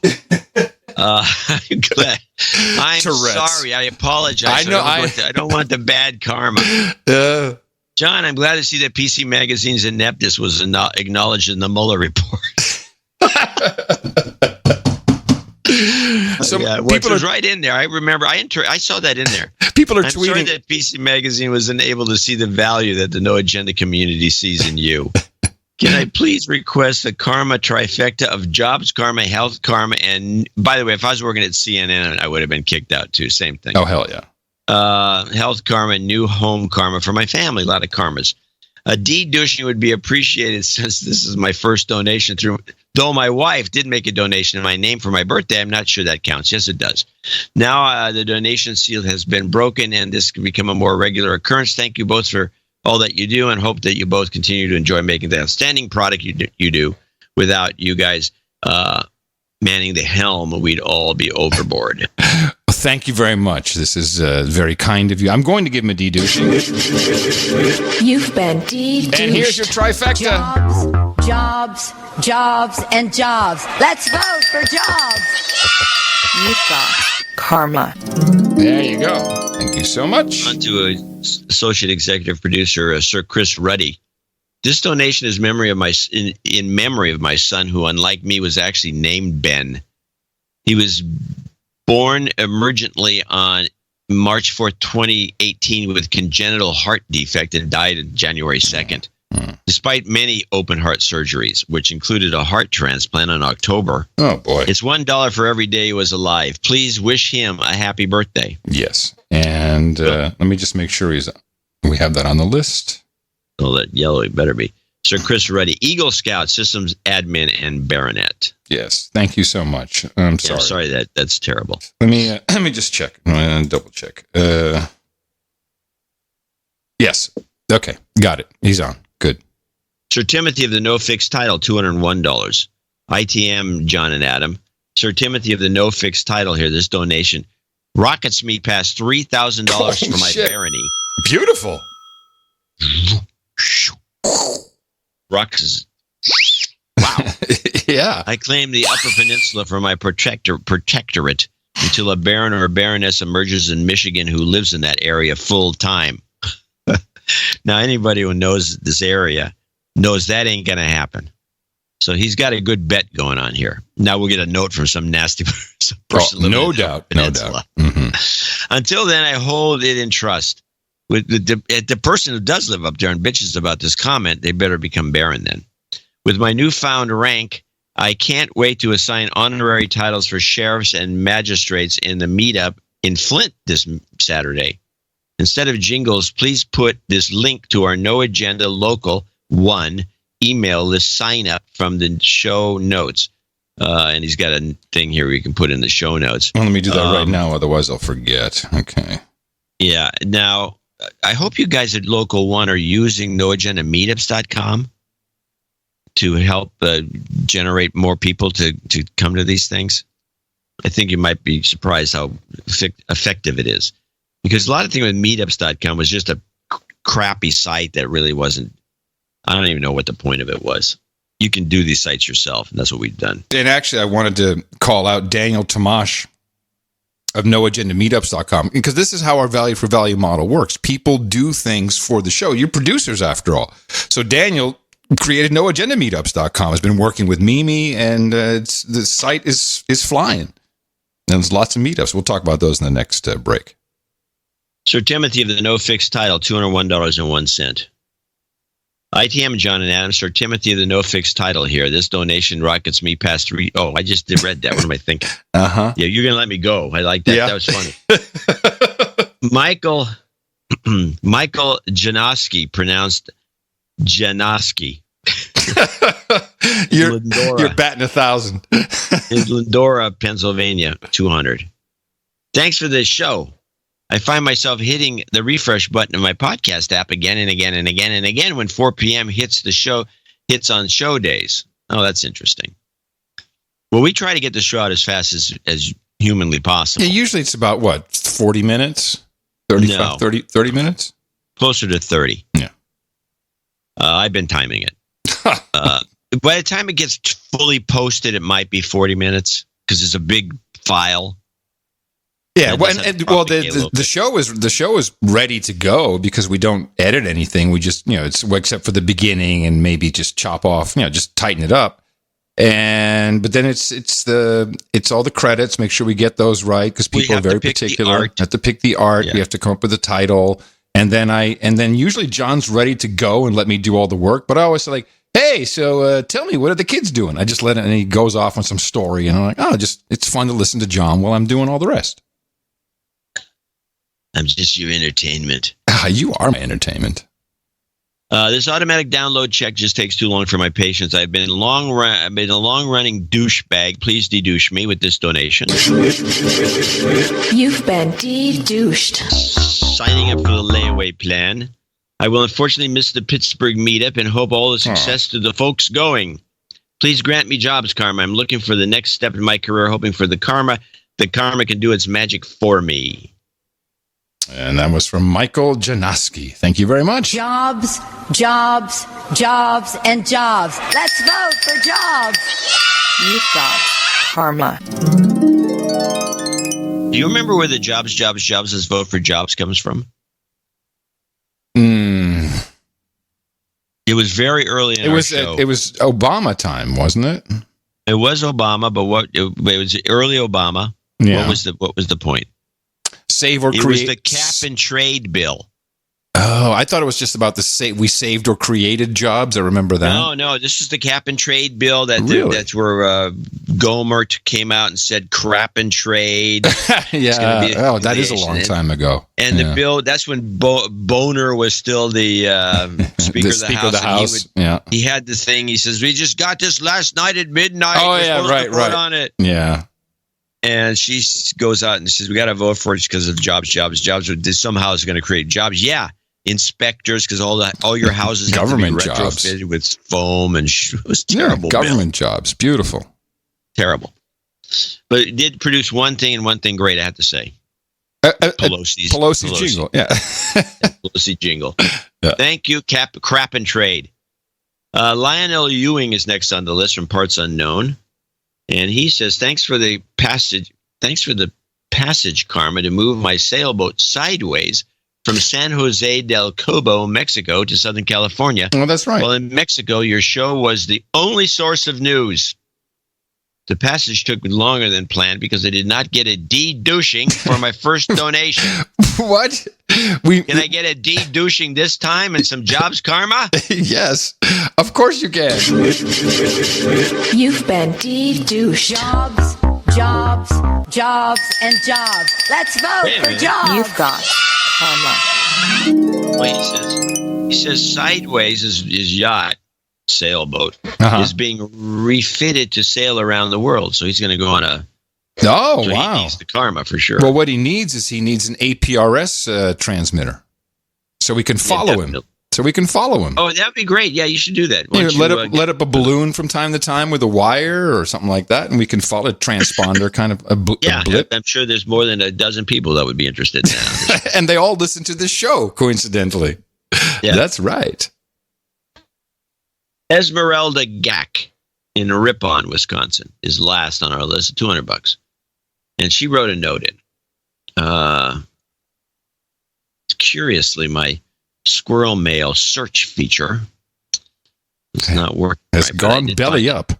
sorry. I apologize. I don't want the bad karma. John, I'm glad to see that PC Magazine's ineptness was acknowledged in the Mueller report. So people are right in there. I remember. I saw that in there. People are I'm tweeting. Sorry that PC Magazine wasn't able to see the value that the No Agenda community sees in you. Can I please request the karma trifecta of jobs karma, health karma, and by the way, if I was working at CNN, I would have been kicked out too. Same thing. Oh, hell yeah. Health karma, new home karma for my family. A lot of karmas. A de-douching would be appreciated since this is my first donation through. Though my wife did make a donation in my name for my birthday, I'm not sure that counts. Yes, it does. Now the donation seal has been broken, and this can become a more regular occurrence. Thank you both for all that you do, and hope that you both continue to enjoy making the outstanding product you do. Without you guys manning the helm, we'd all be overboard. Thank you very much. This is very kind of you. I'm going to give him a de-douching. You've been de-douched. And here's your trifecta. Jobs, and jobs. Let's vote for jobs. You've got karma. There you go. Thank you so much. On to Associate Executive Producer, Sir Chris Ruddy. This donation is in memory of my son, who, unlike me, was actually named Ben. He was born emergently on March 4th, 2018, with congenital heart defect and died on January 2nd. Despite many open heart surgeries, which included a heart transplant in October. Oh, boy. It's $1 for every day he was alive. Please wish him a happy birthday. Yes. And let me just make sure we have that on the list. Oh, that yellow, it better be. Sir Chris Ruddy, Eagle Scout, Systems Admin, and Baronet. Yes. Thank you so much. I'm sorry. I'm sorry that's terrible. Let me just check. Double check. Yes. Okay. Got it. He's on. Good. Sir Timothy of the No Fixed Title, $201. ITM, John and Adam. Sir Timothy of the No Fixed Title here, this donation rockets me past $3,000 for my barony. Beautiful. Rocks. Wow. Yeah. I claim the Upper Peninsula for my protectorate until a baron or a baroness emerges in Michigan who lives in that area full time. Now, anybody who knows this area knows that ain't going to happen. So he's got a good bet going on here. Now we'll get a note from some nasty person. Oh, no doubt. No doubt. Mm-hmm. Until then, I hold it in trust. With the person who does live up there and bitches about this comment, they better become baron then. With my newfound rank, I can't wait to assign honorary titles for sheriffs and magistrates in the meetup in Flint this Saturday. Instead of jingles, please put this link to our No Agenda Local 1 email list sign up from the show notes. And he's got a thing here we can put in the show notes. Well, let me do that right now, otherwise I'll forget. Okay. Yeah. Now, I hope you guys at Local 1 are using noagendameetups.com to help generate more people to come to these things. I think you might be surprised how effective it is. Because a lot of things with meetups.com was just a crappy site that really wasn't, I don't even know what the point of it was. You can do these sites yourself, and that's what we've done. And actually, I wanted to call out Daniel Tomash of noagendameetups.com, because this is how our value for value model works. People do things for the show. You're producers, after all. So Daniel created noagendameetups.com, has been working with Mimi, and the site is flying. And there's lots of meetups. We'll talk about those in the next break. Sir Timothy of the No Fixed Title, $201.01. ITM John and Adam, Sir Timothy of the No Fixed Title here. This donation rockets me past 3. Oh, I just read that. What am I thinking? Uh-huh. Yeah, you're going to let me go. I like that. Yeah. That was funny. Michael Janoski, pronounced Janoski. You're batting 1,000. In Glendora, Pennsylvania, 200. Thanks for this show. I find myself hitting the refresh button of my podcast app again and again and again and again when 4 p.m. hits on show days. Oh, that's interesting. Well, we try to get the show out as fast as humanly possible. Yeah, usually it's about, 40 minutes? 30 minutes? Closer to 30. Yeah. I've been timing it. By the time it gets fully posted, it might be 40 minutes because it's a big file. Yeah, the show is ready to go because we don't edit anything. We just, it's except for the beginning and maybe just chop off, just tighten it up. But then it's all the credits. Make sure we get those right because people are very particular. Have to pick the art. Yeah. We have to come up with a title, and then usually John's ready to go and let me do all the work. But I always say like, hey, so tell me, what are the kids doing? I just let it, and he goes off on some story, and I'm like, it's fun to listen to John while I'm doing all the rest. I'm just your entertainment. You are my entertainment. This automatic download check just takes too long for my patience. I've been a long-running douchebag. Please de-douche me with this donation. You've been de-douched. Signing up for the layaway plan. I will unfortunately miss the Pittsburgh meetup and hope all the success to the folks going. Please grant me jobs, karma. I'm looking for the next step in my career, hoping for the karma can do its magic for me. And that was from Michael Janoski. Thank you very much. Jobs, jobs, jobs, and jobs. Let's vote for jobs. You've got karma. Do you remember where the jobs, let's vote for jobs comes from? It was very early in our show. It was Obama time, wasn't it? It was Obama, but it was early Obama. Yeah. What was the point? Save or create. It was the cap and trade bill. Oh, I thought it was just about we saved or created jobs. I remember that. No, this is the cap and trade bill. That's where Gomer came out and said crap and trade. Yeah. That is a long time ago. And the bill, that's when Boner was still the Speaker of the House. He had this thing. He says, we just got this last night at midnight. Oh, yeah, right. On it. Yeah. And she goes out and says, we got to vote for it because of jobs. Somehow is going to create jobs. Yeah. Inspectors, because all your houses government have to be retrofitted with foam, and it was terrible. Government jobs. Beautiful. Terrible. But it did produce one thing and one thing great, I have to say. Pelosi jingle. Yeah. Pelosi jingle. Yeah. Thank you, crap and trade. Lionel Ewing is next on the list from Parts Unknown. And he says, thanks for the passage, karma, to move my sailboat sideways from San Jose del Cabo, Mexico, to Southern California. Oh, that's right. Well, in Mexico, your show was the only source of news. The passage took longer than planned because I did not get a de-douching for my first donation. What? Can I get a de-douching this time and some jobs, karma? Yes, of course you can. You've been de-douched. Jobs, jobs, jobs, and jobs. Let's vote for jobs. You've got Karma. Well, he says Sideways, his yacht, sailboat, is being refitted to sail around the world. So he's going to go on a... Oh, so wow. He needs the Karma for sure. Well, what he needs is an APRS transmitter. So we can follow him. So we can follow him. Oh, that'd be great. Yeah, you should do that. Let up a balloon from time to time with a wire or something like that, and we can follow a transponder, kind of a blip. I'm sure there's more than a dozen people that would be interested in that. And they all listen to this show, coincidentally. Yeah. That's right. Esmeralda Gack in Ripon, Wisconsin, is last on our list, $200. And she wrote a note in. Curiously, my Squirrel Mail search feature is not working. Has gone belly up.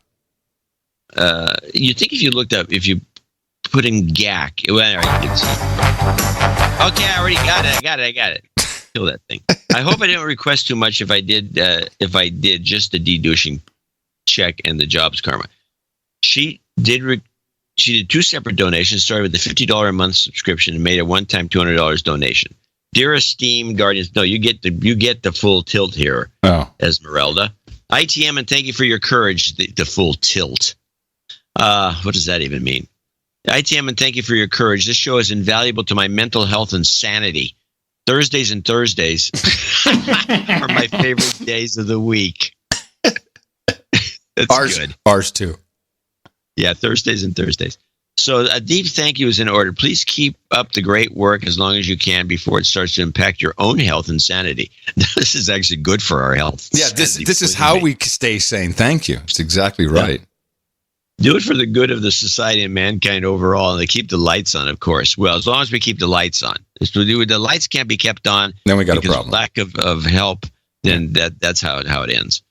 You think if you put in GAC, well, okay, I already got it. I got it. Kill that thing. I hope I didn't request too much if I did just the dedouching check and the jobs karma. She did two separate donations, started with the $50 a month subscription and made a one-time $200 donation. Dear esteemed guardians, no, you get the full tilt here, Esmeralda. ITM, and thank you for your courage, the full tilt. What does that even mean? ITM, and thank you for your courage. This show is invaluable to my mental health and sanity. Thursdays and Thursdays are my favorite days of the week. That's good. Ours too. Yeah, Thursdays and Thursdays. So a deep thank you is in order. Please keep up the great work as long as you can before it starts to impact your own health and sanity. This is actually good for our health. Yeah, this is how we stay sane. Thank you. It's exactly right. Do it for the good of the society and mankind overall, and they keep the lights on, of course. Well, as long as we keep the lights on. If the lights can't be kept on, then we got a problem. Lack of help, then that's how it ends.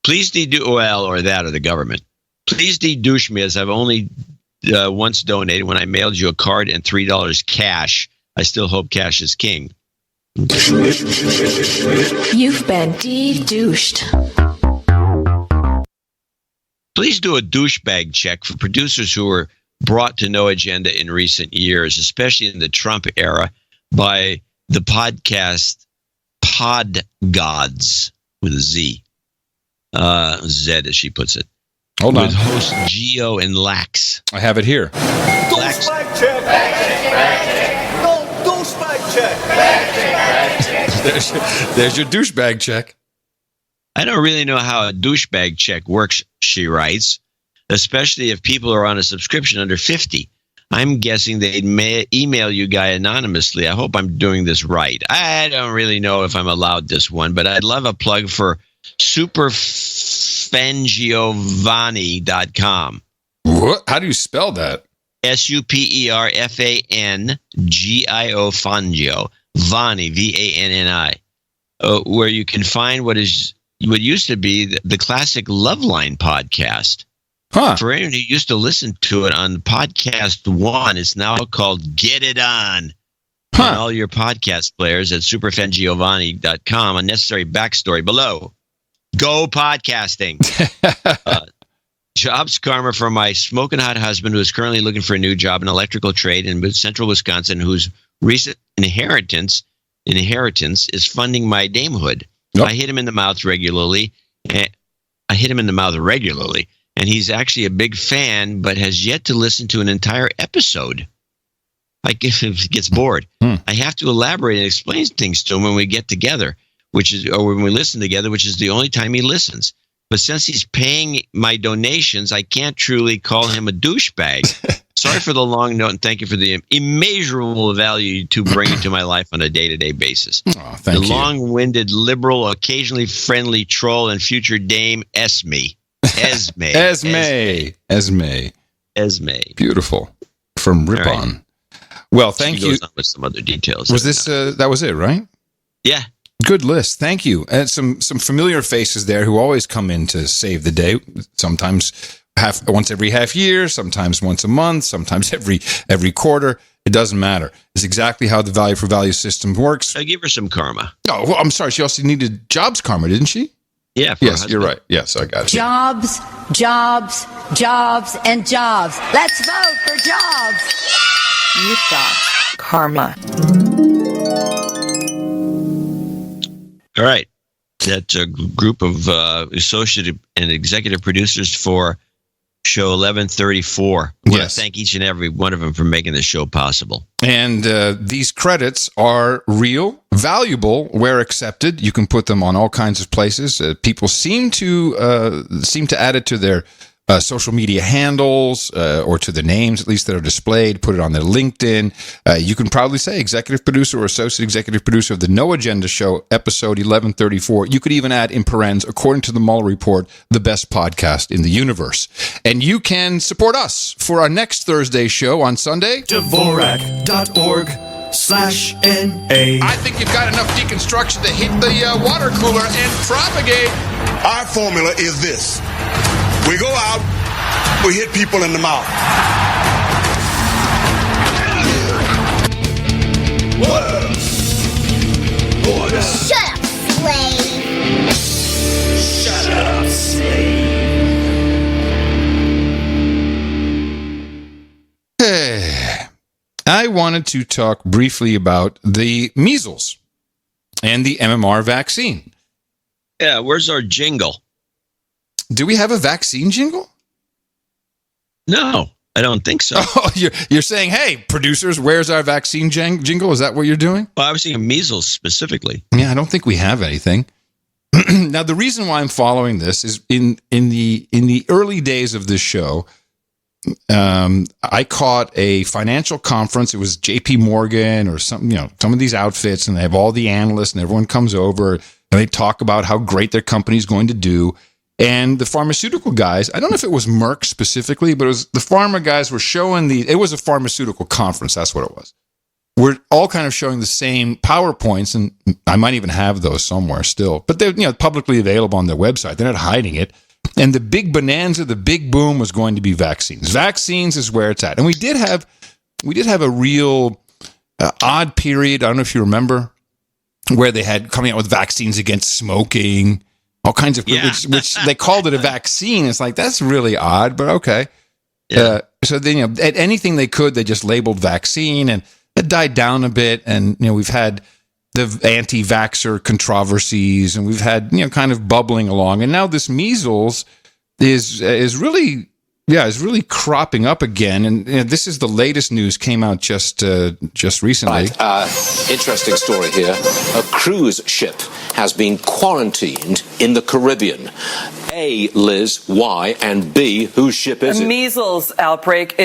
Please or the government. Please dedouche me, as I've only once donated when I mailed you a card and $3 cash. I still hope cash is king. You've been dedouched. Please do a douchebag check for producers who were brought to no agenda in recent years, especially in the Trump era, by the podcast Pod Gods with a Z. Z, as she puts it. Hold on. With hosts Geo and Lax. I have it here. Douchebag check. No, douchebag check. There's your douchebag check. I don't really know how a douchebag check works, she writes, especially if people are on a subscription under 50. I'm guessing they'd email you guy anonymously. I hope I'm doing this right. I don't really know if I'm allowed this one, but I'd love a plug for superfangiovanni.com. What? How do you spell that? SUPERFANGIO Fangio. Vanni, VANNI. Where you can find what used to be the classic Loveline podcast. Huh. For anyone who used to listen to it on podcast one, it's now called Get It On. On all your podcast players at superfangiovanni.com. A necessary backstory below. Go podcasting. Jobs karma for my smoking hot husband who is currently looking for a new job in electrical trade in central Wisconsin, whose recent inheritance is funding my damehood. Yep. I hit him in the mouth regularly. And he's actually a big fan, but has yet to listen to an entire episode. I guess he gets bored. I have to elaborate and explain things to him when we get together, or when we listen together, which is the only time he listens. But since he's paying my donations, I can't truly call him a douchebag. Sorry for the long note, and thank you for the immeasurable value to bring into my life on a day-to-day basis. Oh, thank you. Long-winded, liberal, occasionally friendly troll and future dame Esme. Beautiful. From Ripon. Right. Well, thank you. Goes on with some other details. Was this that was it, right? Yeah. Good list. Thank you. And some familiar faces there who always come in to save the day. Sometimes once every half year, sometimes once a month, sometimes every quarter. It doesn't matter. It's exactly how the value for value system works. I give her some karma. Oh, well, I'm sorry. She also needed jobs karma, didn't she? Yeah. Yes, you're right. Yes, I got you. Jobs, jobs, jobs, and jobs. Let's vote for jobs. You've got karma. All right. That's a group of associate and executive producers for show 1134. I want to thank each and every one of them for making the show possible. And these credits are real, valuable, where accepted. You can put them on all kinds of places. People seem to add it to their social media handles or to the names, at least that are displayed, put it on their LinkedIn. You can probably say executive producer or associate executive producer of the No Agenda Show, episode 1134. You could even add in parens, according to the Mueller Report, the best podcast in the universe. And you can support us for our next Thursday show on Sunday. Dvorak.org/NA. I think you've got enough deconstruction to hit the water cooler and propagate. Our formula is this. We go out, we hit people in the mouth. Shut up, slave! Shut up, slave! I wanted to talk briefly about the measles and the MMR vaccine. Yeah, where's our jingle? Do we have a vaccine jingle? No, I don't think so. Oh, you're saying, hey, producers, where's our vaccine jingle? Is that what you're doing? Well, I was thinking measles specifically. Yeah, I don't think we have anything. Now, the reason why I'm following this is in the early days of this show, I caught a financial conference. It was JP Morgan or some of these outfits, and they have all the analysts and everyone comes over and they talk about how great their company's going to do. And the pharmaceutical guys, I don't know if it was Merck specifically, but it was the pharma guys were showing it was a pharmaceutical conference. That's what it was. We're all kind of showing the same PowerPoints, and I might even have those somewhere still, but they're publicly available on their website. They're not hiding it. And the big bonanza, the big boom was going to be vaccines. Vaccines is where it's at. And we did have a real odd period. I don't know if you remember, where they had coming out with vaccines against smoking, all kinds of, which they called it a vaccine. It's like, that's really odd, but okay. Yeah. So then, at anything they could, they just labeled vaccine, and it died down a bit. And, we've had the anti-vaxxer controversies, and we've had, kind of bubbling along. And now this measles is really cropping up again. And this is the latest news, came out just recently. Interesting story here. A cruise ship has been quarantined in the Caribbean. A, Liz, why? And B, whose ship is it? A measles outbreak.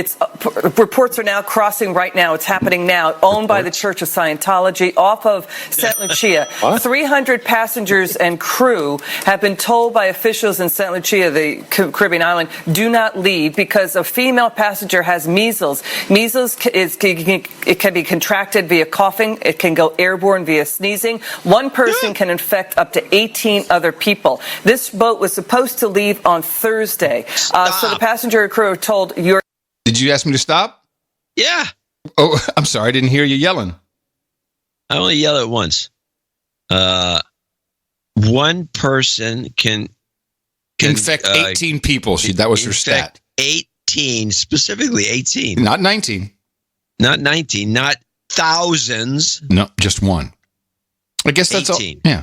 Reports are now crossing right now. It's happening now. Owned by the Church of Scientology off of St. Lucia. 300 passengers and crew have been told by officials in St. Lucia, the Caribbean island, do not leave because a female passenger has measles. Measles it can be contracted via coughing. It can go airborne via sneezing. One person can infect up to 18 other people. This boat was supposed to leave on Thursday. So the passenger and crew are told you're... Did you ask me to stop? Yeah. Oh, I'm sorry. I didn't hear you yelling. I only yell at once. One person can infect 18 people. That was her stat. 18, specifically 18. Not 19. Not 19, not thousands. No, just one. I guess that's 18. all. Yeah.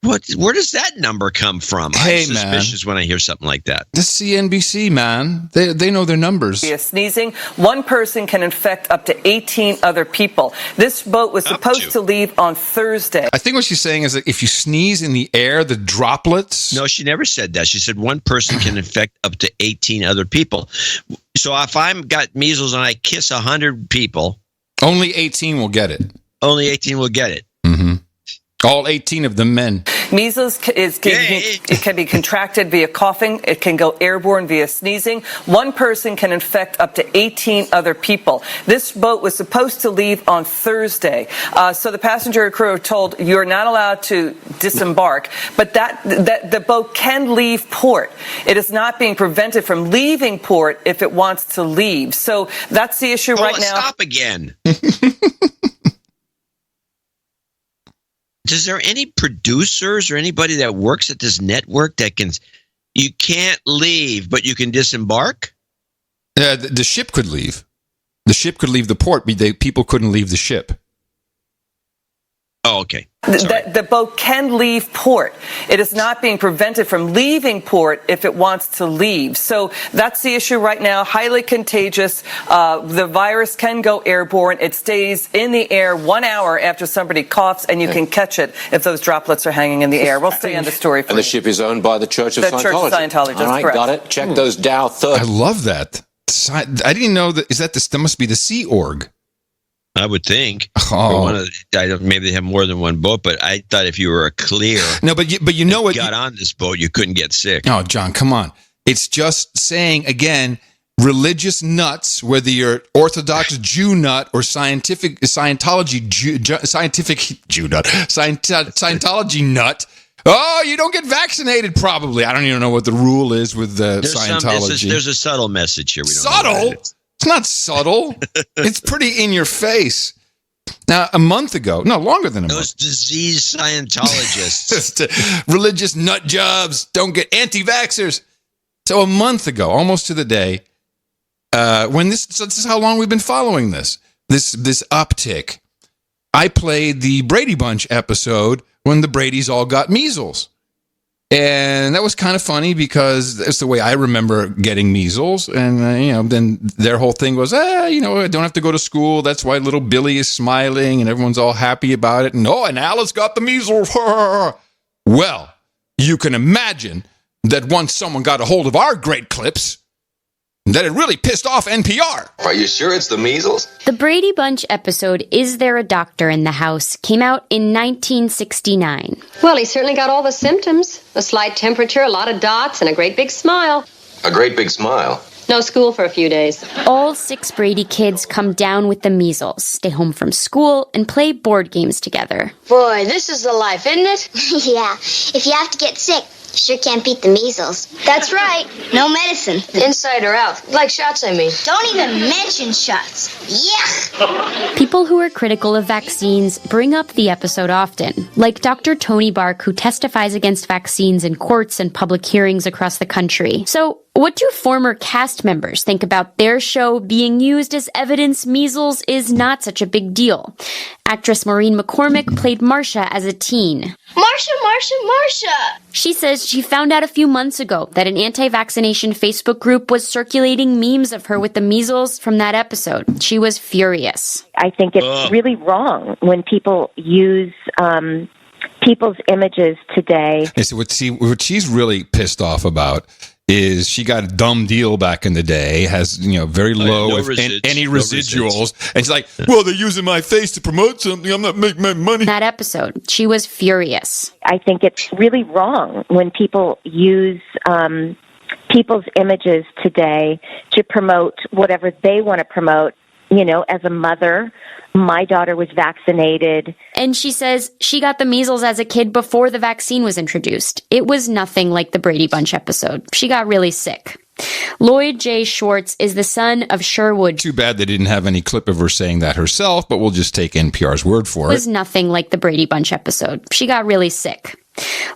Where does that number come from? Hey, I'm suspicious when I hear something like that. The CNBC, man. They know their numbers. Via sneezing, one person can infect up to 18 other people. This boat was supposed to leave on Thursday. I think what she's saying is that if you sneeze in the air, the droplets... No, she never said that. She said one person can infect up to 18 other people. So if I've got measles and I kiss 100 people... Only 18 will get it. Only 18 will get it. Mm-hmm. All 18 of them men. Measles it can be contracted via coughing. It can go airborne via sneezing. One person can infect up to 18 other people. This boat was supposed to leave on Thursday. So the passenger and crew are told you're not allowed to disembark, but that the boat can leave port. It is not being prevented from leaving port if it wants to leave. So that's the issue right now. Stop again. Is there any producers or anybody that works at this network that you can't leave, but you can disembark? The ship could leave. The ship could leave the port, but people couldn't leave the ship. Oh, okay. The boat can leave port. It is not being prevented from leaving port if it wants to leave. So that's the issue right now. Highly contagious. The virus can go airborne. It stays in the air 1 hour after somebody coughs, and you can catch it if those droplets are hanging in the air. We'll stay on the story for And the ship is owned by the Church of Scientology. The Church of Scientology, that's All right, correct. got it. Check those Dow 30. I love that. I didn't know that. Is that this? That must be the Sea Org. I would think. Oh. Maybe they have more than one boat, but I thought if you were a clear, no, but you know what? Got on this boat, you couldn't get sick. Oh, John, come on! It's just saying again, religious nuts, whether you're Orthodox Jew nut or Scientology nut. Oh, you don't get vaccinated, probably. I don't even know what the rule is with Scientology. There's a subtle message here. We don't subtle? It's not subtle. It's pretty in your face. Now, a month ago, no, longer than a month. Those disease Scientologists. Religious nut jobs. Don't get anti-vaxxers. So a month ago, almost to the day, this is how long we've been following this uptick. I played the Brady Bunch episode when the Bradys all got measles. And that was kind of funny because that's the way I remember getting measles. And, then their whole thing was, I don't have to go to school. That's why little Billy is smiling and everyone's all happy about it. And Alice got the measles. Well, you can imagine that once someone got a hold of our great clips, that it really pissed off NPR. Are you sure it's the measles? The Brady Bunch episode, Is There a Doctor in the House, came out in 1969. Well, he certainly got all the symptoms. A slight temperature, a lot of dots, and a great big smile. A great big smile. No school for a few days. All 6 Brady kids come down with the measles, stay home from school, and play board games together. Boy, this is the life, isn't it? Yeah, if you have to get sick, you sure can't beat the measles. That's right. No medicine. Inside or out. Like shots, I mean. Don't even mention shots. Yuck! People who are critical of vaccines bring up the episode often, like Dr. Tony Bark, who testifies against vaccines in courts and public hearings across the country. So, what do former cast members think about their show being used as evidence measles is not such a big deal? Actress Maureen McCormick played Marsha as a teen. Marsha! She says she found out a few months ago that an anti-vaccination Facebook group was circulating memes of her with the measles from that episode. She was furious. I think it's really wrong when people use people's images today. So what she's really pissed off about is she got a dumb deal back in the day, has very low, any residuals, and she's like, well, they're using my face to promote something. I'm not making my money. That episode, she was furious. I think it's really wrong when people use people's images today to promote whatever they want to promote. As a mother, my daughter was vaccinated. And she says she got the measles as a kid before the vaccine was introduced. It was nothing like the Brady Bunch episode. She got really sick. Lloyd J. Schwartz is the son of Sherwood. Too bad they didn't have any clip of her saying that herself, but we'll just take NPR's word for it. It was nothing like the Brady Bunch episode. She got really sick.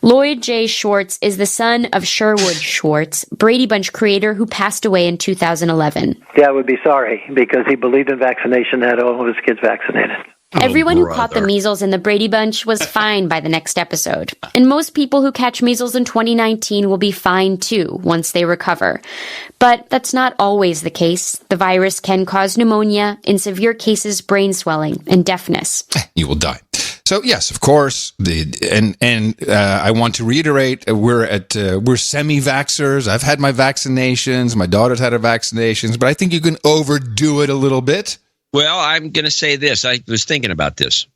Lloyd J. Schwartz is the son of Sherwood Schwartz, Brady Bunch creator who passed away in 2011. Dad would be sorry because he believed in vaccination, had all of his kids vaccinated. Everyone who caught the measles in the Brady Bunch was fine by the next episode. And most people who catch measles in 2019 will be fine too once they recover. But that's not always the case. The virus can cause pneumonia, in severe cases brain swelling, and deafness. You will die. So yes, of course, I want to reiterate, we're semi-vaxxers. I've had my vaccinations. My daughter's had her vaccinations, but I think you can overdo it a little bit. Well, I'm going to say this. I was thinking about this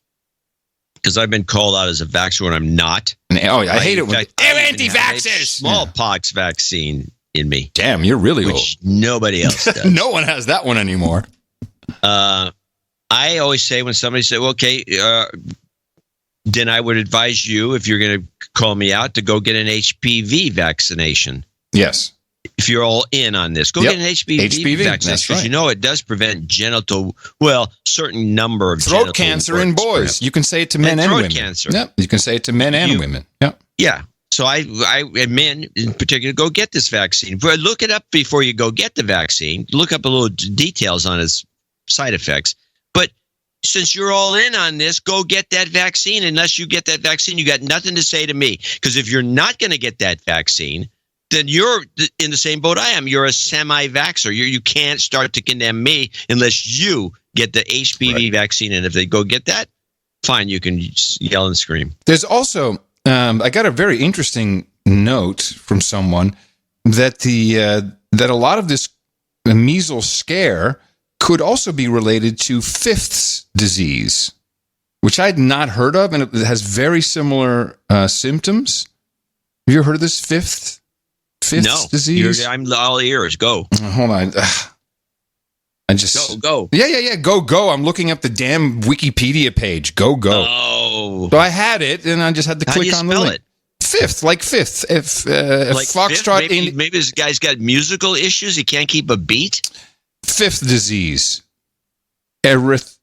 because I've been called out as a vaxxer when I'm not. Oh, I hate it when they're anti-vaxxers. Smallpox vaccine in me. Damn, you're really old. Which nobody else does. No one has that one anymore. I always say when somebody says, well, okay, then I would advise you, if you're going to call me out, to go get an HPV vaccination. Yes. If you're all in on this, go get an HPV vaccination because you know it does prevent certain number of throat cancer in boys. You can say it to men and women. Cancer. Yep. You can say it to men and women. Yep. Yeah. So I and men in particular, go get this vaccine. But look it up before you go get the vaccine. Look up a little details on its side effects. But since you're all in on this, go get that vaccine. Unless you get that vaccine, you got nothing to say to me. Because if you're not going to get that vaccine, then you're in the same boat I am. You're a semi-vaxxer. You can't start to condemn me unless you get the HPV vaccine. And if they go get that, fine, you can yell and scream. There's also, I got a very interesting note from someone that that a lot of this measles scare could also be related to Fifth's disease, which I had not heard of, and it has very similar symptoms. Have you ever heard of this Fifth's disease? I'm all ears. Go. Hold on. I just go. Yeah. Go. I'm looking up the damn Wikipedia page. Go. Oh. So I had it, and I just had to click on the link. It? Fifth, like fifth. If like Foxtrot, maybe this guy's got musical issues. He can't keep a beat. Fifth disease, erythema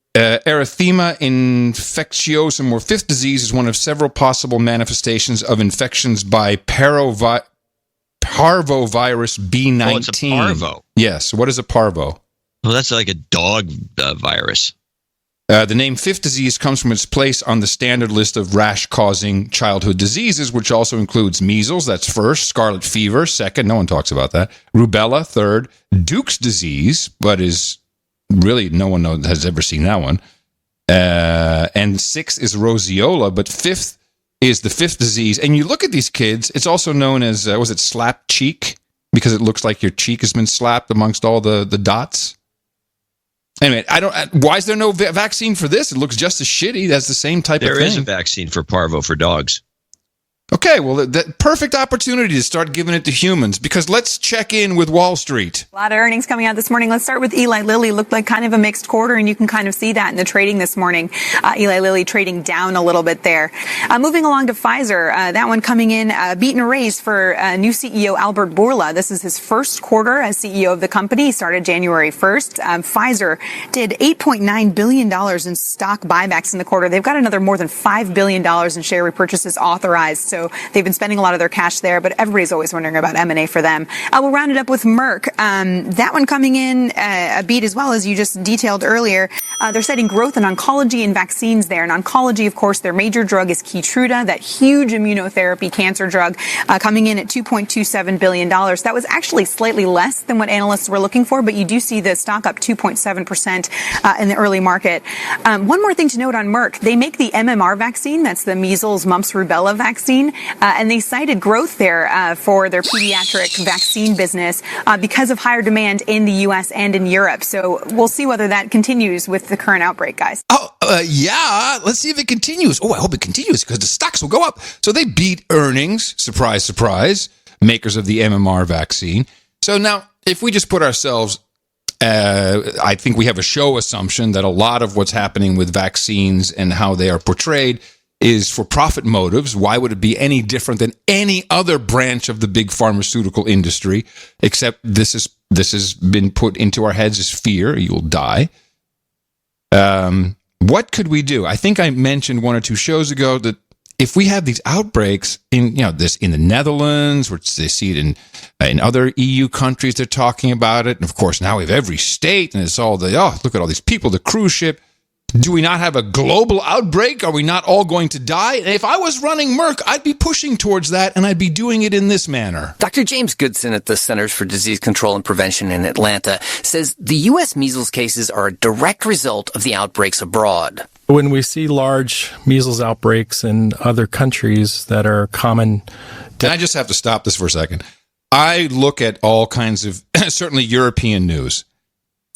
infectiosum, or fifth disease, is one of several possible manifestations of infections by parvovirus B19. Oh, it's a parvo. Yes. What is a parvo? Well, that's like a dog virus. The name fifth disease comes from its place on the standard list of rash-causing childhood diseases, which also includes measles, that's first, scarlet fever, second, no one talks about that, rubella, third, Duke's disease, but is really no one has ever seen that one, and sixth is roseola, but fifth is the fifth disease. And you look at these kids, it's also known as, was it slap cheek? Because it looks like your cheek has been slapped amongst all the dots. Anyway, why is there no vaccine for this? It looks just as shitty. That's the same type of thing. There is a vaccine for parvo for dogs. Okay, well, the perfect opportunity to start giving it to humans, because let's check in with Wall Street. A lot of earnings coming out this morning. Let's start with Eli Lilly. Looked like kind of a mixed quarter, and you can kind of see that in the trading this morning. Eli Lilly trading down a little bit there. Moving along to Pfizer, that one coming in, beat and raised for new CEO Albert Bourla. This is his first quarter as CEO of the company. He started January 1st. Pfizer did $8.9 billion in stock buybacks in the quarter. They've got another more than $5 billion in share repurchases authorized. So they've been spending a lot of their cash there, but everybody's always wondering about M&A for them. We'll round it up with Merck. That one coming in a beat as well, as you just detailed earlier. They're setting growth in oncology and vaccines there. In oncology, of course, their major drug is Keytruda, that huge immunotherapy cancer drug, coming in at $2.27 billion. That was actually slightly less than what analysts were looking for, but you do see the stock up 2.7% in the early market. One more thing to note on Merck. They make the MMR vaccine. That's the measles, mumps, rubella vaccine. And they cited growth there for their pediatric vaccine business because of higher demand in the U.S. and in Europe. So we'll see whether that continues with the current outbreak, guys. Yeah. Let's see if it continues. I hope it continues, because the stocks will go up. So they beat earnings. Surprise, surprise. Makers of the MMR vaccine. So now, if we just put ourselves, I think we have a show assumption that a lot of what's happening with vaccines and how they are portrayed is for profit motives. Why would it be any different than any other branch of the big pharmaceutical industry? Except this has been put into our heads as fear. You'll die. What could we do? I think I mentioned 1 or 2 shows ago that if we have these outbreaks in the Netherlands, or they see it in other EU countries, they're talking about it. And of course, now we have every state, and it's all look at all these people, the cruise ship. Do we not have a global outbreak? Are we not all going to die? And if I was running Merck, I'd be pushing towards that, and I'd be doing it in this manner. Dr. James Goodson at the Centers for Disease Control and Prevention in Atlanta says the U.S. measles cases are a direct result of the outbreaks abroad. When we see large measles outbreaks in other countries that are common... And I just have to stop this for a second. I look at all kinds of, certainly European news.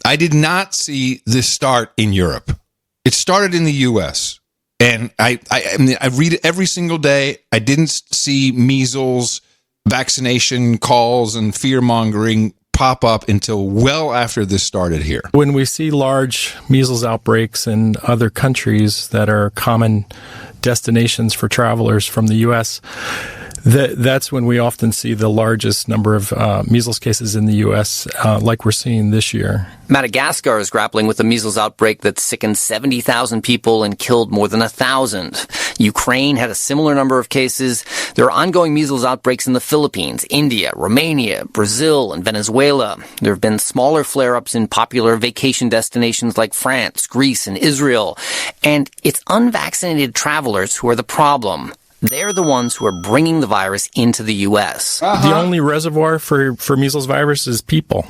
I did not see this start in Europe. It started in the U.S., and I read it every single day. I didn't see measles vaccination calls and fear-mongering pop up until well after this started here. When we see large measles outbreaks in other countries that are common destinations for travelers from the U.S., That's when we often see the largest number of measles cases in the U.S., like we're seeing this year. Madagascar is grappling with a measles outbreak that sickened 70,000 people and killed more than 1,000. Ukraine had a similar number of cases. There are ongoing measles outbreaks in the Philippines, India, Romania, Brazil, and Venezuela. There have been smaller flare-ups in popular vacation destinations like France, Greece, and Israel. And it's unvaccinated travelers who are the problem. They're the ones who are bringing the virus into the U.S. The only reservoir for measles virus is people.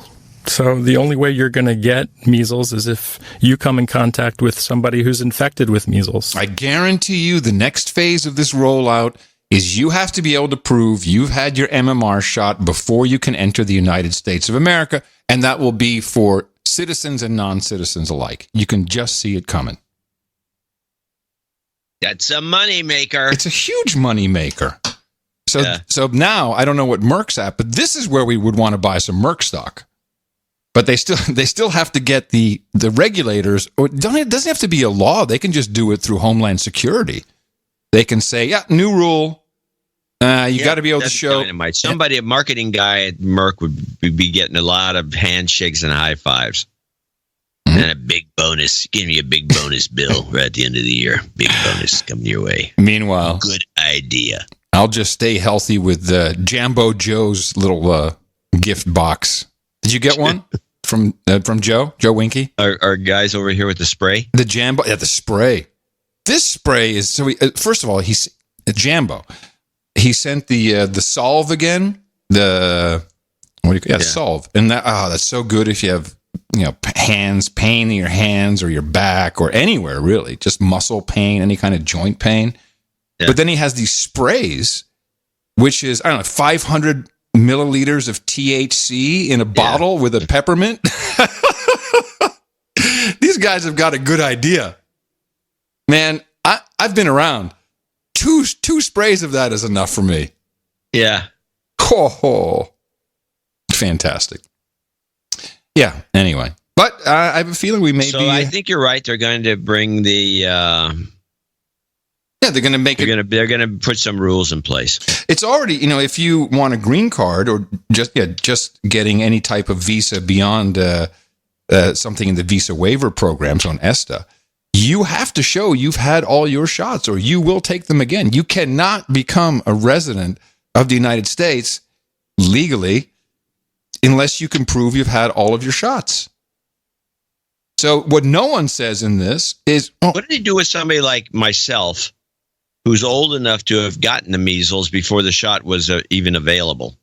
So the only way you're going to get measles is if you come in contact with somebody who's infected with measles. I guarantee you the next phase of this rollout is you have to be able to prove you've had your MMR shot before you can enter the United States of America, and that will be for citizens and non-citizens alike. You can just see it coming. That's a money maker. It's a huge money maker. So now I don't know what Merck's at, but this is where we would want to buy some Merck stock. But they still have to get the regulators. Or it doesn't have to be a law. They can just do it through Homeland Security. They can say, yeah, new rule. You got to be able to show. Dynamite. Somebody, a marketing guy at Merck would be getting a lot of handshakes and high fives. And a big bonus. Give me a big bonus bill right at the end of the year. Big bonus coming your way. Meanwhile, good idea. I'll just stay healthy with Jambo Joe's little gift box. Did you get one from Joe Winky? Our guys over here with the spray? The Jambo, the spray. This spray is so. First of all, he's Jambo. He sent the Solve again. The Solve, and that's so good if you have pain in your hands or your back or anywhere really, just muscle pain, any kind of joint pain. Yeah. But then he has these sprays, which is 500 milliliters of THC in a bottle with a peppermint. These guys have got a good idea, man. I've been around. Two sprays of that is enough for me. Yeah. Oh, fantastic. Yeah. Anyway, but I have a feeling we may be. So I think you're right. They're going to bring the. They're going to make They're going to put some rules in place. It's already, if you want a green card or just getting any type of visa beyond something in the visa waiver programs on ESTA, you have to show you've had all your shots or you will take them again. You cannot become a resident of the United States legally unless you can prove you've had all of your shots. So what no one says in this is... what do they do with somebody like myself who's old enough to have gotten the measles before the shot was even available?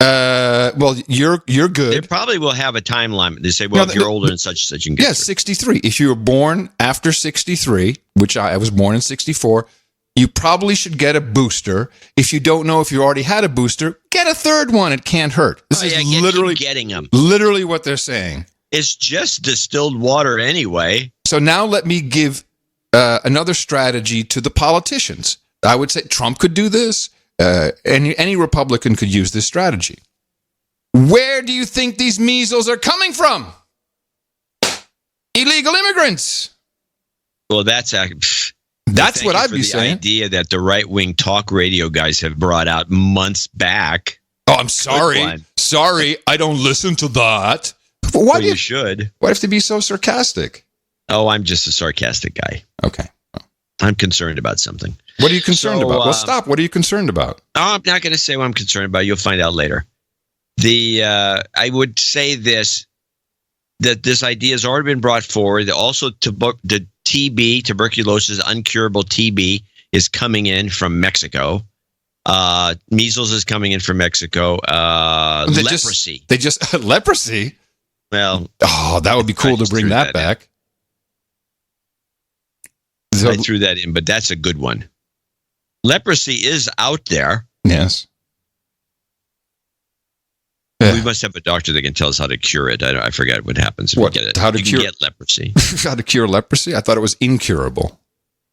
Well, you're good. They probably will have a time limit. They say, well, if you're older than such and such, you can get 63. If you were born after 63, which I was born in 64, you probably should get a booster. If you don't know if you already had a booster, get a third one. It can't hurt. This is literally getting them. Literally what they're saying. It's just distilled water anyway. So now let me give another strategy to the politicians. I would say Trump could do this. Any Republican could use this strategy. Where do you think these measles are coming from? Illegal immigrants. Well, that's what I'd be saying. The idea that the right-wing talk radio guys have brought out months back. Oh, I'm sorry. Sorry, I don't listen to that. Why you should. Why do you have to be so sarcastic? Oh, I'm just a sarcastic guy. Okay. I'm concerned about something. What are you concerned about? Well, stop. What are you concerned about? I'm not going to say what I'm concerned about. You'll find out later. I would say that this idea has already been brought forward. Also, the TB, tuberculosis, uncurable TB, is coming in from Mexico. Measles is coming in from Mexico. Leprosy. They just leprosy. Well, that would be cool to bring that back. I threw that in, but that's a good one. Leprosy is out there. Yes. We must have a doctor that can tell us how to cure it. I forget what happens if we get it. How to get leprosy. How to cure leprosy? I thought it was incurable.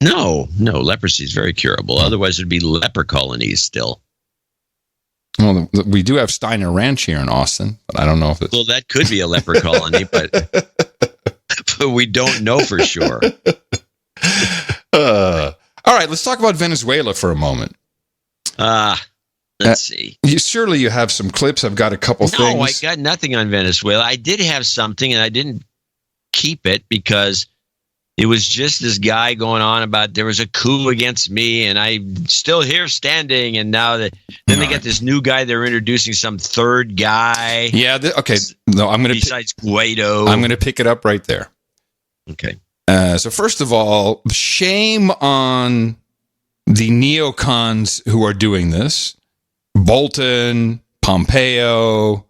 No, leprosy is very curable. Otherwise, it'd be leper colonies still. Well, we do have Steiner Ranch here in Austin, but I don't know if it's... Well, that could be a leper colony, but we don't know for sure. All right, let's talk about Venezuela for a moment. Let's see. Surely you have some clips. I've got a couple things. No, I got nothing on Venezuela. I did have something, and I didn't keep it because it was just this guy going on about there was a coup against me, and I'm still here standing. And now then they got this new guy. They're introducing some third guy. Yeah. Okay. No, I'm going to. Besides Guaido, I'm going to pick it up right there. Okay. So first of all, shame on the neocons who are doing this. Bolton, Pompeo,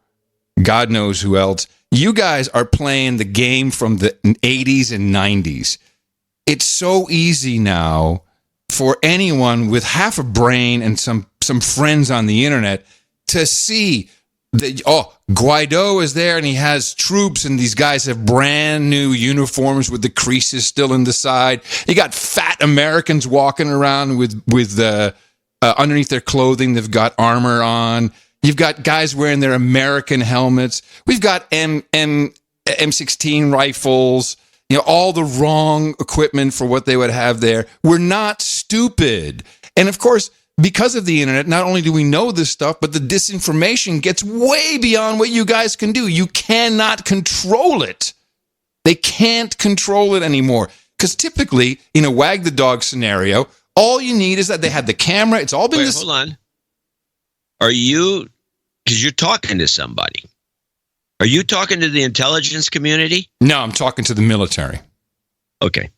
God knows who else. You guys are playing the game from the 80s and 90s. It's so easy now for anyone with half a brain and some friends on the internet to see that, Guaido is there and he has troops and these guys have brand new uniforms with the creases still in the side. You got fat Americans walking around with underneath their clothing, they've got armor on. You've got guys wearing their American helmets. We've got M16 rifles, all the wrong equipment for what they would have there. We're not stupid. And of course, because of the internet, not only do we know this stuff, but the disinformation gets way beyond what you guys can do. You cannot control it. They can't control it anymore. Because typically, in a wag the dog scenario, all you need is that they had the camera. It's all been hold on. Are you, because you're talking to somebody, are you talking to the intelligence community? No, I'm talking to the military. Okay.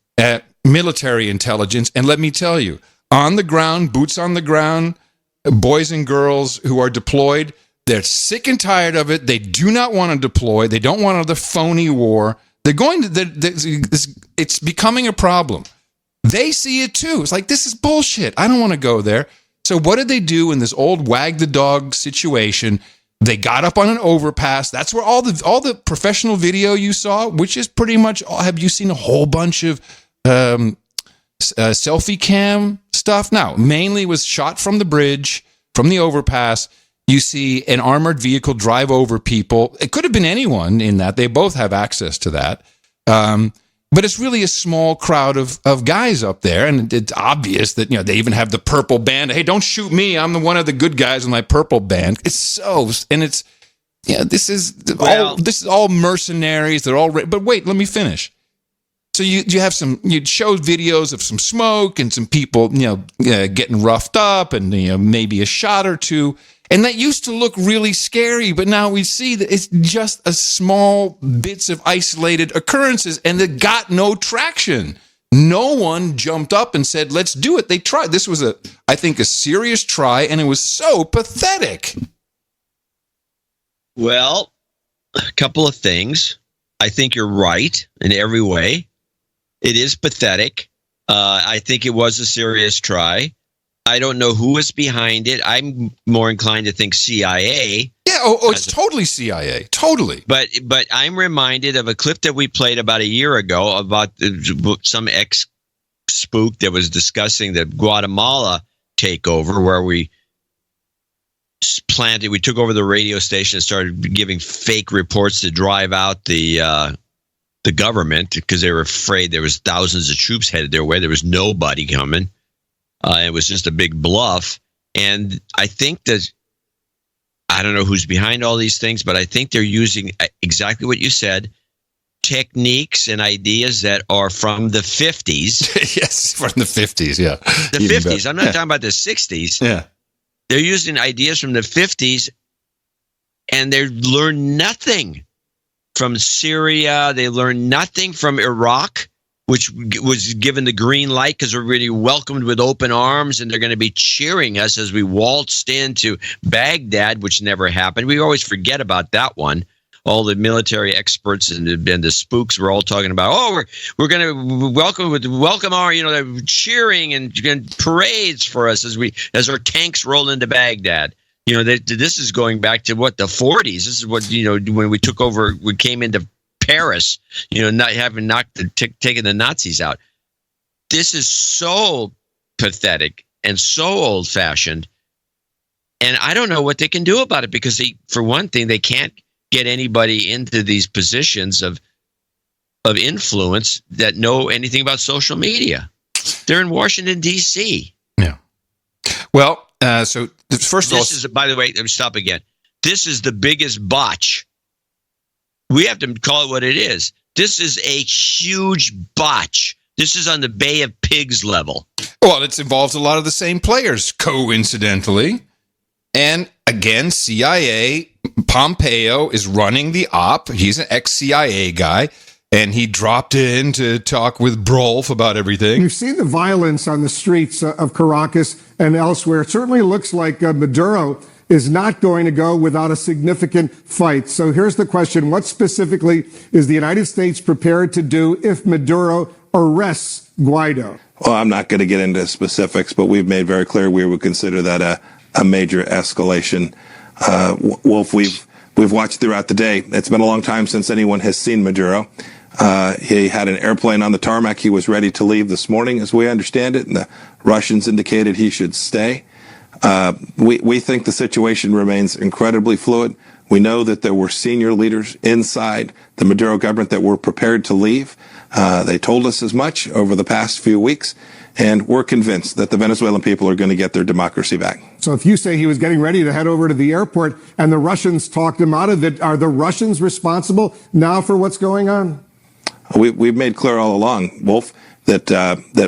Military intelligence. And let me tell you, on the ground, boots on the ground, boys and girls who are deployed, they're sick and tired of it. They do not want to deploy. They don't want another phony war. They're going to, it's becoming a problem. They see it too. It's like, this is bullshit. I don't want to go there. So what did they do in this old wag the dog situation? They got up on an overpass. That's where all the professional video you saw, which is pretty much, have you seen a whole bunch of selfie cam stuff? Now, mainly was shot from the bridge, from the overpass. You see an armored vehicle drive over people. It could have been anyone in that. They both have access to that. But it's really a small crowd of guys up there, and it's obvious that they even have the purple band. Hey, don't shoot me! I'm the one of the good guys with my purple band. It's so, and it's this is all mercenaries. They're all. But wait, let me finish. So you have you show videos of some smoke and some people getting roughed up, and maybe a shot or two. And that used to look really scary, but now we see that it's just a small bits of isolated occurrences, and it got no traction. No one jumped up and said, let's do it. They tried. This was, I think, a serious try, and it was so pathetic. Well, a couple of things. I think you're right in every way. It is pathetic. I think it was a serious try. I don't know who is behind it. I'm more inclined to think CIA. Yeah, it's totally CIA. Totally. But I'm reminded of a clip that we played about a year ago about some ex-spook that was discussing the Guatemala takeover, where we took over the radio station and started giving fake reports to drive out the government because they were afraid there was thousands of troops headed their way. There was nobody coming. It was just a big bluff. And I think that, I don't know who's behind all these things, but I think they're using exactly what you said, techniques and ideas that are from the 50s. Yes, from the 50s, yeah. The 50s. I'm not talking about the 60s. Yeah. They're using ideas from the 50s, and they learn nothing from Syria. They learn nothing from Iraq, which was given the green light because we're really welcomed with open arms, and they're going to be cheering us as we waltzed into Baghdad, which never happened. We always forget about that one. All the military experts and the spooks were all talking about, we're going to welcome our, they're cheering and parades for us as our tanks roll into Baghdad. This is going back to the 40s. This is what, when we took over, we came into Paris, not having taken the Nazis out. This is so pathetic and so old fashioned. And I don't know what they can do about it because for one thing, they can't get anybody into these positions of influence that know anything about social media. They're in Washington, D.C. Yeah. Well, So first of all, by the way, let me stop again. This is the biggest botch. We have to call it what it is. This is a huge botch. This is on the Bay of Pigs level. Well, it involves a lot of the same players, coincidentally. And again, CIA, Pompeo is running the op. He's an ex-CIA guy. And he dropped in to talk with Brolf about everything. You've seen the violence on the streets of Caracas and elsewhere. It certainly looks like Maduro is not going to go without a significant fight. So here's the question. What specifically is the United States prepared to do if Maduro arrests Guaido? Well, I'm not going to get into specifics, but we've made very clear we would consider that a major escalation. Wolf, we've watched throughout the day. It's been a long time since anyone has seen Maduro. He had an airplane on the tarmac. He was ready to leave this morning, as we understand it, and the Russians indicated he should stay. We think the situation remains incredibly fluid. We know that there were senior leaders inside the Maduro government that were prepared to leave. They told us as much over the past few weeks, and we're convinced that the Venezuelan people are going to get their democracy back. So if you say he was getting ready to head over to the airport and the Russians talked him out of it, are the Russians responsible now for what's going on? We've made clear all along, Wolf, that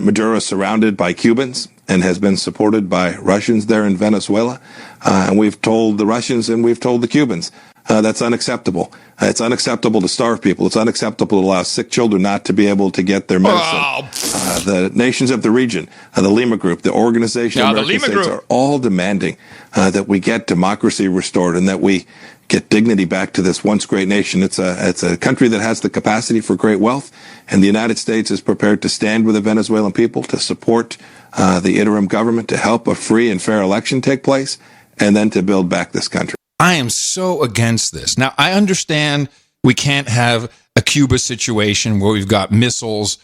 Maduro is surrounded by Cubans and has been supported by Russians there in Venezuela. And we've told the Russians and we've told the Cubans that's unacceptable. It's unacceptable to starve people. It's unacceptable to allow sick children not to be able to get their medicine. The nations of the region, the Lima Group, the Organization of American States are all demanding that we get democracy restored and that we get dignity back to this once great nation. It's a country that has the capacity for great wealth, and the United States is prepared to stand with the Venezuelan people, to support the interim government, to help a free and fair election take place, and then to build back this country. I am so against this. Now, I understand we can't have a Cuba situation where we've got missiles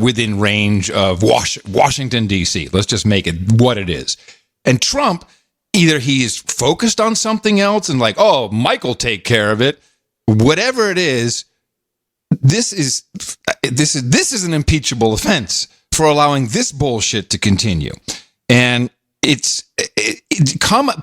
within range of Washington, D.C. Let's just make it what it is. And Trump, either he is focused on something else and like, oh, Mike will take care of it. Whatever it is, this is an impeachable offense for allowing this bullshit to continue. And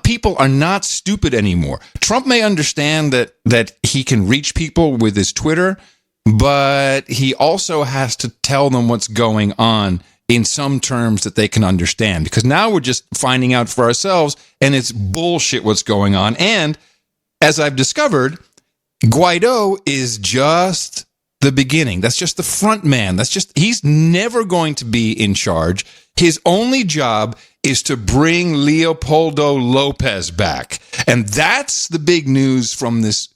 people are not stupid anymore. Trump may understand that he can reach people with his Twitter, but he also has to tell them what's going on in some terms that they can understand, because now we're just finding out for ourselves, and it's bullshit what's going on. And as I've discovered, Guaido is just the beginning. That's just the front man. He's never going to be in charge. His only job is to bring Leopoldo Lopez back. And that's the big news from this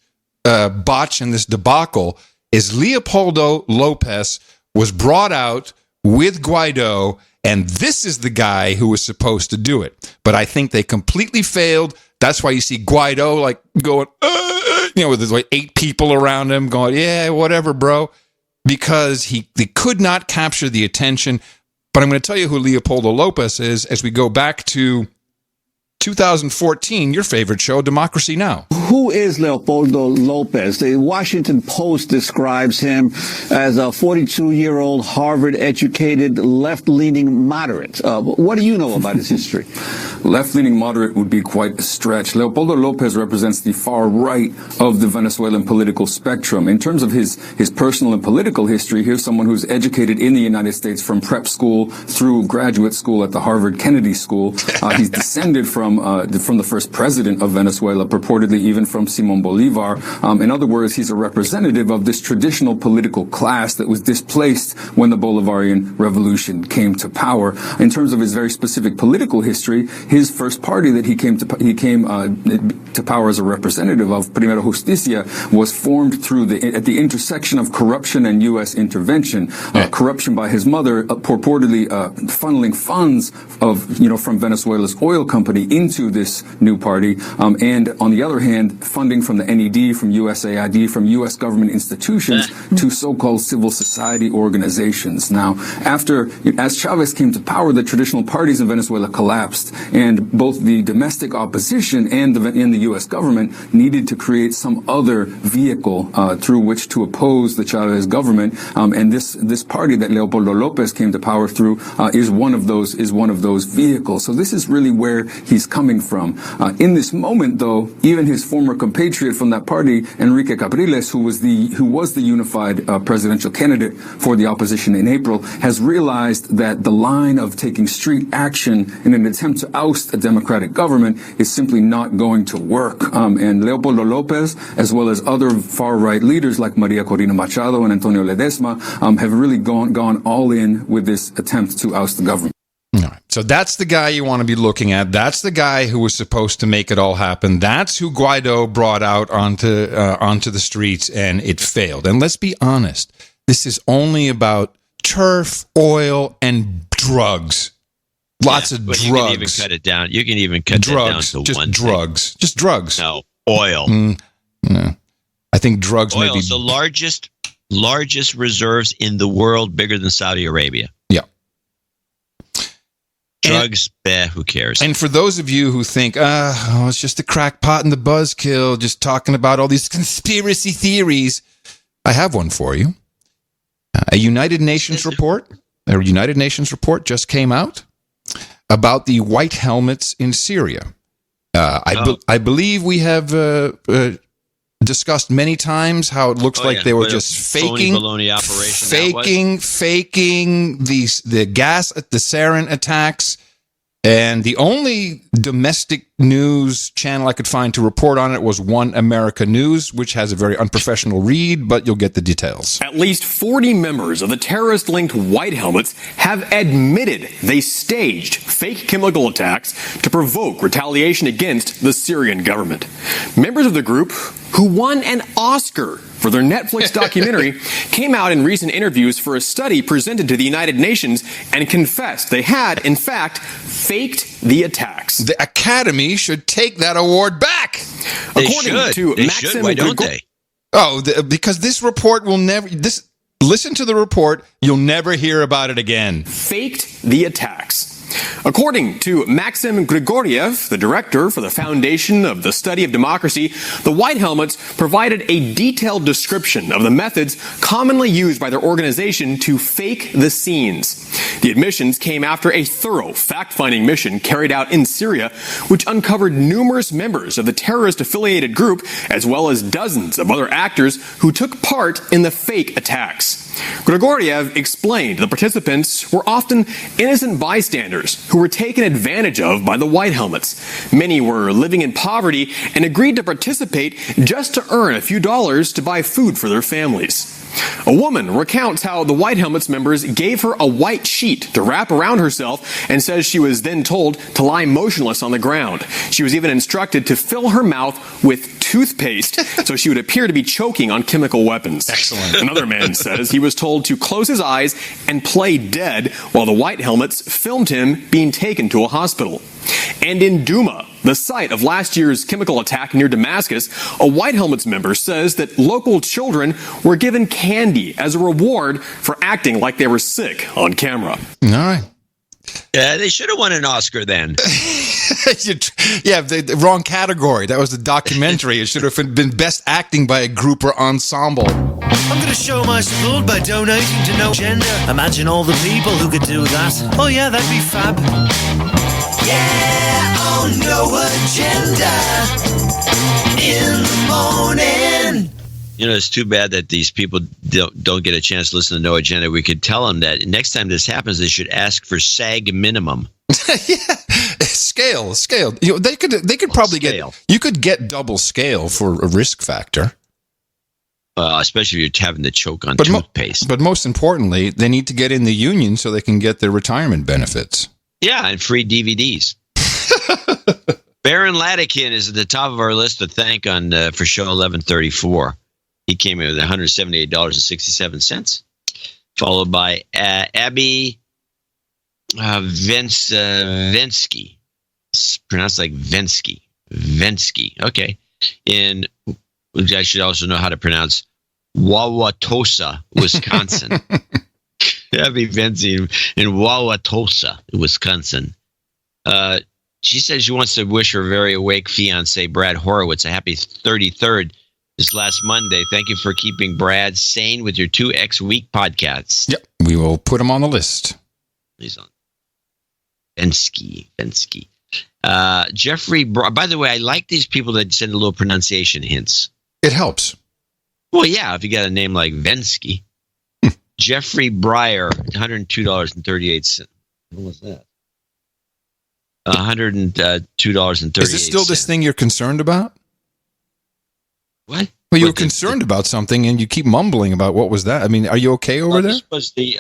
botch and this debacle, is Leopoldo Lopez was brought out with Guaido, and this is the guy who was supposed to do it. But I think they completely failed. That's why you see Guaido like going, with like 8 people around him going, yeah, whatever, bro, because they could not capture the attention. But I'm going to tell you who Leopoldo Lopez is as we go back to 2014, your favorite show, Democracy Now! Who is Leopoldo Lopez? The Washington Post describes him as a 42-year-old Harvard-educated left-leaning moderate. What do you know about his history? Left-leaning moderate would be quite a stretch. Leopoldo Lopez represents the far right of the Venezuelan political spectrum. In terms of his personal and political history, here's someone who's educated in the United States from prep school through graduate school at the Harvard Kennedy School. He's descended from the first president of Venezuela, purportedly even from Simon Bolivar. In other words, he's a representative of this traditional political class that was displaced when the Bolivarian Revolution came to power. In terms of his very specific political history, his first party that he came to power as a representative of, Primera Justicia, was formed at the intersection of corruption and U.S. intervention. Corruption by his mother, purportedly funneling funds from Venezuela's oil company into this new party, and on the other hand, funding from the NED, from USAID, from U.S. government institutions to so-called civil society organizations. Now, as Chavez came to power, the traditional parties in Venezuela collapsed, and both the domestic opposition and the U.S. government needed to create some other vehicle through which to oppose the Chavez government, and this party that Leopoldo Lopez came to power through is one of those vehicles. So this is really where he's coming from. In this moment, though, even his former compatriot from that party, Enrique Capriles, who was the unified presidential candidate for the opposition in April, has realized that the line of taking street action in an attempt to oust a democratic government is simply not going to work. And Leopoldo Lopez, as well as other far-right leaders like Maria Corina Machado and Antonio Ledesma, have really gone all in with this attempt to oust the government. All right. So that's the guy you want to be looking at. That's the guy who was supposed to make it all happen. That's who Guaido brought out onto the streets, and it failed. And let's be honest, this is only about turf, oil, and drugs. Lots of drugs. You can even cut it down. You can even cut drugs, that down to just one drugs. thing. Just drugs. No, oil. No. I think drugs oil may be is the largest reserves in the world, bigger than Saudi Arabia. Yeah. Drugs, who cares? And for those of you who think, it's just a crackpot and the buzzkill, just talking about all these conspiracy theories, I have one for you. A United Nations report just came out about the white helmets in Syria. I believe we have discussed many times how it looks like they were just faking the gas, the sarin attacks. And the only domestic news channel I could find to report on it was One America News, which has a very unprofessional read, but you'll get the details. At least 40 members of the terrorist-linked White Helmets have admitted they staged fake chemical attacks to provoke retaliation against the Syrian government. Members of the group, who won an Oscar for their Netflix documentary, came out in recent interviews for a study presented to the United Nations and confessed they had, in fact, faked the attacks. The Academy should take that award back. According to Maxim, why don't they? Because this report will never... Listen to the report. You'll never hear about it again. Faked the attacks. According to Maxim Grigoriev, the director for the Foundation of the Study of Democracy, the White Helmets provided a detailed description of the methods commonly used by their organization to fake the scenes. The admissions came after a thorough fact-finding mission carried out in Syria, which uncovered numerous members of the terrorist-affiliated group, as well as dozens of other actors who took part in the fake attacks. Grigoriev explained the participants were often innocent bystanders who were taken advantage of by the White Helmets. Many were living in poverty and agreed to participate just to earn a few dollars to buy food for their families. A woman recounts how the White Helmets members gave her a white sheet to wrap around herself and says she was then told to lie motionless on the ground. She was even instructed to fill her mouth with toothpaste so she would appear to be choking on chemical weapons. Excellent. Another man says he was told to close his eyes and play dead while the White Helmets filmed him being taken to a hospital. And in Douma, the site of last year's chemical attack near Damascus, a White Helmets member says that local children were given candy as a reward for acting like they were sick on camera. All right. Yeah, they should have won an Oscar then. The wrong category. That was the documentary. It should have been best acting by a group or ensemble. I'm going to show my support by donating to No Agenda. Imagine all the people who could do that. Oh yeah, that'd be fab. Yeah, on No Agenda in the morning. You know, it's too bad that these people don't get a chance to listen to No Agenda. We could tell them that next time this happens, they should ask for SAG minimum. Scale. You know, they could probably get double scale for a risk factor. Especially if you're having to choke on toothpaste. But most importantly, they need to get in the union so they can get their retirement benefits. Yeah, and free DVDs. Baron Latikin is at the top of our list to thank for show 1134. He came in with $178.67, followed by Abby Vensky. It's pronounced like Vensky. Okay. I should also know how to pronounce Wauwatosa, Wisconsin. Abby Vensky in Wauwatosa, Wisconsin. She says she wants to wish her very awake fiance, Brad Horowitz, a happy 33rd this last Monday. Thank you for keeping Brad sane with your 2X Week podcast. Yep. We will put him on the list. He's on. Bensky. Jeffrey, by the way, I like these people that send a little pronunciation hints. It helps. Well, yeah, if you got a name like Vensky. Jeffrey Breyer, $102.38. What was that? $102.38. Is this still this thing you're concerned about? What? Well, you were concerned about something, and you keep mumbling about what was that. I mean, are you okay over there? This was the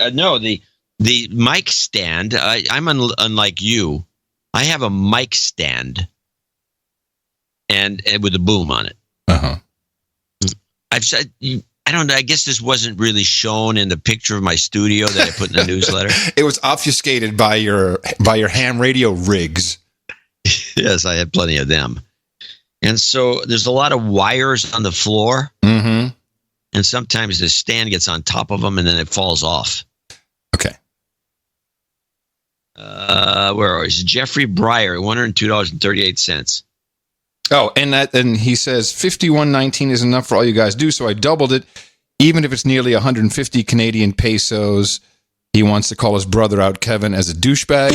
mic stand. I'm unlike you. I have a mic stand, and with a boom on it. I've said. I don't know. I guess this wasn't really shown in the picture of my studio that I put in the newsletter. It was obfuscated by your ham radio rigs. Yes, I had plenty of them. And so there's a lot of wires on the floor. Mm-hmm. And sometimes the stand gets on top of them and then it falls off. Okay. Where is Jeffrey Breyer, $102.38. Oh, and he says $51.19 is enough for all you guys do, so I doubled it, even if it's nearly 150 Canadian pesos. He wants to call his brother out, Kevin, as a douchebag.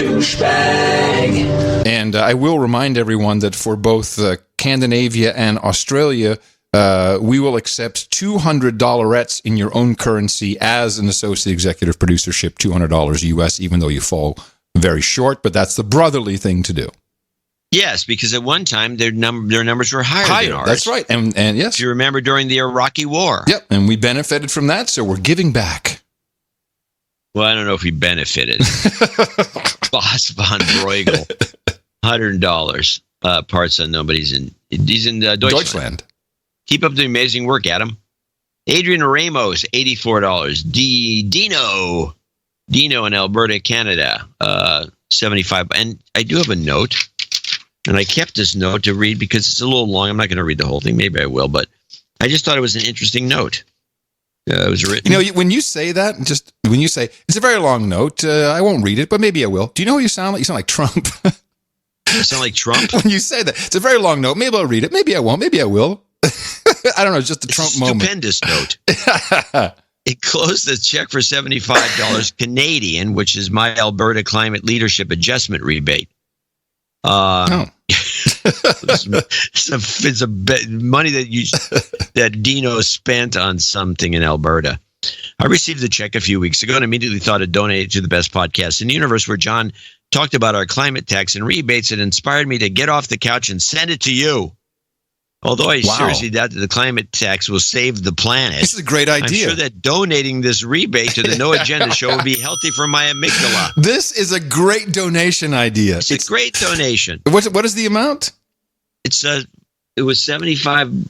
And I will remind everyone that for both Scandinavia and Australia, we will accept $200 in your own currency as an associate executive producership, $200 US, even though you fall very short, but that's the brotherly thing to do. Yes, because at one time their numbers were higher than ours. That's right, and yes, if you remember during the Iraqi War. Yep, and we benefited from that, so we're giving back. Well, I don't know if we benefited. Boss von Bruegel, $100. Parts unknown, but he's in Deutschland. Keep up the amazing work, Adam. Adrian Ramos, $84. Dino in Alberta, Canada, $75. And I do have a note. And I kept this note to read because it's a little long. I'm not going to read the whole thing. Maybe I will, but I just thought it was an interesting note. It was written. When you say that, when you say it's a very long note, I won't read it, but maybe I will. Do you know who you sound like? You sound like Trump. You sound like Trump? When you say that, it's a very long note. Maybe I'll read it. Maybe I won't. Maybe I will. I don't know. It's just a Trump moment. Stupendous note. It closed the check for $75 Canadian, which is my Alberta Climate Leadership Adjustment rebate. It's money that Dino spent on something in Alberta. I received the check a few weeks ago and immediately thought to donate it to the best podcast in the universe, where John talked about our climate tax and rebates. It inspired me to get off the couch and send it to you. Although I seriously doubt that the climate tax will save the planet. This is a great idea. I'm sure that donating this rebate to the No Agenda Show will be healthy for my amygdala. This is a great donation idea. It's a great donation. What is the amount? It was $75.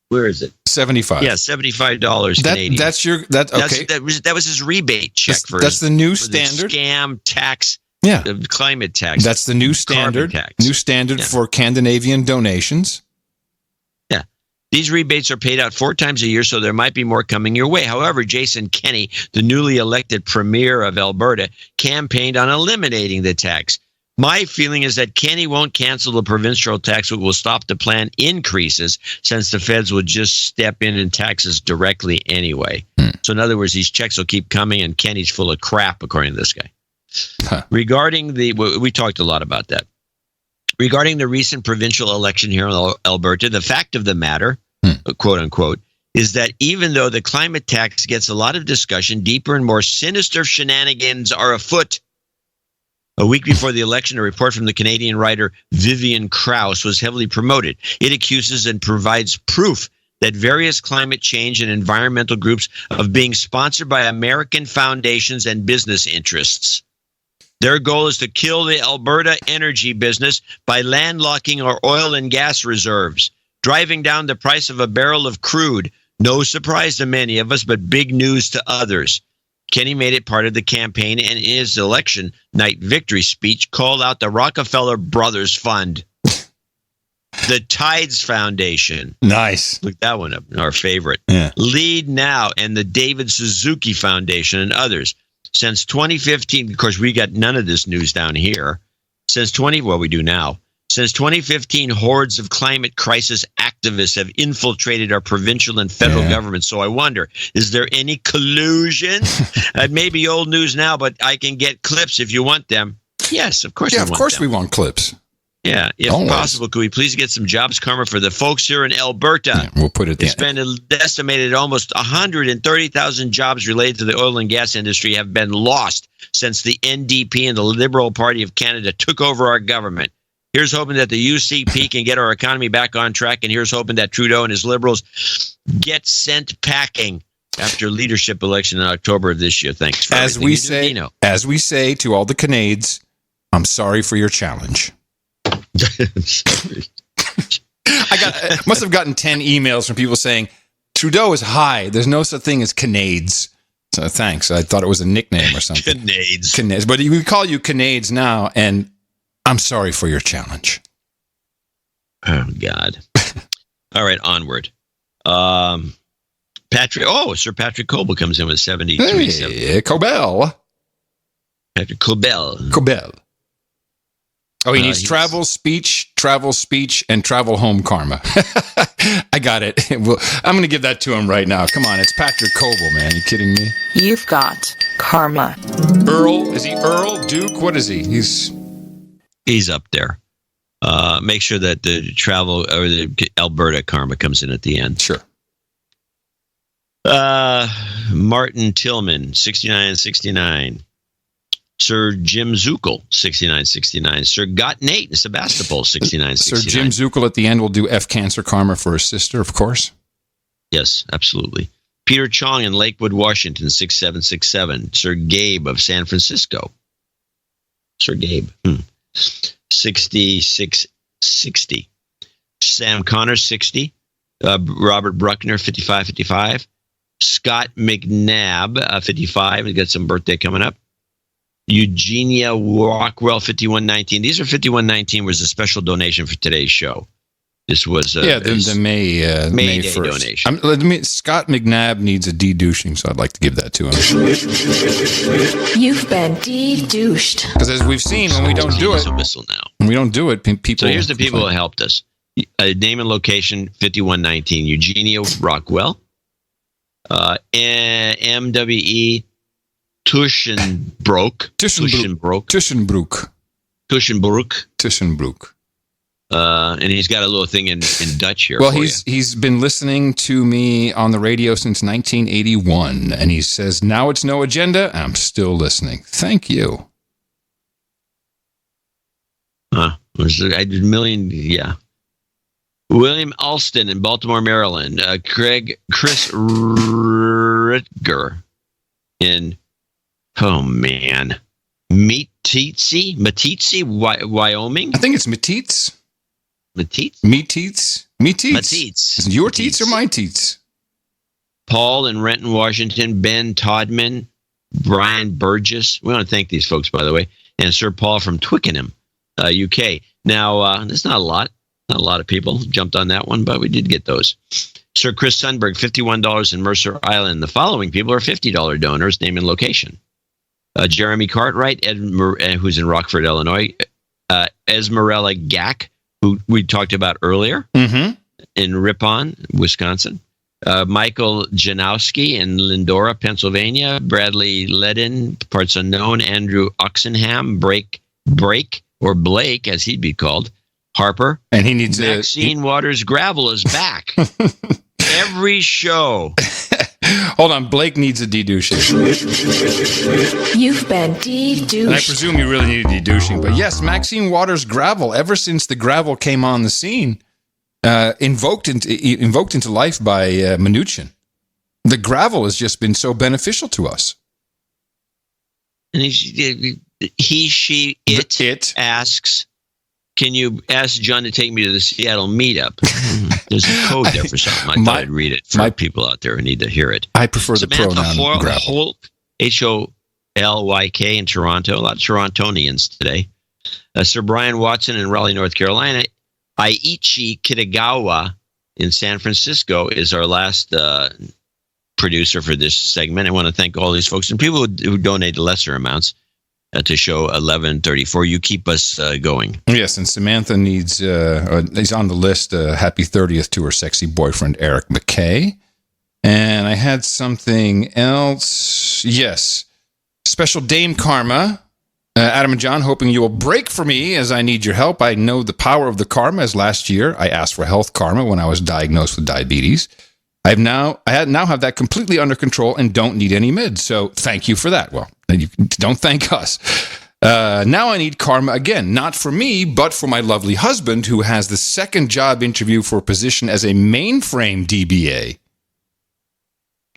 Where is it? 75. Yeah, $75 Canadian. Okay. That was his rebate check for. That's the new standard. The scam tax. Yeah. The climate tax. That's the new standard. Tax. New standard for Scandinavian donations. Yeah. These rebates are paid out 4 times a year, so there might be more coming your way. However, Jason Kenney, the newly elected premier of Alberta, campaigned on eliminating the tax. My feeling is that Kenney won't cancel the provincial tax, but will stop the planned increases, since the feds will just step in and tax us directly anyway. So in other words, these checks will keep coming, and Kenney's full of crap, according to this guy. Regarding we talked a lot about that. Regarding the recent provincial election here in Alberta, the fact of the matter, quote unquote, is that even though the climate tax gets a lot of discussion, deeper and more sinister shenanigans are afoot. A week before the election, a report from the Canadian writer Vivian Krause was heavily promoted. It accuses and provides proof that various climate change and environmental groups of being sponsored by American foundations and business interests. Their goal is to kill the Alberta energy business by landlocking our oil and gas reserves, driving down the price of a barrel of crude. No surprise to many of us, but big news to others. Kenney made it part of the campaign, and in his election night victory speech called out the Rockefeller Brothers Fund, the Tides Foundation. Nice. Look that one up, our favorite. Yeah. Lead Now and the David Suzuki Foundation and others. Since 2015, of course, we got none of this news down here. we do now. Since 2015, hordes of climate crisis activists have infiltrated our provincial and federal government. So I wonder, is there any collusion? It may be old news now, but I can get clips if you want them. Yes, of course. Yeah, of course we want clips. Yeah, if possible, could we please get some jobs karma for the folks here in Alberta? Yeah, we'll put it there. It's been estimated almost 130,000 jobs related to the oil and gas industry have been lost since the NDP and the Liberal Party of Canada took over our government. Here's hoping that the UCP can get our economy back on track, and here's hoping that Trudeau and his Liberals get sent packing after leadership election in October of this year. Thanks for as we say to all the Canadians, I'm sorry for your challenge. I must have gotten 10 emails from people saying Trudeau is high. There's no such thing as Canades. So thanks. I thought it was a nickname or something. Canades. But we call you Canades now, and I'm sorry for your challenge. Oh, God. All right, onward. Sir Patrick Coble comes in with 73. Hey, Cobell. Patrick Cobell. Oh, he needs travel, speech, and travel home karma. I got it. Well, I'm going to give that to him right now. Come on, it's Patrick Coble, man. Are you kidding me? You've got karma. Earl? Is he Earl? Duke? What is he? He's up there. Make sure that the travel or the Alberta karma comes in at the end. Sure. Martin Tillman, 69-69. Sir Jim Zuckel, 69-69. Sir Got Nate in Sebastopol, 69-69. Sir Jim Zuckel at the end will do F cancer karma for his sister, of course. Yes, absolutely. Peter Chong in Lakewood, Washington, 6767. Sir Gabe of San Francisco. Sir Gabe, 6660. Sam Connor, 60. Robert Bruckner, 5555. Scott McNabb, 55. He's got some birthday coming up. Eugenia Rockwell, 5119. These are 5119 was a special donation for today's show. This was the May 1st donation. Scott McNabb needs a de-douching, so I'd like to give that to him. You've been de-douched. Because as we've seen, when we don't do it, when we don't do it, people. So here's the people who helped us. Name and location 5119. Eugenia Rockwell, MWE Tushenbrook. And he's got a little thing in Dutch here. Well, he's been listening to me on the radio since 1981, and he says, now it's no agenda. I'm still listening. Thank you. I did a million, William Alston in Baltimore, Maryland. Chris Ritger in, Meeteetse, Wyoming. I think it's Meeteetse. Meeteetse. Is it your teats or my teats? Paul in Renton, Washington. Ben Todman, Brian Burgess. We want to thank these folks, by the way. And Sir Paul from Twickenham, UK. Now, there's not a lot. Not a lot of people jumped on that one, but we did get those. Sir Chris Sundberg, $51 in Mercer Island. The following people are $50 donors, name and location. Jeremy Cartwright, who's in Rockford, Illinois. Esmerella Gack, who we talked about earlier, in Ripon, Wisconsin. Michael Janowski in Lindora, Pennsylvania. Bradley Ledin, parts unknown. Andrew Oxenham, Blake, or Blake, as he'd be called. Harper. And he needs Maxine Waters Gravel is back. Every show. Hold on, Blake needs a de-douching. You've been de-douched. And I presume you really need a de-douching. But yes, Maxine Waters Gravel, ever since the gravel came on the scene, invoked into life by Mnuchin, the gravel has just been so beneficial to us. And it asks, can you ask John to take me to the Seattle meetup? There's a code there for something. I thought I'd read it for people out there who need to hear it. I prefer the pronoun gravel. Holk, Holyk in Toronto. A lot of Torontonians today. Sir Brian Watson in Raleigh, North Carolina. Aichi Kitagawa in San Francisco is our last producer for this segment. I want to thank all these folks and people who donate lesser amounts. to show 1134. You keep us going. Yes, and Samantha needs, is on the list, happy 30th to her sexy boyfriend, Eric McKay. And I had something else. Yes, special Dame Karma. Adam and John, hoping you will break for me as I need your help. I know the power of the karma, as last year I asked for health karma when I was diagnosed with diabetes. I now have that completely under control and don't need any meds. So thank you for that. Well, you don't thank us. Now I need karma again, not for me, but for my lovely husband, who has the second job interview for a position as a mainframe DBA.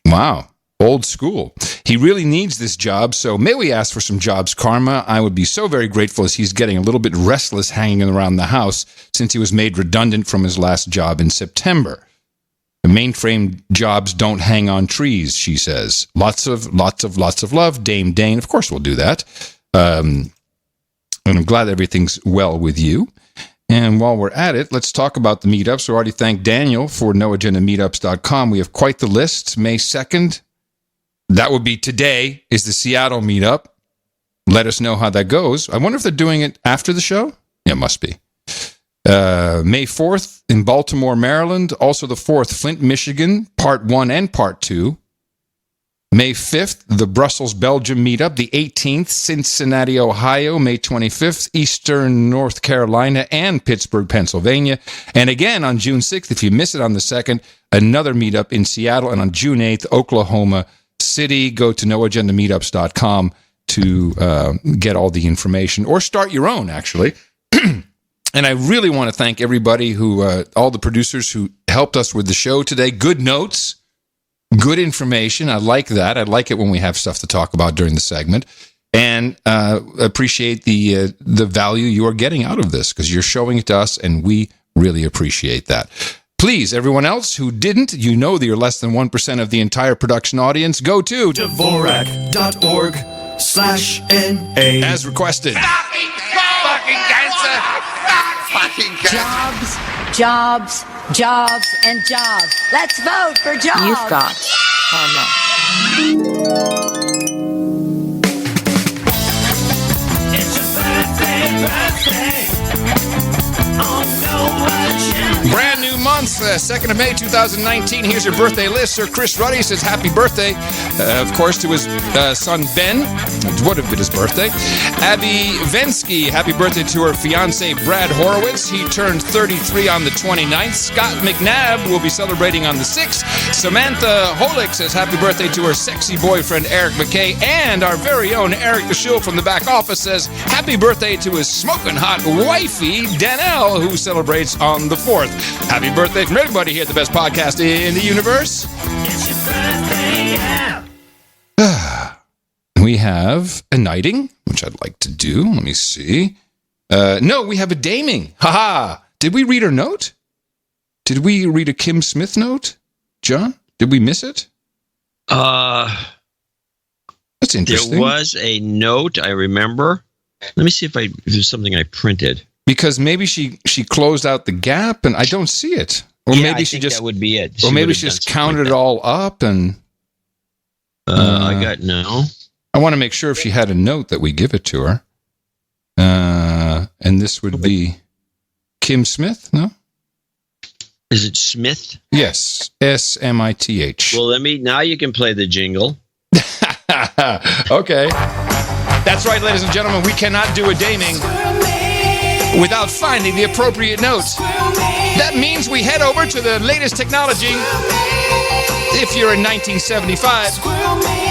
Wow. Old school. He really needs this job, so may we ask for some jobs karma? I would be so very grateful, as he's getting a little bit restless hanging around the house since he was made redundant from his last job in September. The mainframe jobs don't hang on trees, she says. Lots of love. Dame Dane. Of course we'll do that. And I'm glad everything's well with you. And while we're at it, let's talk about the meetups. We already thanked Daniel for noagendameetups.com. We have quite the list. May 2nd. That would be today, is the Seattle meetup. Let us know how that goes. I wonder if they're doing it after the show? Yeah, it must be. May 4th in Baltimore, Maryland. Also the 4th, Flint, Michigan, Part 1 and Part 2. May 5th, the Brussels, Belgium meetup. The 18th, Cincinnati, Ohio. May 25th, Eastern North Carolina and Pittsburgh, Pennsylvania. And again, on June 6th, if you miss it on the 2nd, another meetup in Seattle. And on June 8th, Oklahoma City. Go to noagendameetups.com to get all the information, or start your own, actually. And I really want to thank everybody who, all the producers who helped us with the show today. Good notes, good information. I like that. I like it when we have stuff to talk about during the segment, and appreciate the value you are getting out of this, because you're showing it to us, and we really appreciate that. Please, everyone else who didn't, you know that you're less than 1% of the entire production audience. Go to Dvorak.org/NA as requested. Fucking cancer! Fucking cancer! Jobs, and jobs. Let's vote for jobs. You've got karma. It's your birthday. Oh, no, Brand new month, 2nd of May 2019. Here's your birthday list. Sir Chris Ruddy says happy birthday, of course, to his son Ben. It would have been his birthday. Abby Vensky, happy birthday to her fiance Brad Horowitz. He turned 33 on the 29th. Scott McNabb will be celebrating on the 6th. Samantha Holick says happy birthday to her sexy boyfriend Eric McKay. And our very own Eric Bashul from the back office says happy birthday to his smoking hot wifey Danelle, who celebrates on the 4th. Happy birthday from everybody here at the best podcast in the universe. It's your birthday, yeah. We have a knighting, which I'd like to do. Let me see. No, we have a daming. Haha. Did we read her note? Did we read a Kim Smith note? John? Did we miss it? That's interesting. There was a note, I remember. Let me see if there's something I printed. Because maybe she closed out the gap, and I don't see it. Or yeah, maybe I she think just that would be it. Or maybe she just counted it all up, and I got no. I want to make sure if she had a note that we give it to her. And this would be Kim Smith, no? Is it Smith? Yes, Smith. Well, now you can play the jingle. Okay. That's right, ladies and gentlemen, we cannot do a daming without finding the appropriate notes. That means we head over to the latest technology. If you're in 1975,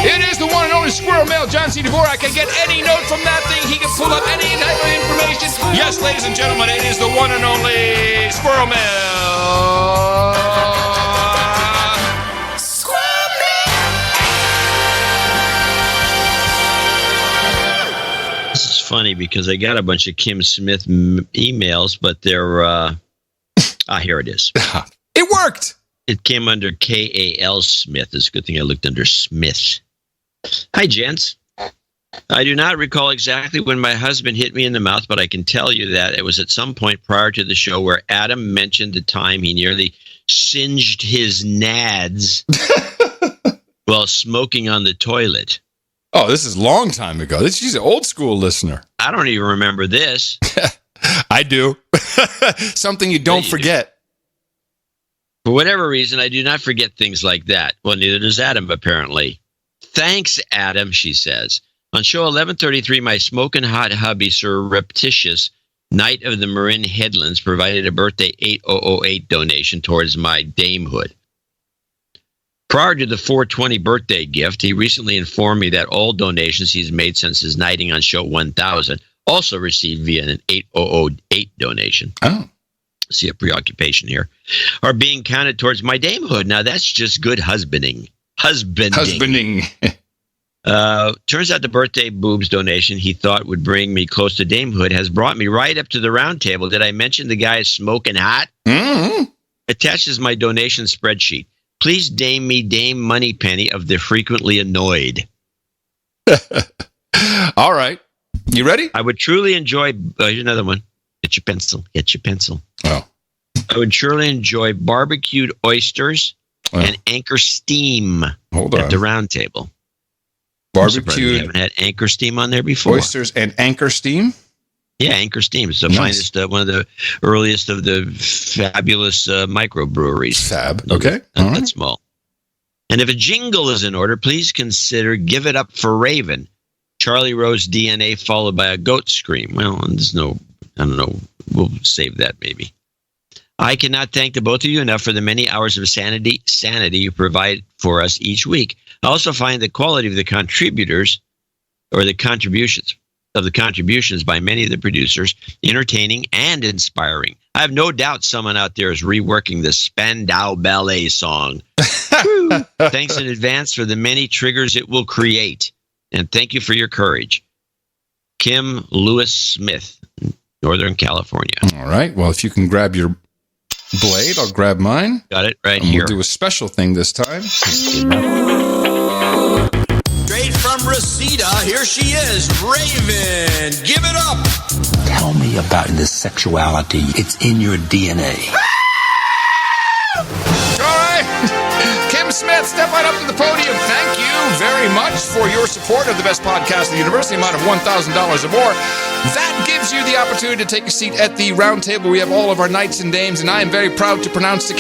it is the one and only Squirrel Mail. John C. Dvorak can get any note from that thing. He can pull up any type of information. Yes, ladies and gentlemen, it is the one and only Squirrel Mail. This is funny because I got a bunch of Kim Smith emails, but they're here it is. It worked. It came under K-A-L Smith. It's a good thing I looked under Smith. Hi, gents. I do not recall exactly when my husband hit me in the mouth, but I can tell you that it was at some point prior to the show where Adam mentioned the time he nearly singed his nads while smoking on the toilet. Oh, this is a long time ago. She's an old school listener. I don't even remember this. I do. Something you don't forget. For whatever reason, I do not forget things like that. Well, neither does Adam, apparently. Thanks, Adam, she says. On show 1133, my smoking hot hubby, surreptitious Knight of the Marin Headlands, provided a birthday 8008 donation towards my damehood. Prior to the 420 birthday gift, he recently informed me that all donations he's made since his knighting on show 1000 also received via an 8008 donation. Oh. See a preoccupation here. Are being counted towards my damehood. Now, that's just good husbanding. Husbanding. Turns out the birthday boobs donation he thought would bring me close to damehood has brought me right up to the round table. Did I mention the guy is smoking hot? Mm-hmm. Attaches my donation spreadsheet. Please dame me Dame Moneypenny of the Frequently Annoyed. All right. You ready? I would truly enjoy... here's another one. Get your pencil. Oh. I would truly enjoy barbecued oysters and Anchor Steam at the round table. Barbecued. We haven't had Anchor Steam on there before. Oysters and Anchor Steam? Yeah, Anchor Steam. It's the finest, one of the earliest of the fabulous microbreweries. Fab. Okay. Not that small. And if a jingle is in order, please consider Give It Up for Raven. Charlie Rose DNA followed by a goat scream. Well, there's no, I don't know. We'll save that maybe. I cannot thank the both of you enough for the many hours of sanity you provide for us each week. I also find the quality of the contributors or the contributions by many of the producers entertaining and inspiring. I have no doubt someone out there is reworking the Spandau Ballet song. Thanks in advance for the many triggers it will create. And thank you for your courage. Kim Lewis Smith, Northern California. All right. Well, if you can grab your blade, I'll grab mine. Got it right and here. We'll do a special thing this time. Straight from Reseda, here she is, Raven. Give it up. Tell me about this sexuality. It's in your DNA. All right. Kim Smith, step right up to the podium. Thank you very much for your support of the best podcast in the universe, the amount of $1,000 or more. That gives you the opportunity to take a seat at the round table. We have all of our knights and dames, and I am very proud to pronounce the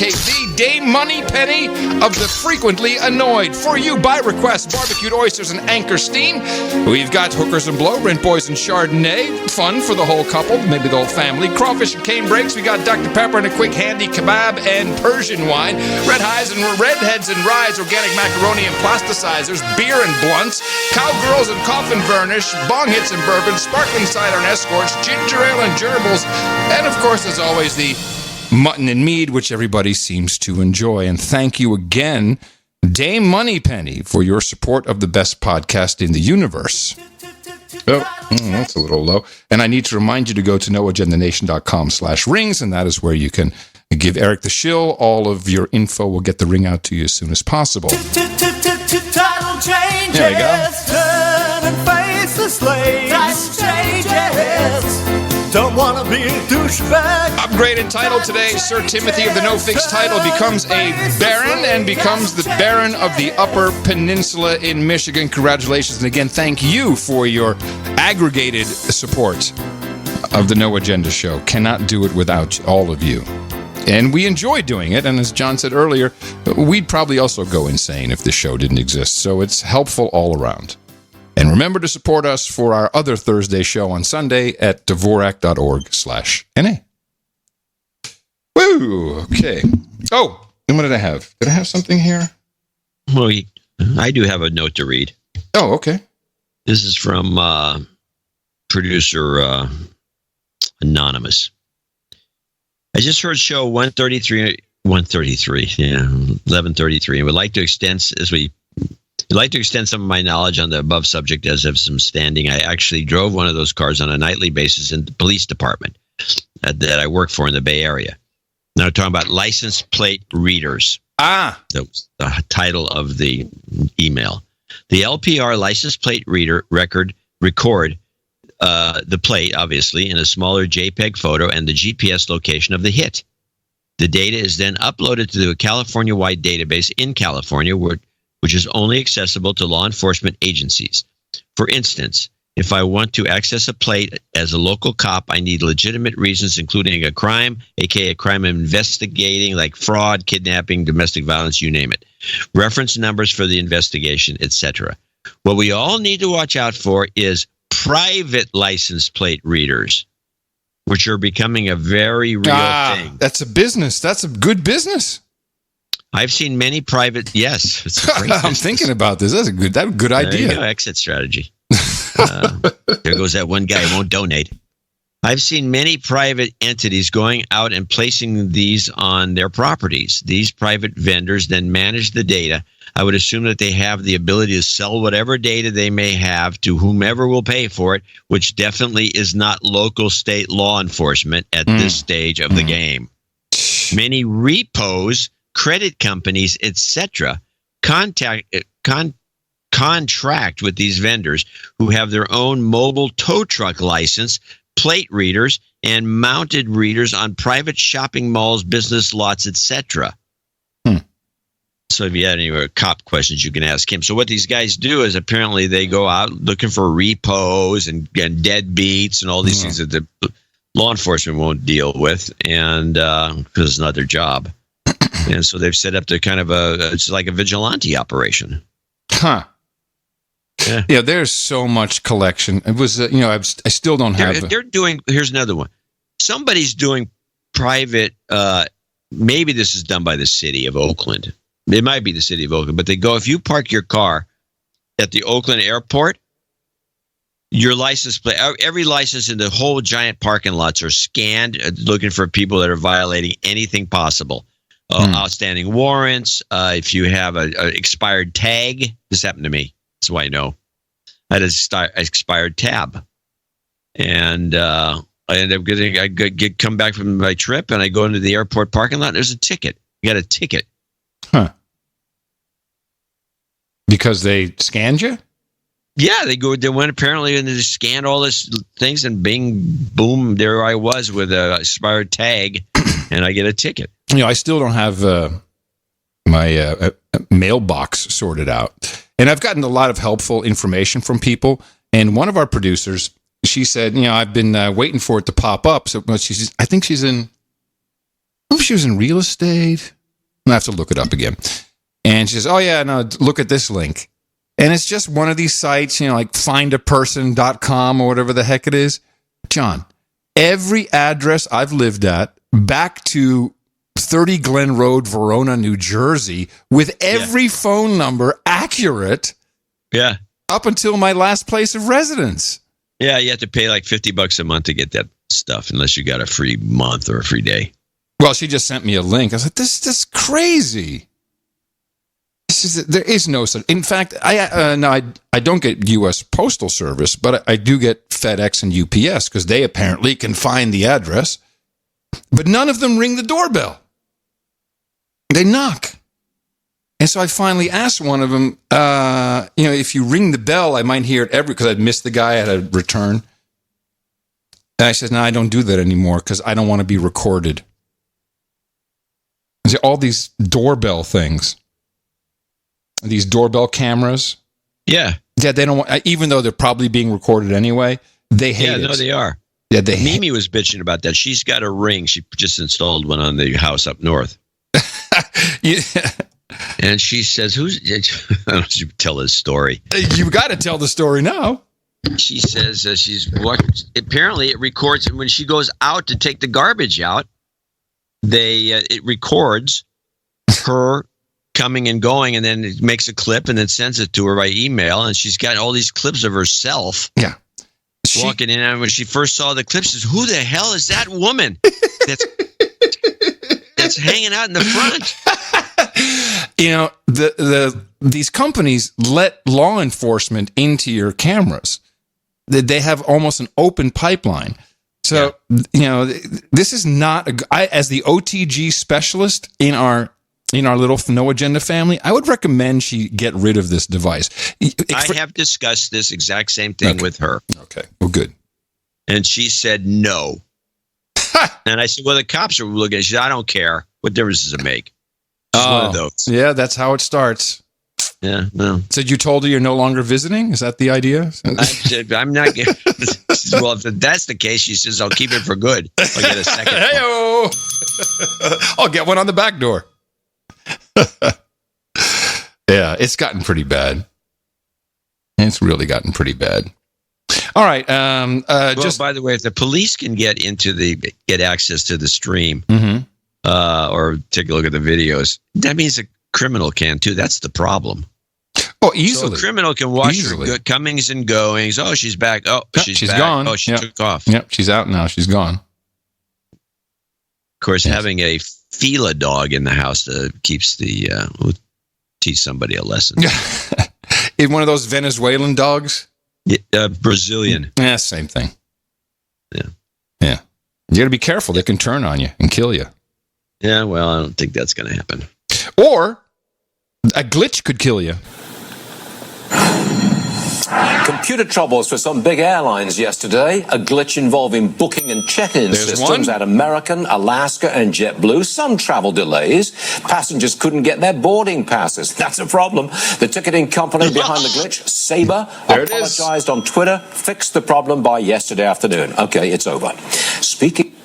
Dame Moneypenny of the Frequently Annoyed. For you, by request, barbecued oysters and Anchor Steam. We've got hookers and blow, rent boys and Chardonnay. Fun for the whole couple, maybe the whole family. Crawfish and cane breaks. We got Dr. Pepper and a quick handy kebab and Persian wine. Red highs and redheads and rides, organic macaroni and plasticizers, beer and blunts, cowgirls and coffin varnish, bong hits and bourbon, sparkling cider and escorts, ginger ale and gerbils, and of course, as always, the mutton and mead, which everybody seems to enjoy. And thank you again, Dame Moneypenny, for your support of the best podcast in the universe. Oh, that's a little low. And I need to remind you to go to noagendanation.com/rings, and that is where you can give Eric the shill. All of your info will get the ring out to you as soon as possible. Title changes. There you go. Turn and face the slaves. Title changes. Don't want to be a douchebag. Upgraded title today. Sir Timothy of the No Fix title becomes a baron and becomes the Baron of the Upper Peninsula in Michigan. Congratulations. And again, thank you for your aggregated support of the No Agenda Show. Cannot do it without all of you. And we enjoy doing it. And as John said earlier, we'd probably also go insane if the show didn't exist. So it's helpful all around. And remember to support us for our other Thursday show on Sunday at Dvorak.org/NA. Woo! Okay. Oh, and what did I have? Did I have something here? Well, I do have a note to read. Oh, okay. This is from producer Anonymous. I just heard show 1133, and would like to extend some of my knowledge on the above subject as of some standing. I actually drove one of those cars on a nightly basis in the police department that I work for in the Bay Area. Now we're talking about license plate readers. That was the title of the email. The LPR license plate reader record the plate, obviously, in a smaller JPEG photo and the GPS location of the hit. The data is then uploaded to the California-wide database in California, which is only accessible to law enforcement agencies. For instance, if I want to access a plate as a local cop, I need legitimate reasons, including a crime, aka a crime I'm investigating, like fraud, kidnapping, domestic violence, you name it. Reference numbers for the investigation, etc. What we all need to watch out for is private license plate readers, which are becoming a very real thing. That's a business. That's a good business. I've seen many private. Yes, it's a great I'm thinking about this. That's a good idea. There you go, exit strategy. There goes that one guy who won't donate. I've seen many private entities going out and placing these on their properties. These private vendors then manage the data. I would assume that they have the ability to sell whatever data they may have to whomever will pay for it, which definitely is not local state law enforcement at this stage of the game. Many repos, credit companies, etc., contract with these vendors who have their own mobile tow truck license, plate readers, and mounted readers on private shopping malls, business lots, etc. So if you had any cop questions, you can ask him. So what these guys do is apparently they go out looking for repos and deadbeats and all these things that the law enforcement won't deal with, and because it's not their job. And so they've set up the kind of it's like a vigilante operation. Huh. Yeah, there's so much collection. It was, I still don't have. They're doing. Here's another one. Somebody's doing private. Maybe this is done by the city of Oakland. It might be the city of Oakland, but they go, if you park your car at the Oakland airport, your license plate, every license in the whole giant parking lots are scanned, looking for people that are violating anything possible. Outstanding warrants. If you have an expired tag, this happened to me. That's why I know. I had an expired tab, and I end up come back from my trip, and I go into the airport parking lot. And there's a ticket. You got a ticket. Huh? Because they scanned you? Yeah, they went apparently and they scanned all this things, and bing, boom, there I was with a expired tag, and I get a ticket. I still don't have my mailbox sorted out. And I've gotten a lot of helpful information from people. And one of our producers, she said, I've been waiting for it to pop up. So I think she's in, I don't know if she was in real estate. I have to look it up again. And she says, oh, yeah, no, look at this link. And it's just one of these sites, like findaperson.com or whatever the heck it is. John, every address I've lived at back to 30 Glen Road, Verona, New Jersey, with every phone number accurate. Yeah. Up until my last place of residence. Yeah, you have to pay like $50 a month to get that stuff, unless you got a free month or a free day. Well, she just sent me a link. I was like, this is crazy. There is no such. In fact, I don't get U.S. Postal Service, but I do get FedEx and UPS because they apparently can find the address. But none of them ring the doorbell. They knock. And so I finally asked one of them, if you ring the bell, I might hear it because I'd missed the guy at a return. And I said, no, I don't do that anymore because I don't want to be recorded. See, all these doorbell things, these doorbell cameras. Yeah. Yeah, they don't want, even though they're probably being recorded anyway, they hate it. Yeah, no, they are. Yeah, Mimi was bitching about that. She's got a Ring. She just installed one on the house up north. Yeah. And she says, I don't know if you tell this story. You got to tell the story now. She says apparently it records when she goes out to take the garbage out. It records her coming and going, and then it makes a clip and then sends it to her by email. And she's got all these clips of herself. Yeah. Walking in, and when she first saw the clips, she says, who the hell is that woman that's hanging out in the front? These companies let law enforcement into your cameras. They have almost an open pipeline. So, this is not as the OTG specialist in our little No Agenda family, I would recommend she get rid of this device. I have discussed this exact same thing with her. Okay. Well, good. And she said no. And I said, well, the cops are looking. She said, I don't care. What difference does it make? It's one of those. Yeah, that's how it starts. Yeah, no. So you told her you're no longer visiting? Is that the idea? I'm not. Well, if that's the case, she says, I'll keep it for good. I'll get a second. Hey-o! I'll get one on the back door. Yeah, it's gotten pretty bad. It's really gotten pretty bad. All right. Well, by the way, if the police can get access to the stream, or take a look at the videos, that means a criminal can too. That's the problem. Oh, easily. So a criminal can watch her comings and goings. Oh, she's back. Oh, she's back. Gone. Oh, she took off. Yep, she's out now. She's gone. Of course, having a Fila dog in the house keeps will teach somebody a lesson. In one of those Venezuelan dogs? Brazilian. Yeah, same thing. Yeah. Yeah. You got to be careful. They can turn on you and kill you. Yeah, well, I don't think that's going to happen. Or a glitch could kill you. Computer troubles for some big airlines yesterday. A glitch involving booking and check-in systems at American, Alaska, and JetBlue. Some travel delays. Passengers couldn't get their boarding passes. That's a problem. The ticketing company behind the glitch, Sabre, apologized on Twitter, fixed the problem by yesterday afternoon. Okay, it's over.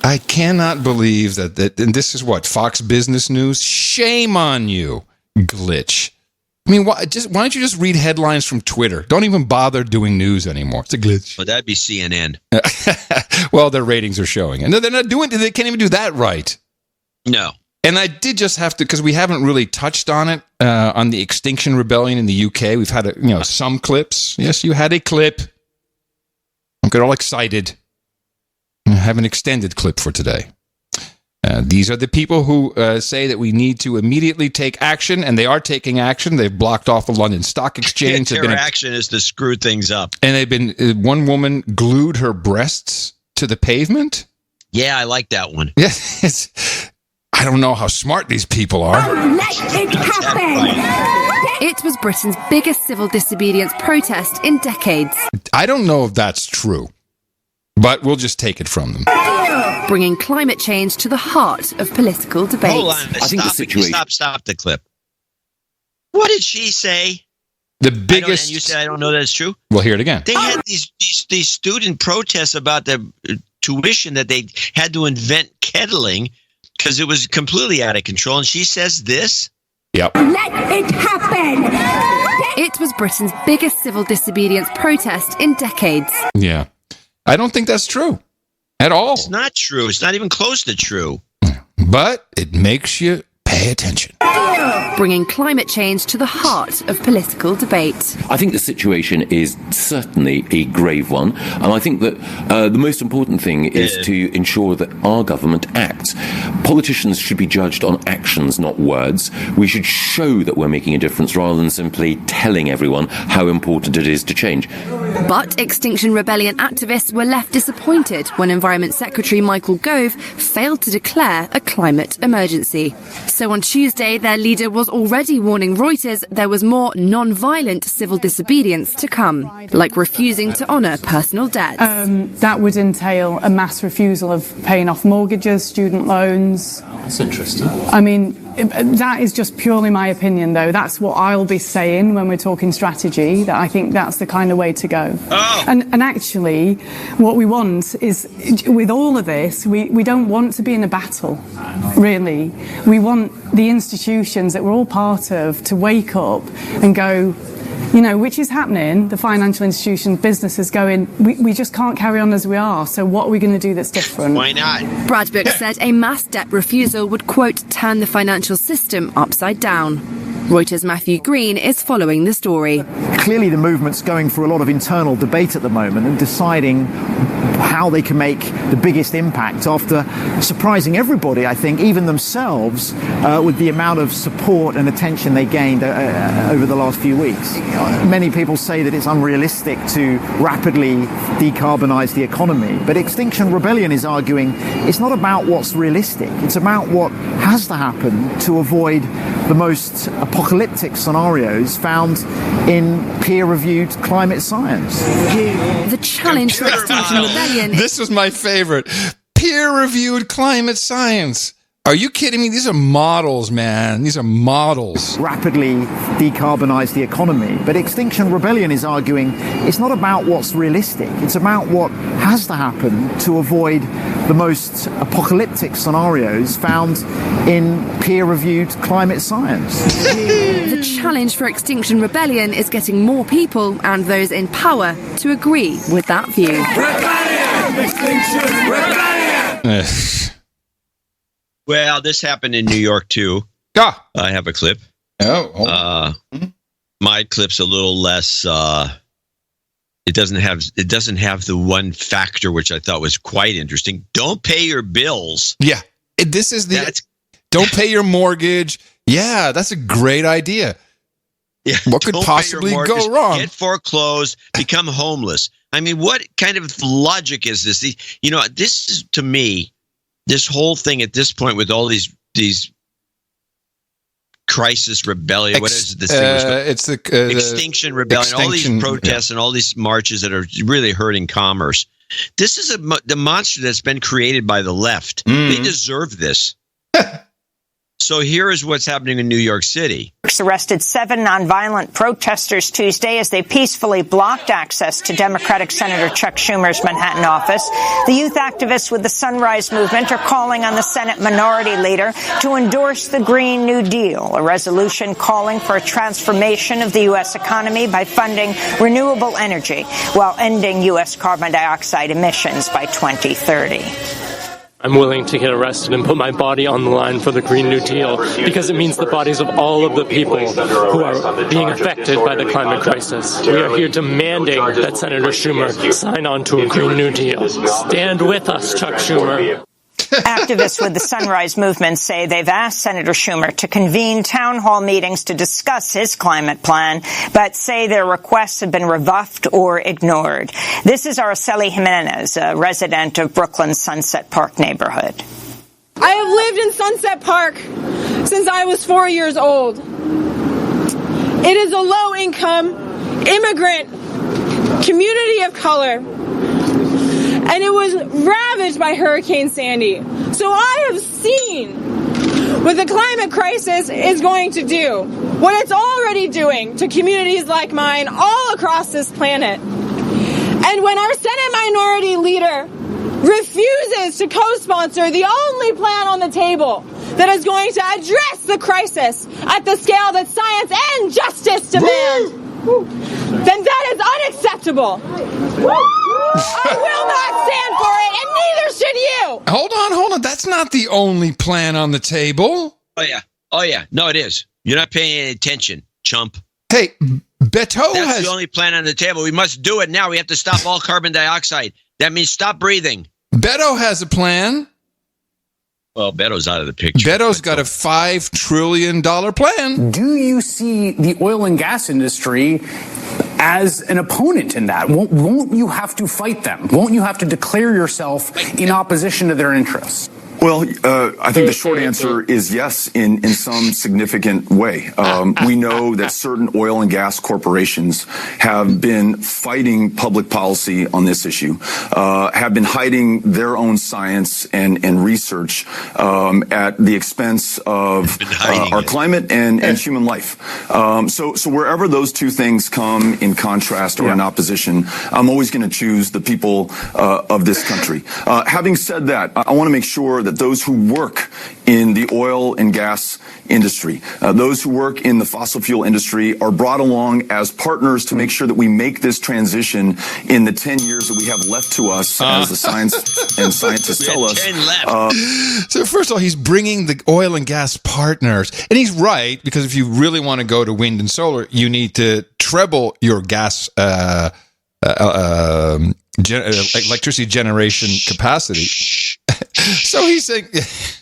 I cannot believe that and this is what, Fox Business News? Shame on you, glitch. I mean, why don't you just read headlines from Twitter? Don't even bother doing news anymore. It's a glitch. Well, that'd be CNN. Well, their ratings are showing. And they're not doing it. They can't even do that right. No. And I did just have to, because we haven't really touched on it, on the Extinction Rebellion in the UK. We've had, some clips. Yes, you had a clip. Don't get all excited. I have an extended clip for today. These are the people who say that we need to immediately take action, and they are taking action. They've blocked off the London Stock Exchange. Their action is to screw things up. And they've been, one woman glued her breasts to the pavement. Yeah, I like that one. Yes, I don't know how smart these people are. Let it happen! It was Britain's biggest civil disobedience protest in decades. I don't know if that's true, but we'll just take it from them. Bringing climate change to the heart of political debate. Hold on. I think the situation. Stop the clip. What did she say? The biggest. And you said I don't know that it's true. We'll hear it again. They had these student protests about the tuition that they had to invent kettling because it was completely out of control. And she says this. Yep. Let it happen. It was Britain's biggest civil disobedience protest in decades. Yeah. I don't think that's true. At all. It's not true. It's not even close to true. But it makes you pay attention. Bringing climate change to the heart of political debate. I think the situation is certainly a grave one. And I think that the most important thing is to ensure that our government acts. Politicians should be judged on actions, not words. We should show that we're making a difference rather than simply telling everyone how important it is to change. But Extinction Rebellion activists were left disappointed when Environment Secretary Michael Gove failed to declare a climate emergency. So on Tuesday, their leader was already warning Reuters there was more non-violent civil disobedience to come, like refusing to honour personal debts. That would entail a mass refusal of paying off mortgages, student loans. That's interesting. I mean, that is just purely my opinion, though. That's what I'll be saying when we're talking strategy, that I think that's the kind of way to go. Oh. And actually, what we want is, with all of this, we don't want to be in a battle, really. We want the institutions that we're all part of to wake up and go, which is happening. The financial institutions, businesses going, we just can't carry on as we are. So what are we going to do that's different? Why not? Bradbook said a mass debt refusal would, quote, turn the financial system upside down. Reuters' Matthew Green is following the story. Clearly the movement's going through a lot of internal debate at the moment and deciding how they can make the biggest impact after surprising everybody, I think, even themselves, with the amount of support and attention they gained over the last few weeks. Many people say that it's unrealistic to rapidly decarbonize the economy, but Extinction Rebellion is arguing it's not about what's realistic, it's about what has to happen to avoid the most apocalyptic scenarios found in peer-reviewed climate science. The challenge for Extinction Rebellion. This is my favorite. Peer-reviewed climate science. Are you kidding me? These are models, man. These are models. Rapidly decarbonize the economy. But Extinction Rebellion is arguing it's not about what's realistic. It's about what has to happen to avoid the most apocalyptic scenarios found in peer-reviewed climate science. The challenge for Extinction Rebellion is getting more people and those in power to agree with that view. Rebellion! Extinction Rebellion! Well, this happened in New York too. Ah. I have a clip. Oh. My clip's a little less. It doesn't have the one factor which I thought was quite interesting. Don't pay your bills. Yeah, this is don't pay your mortgage. Yeah, that's a great idea. Yeah, what could possibly go wrong? Get foreclosed, become homeless. I mean, what kind of logic is this? This is, to me, this whole thing at this point with all these crisis rebellion. What is this thing? It's the Extinction Rebellion. All these protests and all these marches that are really hurting commerce. This is the monster that's been created by the left. They deserve this. So here is what's happening in New York City. Arrested 7 nonviolent protesters Tuesday as they peacefully blocked access to Democratic Senator Chuck Schumer's Manhattan office. The youth activists with the Sunrise Movement are calling on the Senate Minority Leader to endorse the Green New Deal, a resolution calling for a transformation of the U.S. economy by funding renewable energy while ending U.S. carbon dioxide emissions by 2030. I'm willing to get arrested and put my body on the line for the Green New Deal because it means the bodies of all of the people who are being affected by the climate crisis. We are here demanding that Senator Schumer sign on to a Green New Deal. Stand with us, Chuck Schumer. Activists with the Sunrise Movement say they've asked Senator Schumer to convene town hall meetings to discuss his climate plan, but say their requests have been rebuffed or ignored. This is Araceli Jimenez, a resident of Brooklyn's Sunset Park neighborhood. I have lived in Sunset Park since I was 4 years old. It is a low-income, immigrant community of color, and it was ravaged by Hurricane Sandy. So I have seen what the climate crisis is going to do, what it's already doing to communities like mine all across this planet. And when our Senate Minority Leader refuses to co-sponsor the only plan on the table that is going to address the crisis at the scale that science and justice demand, then that is unacceptable. I will not stand for it, and neither should you. Hold on. That's not the only plan on the table. Oh, yeah. No, it is. You're not paying any attention, chump. Hey, Beto That's the only plan on the table. We must do it now. We have to stop all carbon dioxide. That means stop breathing. Beto has a plan. Well, Beto's out of the picture. Beto's got a $5 trillion plan. Do you see the oil and gas industry as an opponent in that? Won't you have to fight them? Won't you have to declare yourself in opposition to their interests? Well, I think the short answer is yes, in some significant way. We know that certain oil and gas corporations have been fighting public policy on this issue, have been hiding their own science and research at the expense of our climate and human life. So wherever those two things come in contrast or in opposition, I'm always going to choose the people of this country. Having said that, I want to make sure that those who work in the oil and gas industry, those who work in the fossil fuel industry are brought along as partners to make sure that we make this transition in the 10 years that we have left to us, as the science and scientists tell us. So first of all, he's bringing the oil and gas partners. And he's right, because if you really want to go to wind and solar, you need to treble your gas electricity generation capacity. So he's saying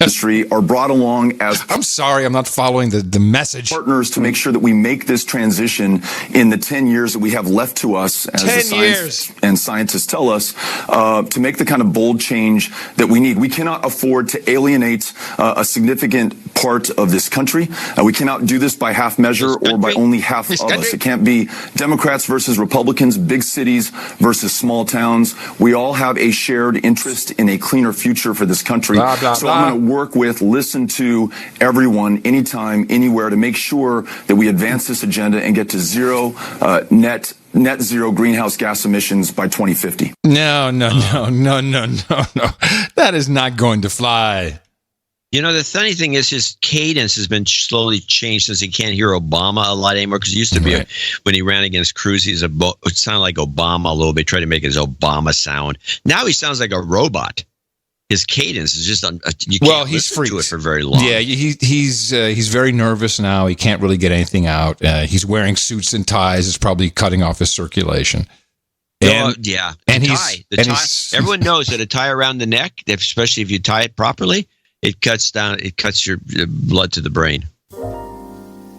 industry are brought along as I'm sorry, I'm not following the message. Partners to make sure that we make this transition in the 10 years that we have left to us, as the science and scientists tell us, to make the kind of bold change that we need. We cannot afford to alienate a significant part of this country. We cannot do this by half measure or by only half of us. It can't be Democrats versus Republicans, big cities versus small towns. We all have a shared interest in a cleaner future for this country. So I'm going to work with, listen to everyone, anytime, anywhere, to make sure that we advance this agenda and get to zero net zero greenhouse gas emissions by 2050. No. That is not going to fly. You know, the funny thing is his cadence has been slowly changed since he can't hear Obama a lot anymore, because it used to be when he ran against Cruz, it sounded like Obama a little bit, tried to make his Obama sound. Now he sounds like a robot. His cadence is just you can't listen to it for very long. Yeah, he's very nervous now. He can't really get anything out. He's wearing suits and ties. It's probably cutting off his circulation. And the tie. Everyone knows that a tie around the neck, especially if you tie it properly, it cuts your blood to the brain.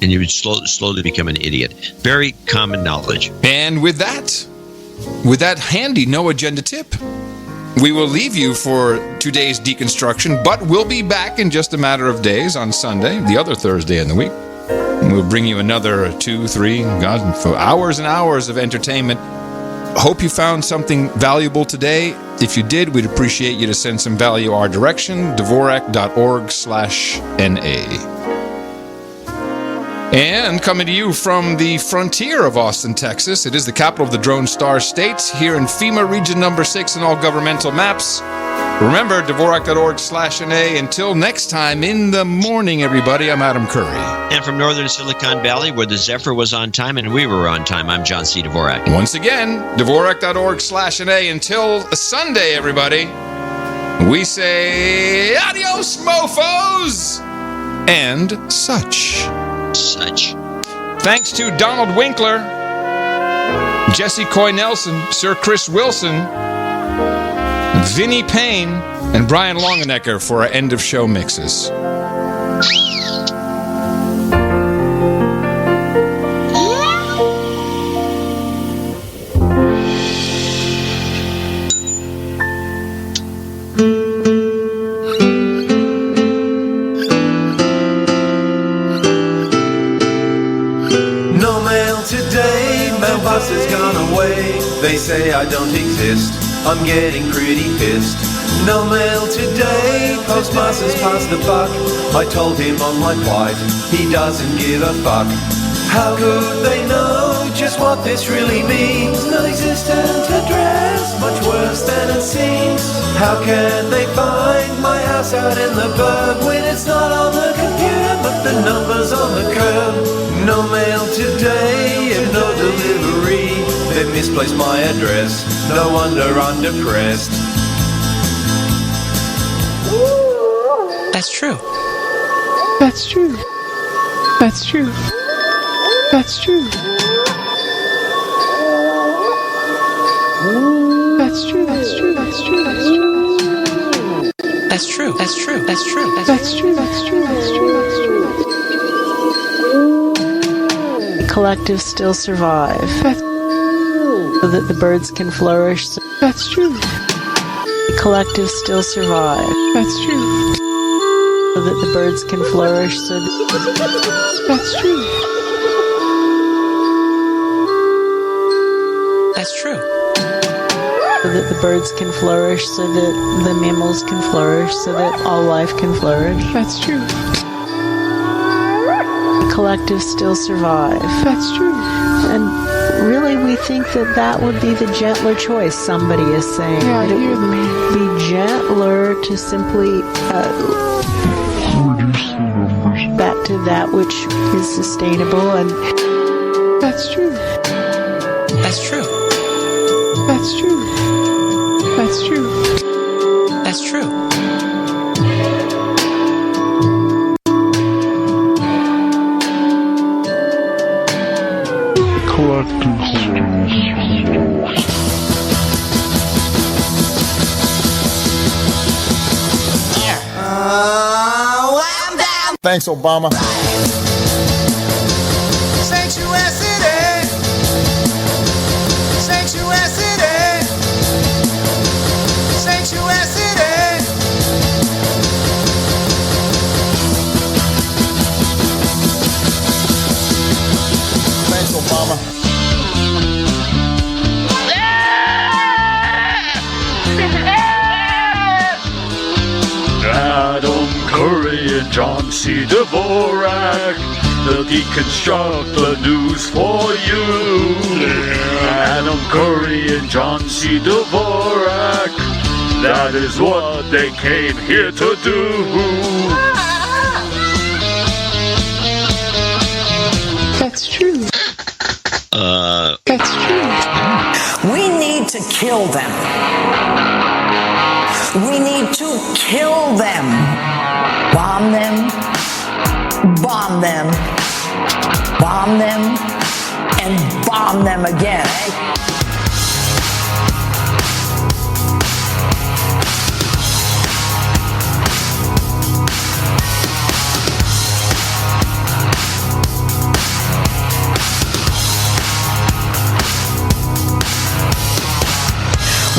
And you would slowly become an idiot. Very common knowledge. And with that handy no agenda tip, we will leave you for today's deconstruction, but we'll be back in just a matter of days on Sunday, the other Thursday in the week. And we'll bring you another 2, 3, for hours and hours of entertainment. Hope you found something valuable today. If you did, we'd appreciate you to send some value our direction, Dvorak.org/NA. And coming to you from the frontier of Austin, Texas, it is the capital of the Drone Star State, here in FEMA Region Number 6 in all governmental maps. Remember, Dvorak.org/NA. Until next time, in the morning, everybody, I'm Adam Curry. And from northern Silicon Valley, where the Zephyr was on time and we were on time, I'm John C. Dvorak. Once again, Dvorak.org/NA. Until Sunday, everybody, we say adios, mofos, and such. Thanks to Donald Winkler, Jesse Coy Nelson, Sir Chris Wilson, Vinnie Payne, and Brian Longenecker for our end of show mixes. Mailbox has gone away. They say I don't exist. I'm getting pretty pissed. No mail today. Postmaster's passed the buck. I told him on my plight. He doesn't give a fuck. How could they know just what this really means? Non-existent address, much worse than it seems. How can they find my house out in the burg when it's not on the computer but the number's on the curb? No mail today and no delivery. They've misplaced my address. No wonder I'm depressed. That's true. That's true. That's true. That's true. That's true. That's true. That's true. That's true. That's true. That's true. That's true. That's true. That's true. That's true. That's true. Collectives still survive. So that the birds can flourish. That's true. Collectives still survive. That's true. So that the birds can flourish. That's true. That's true. So that the birds can flourish, so that the mammals can flourish, so that all life can flourish. That's true. Collectives still survive. That's true. And really, we think that that would be the gentler choice, somebody is saying. Yeah, that it would be gentler to simply back to that which is sustainable. And that's true. That's true. That's true. That's true. That's true. I'm down. Thanks, Obama. Sanctuary, sanctuary, sanctuary. Thanks, Obama. Adam and John C. Dvorak. They'll deconstruct the news for you. Adam Curry and John C. Dvorak. That is what they came here to do. That's true. That's true. We need to kill them. We need to kill them. Bomb them. Bomb them. Bomb them. And bomb them again, eh?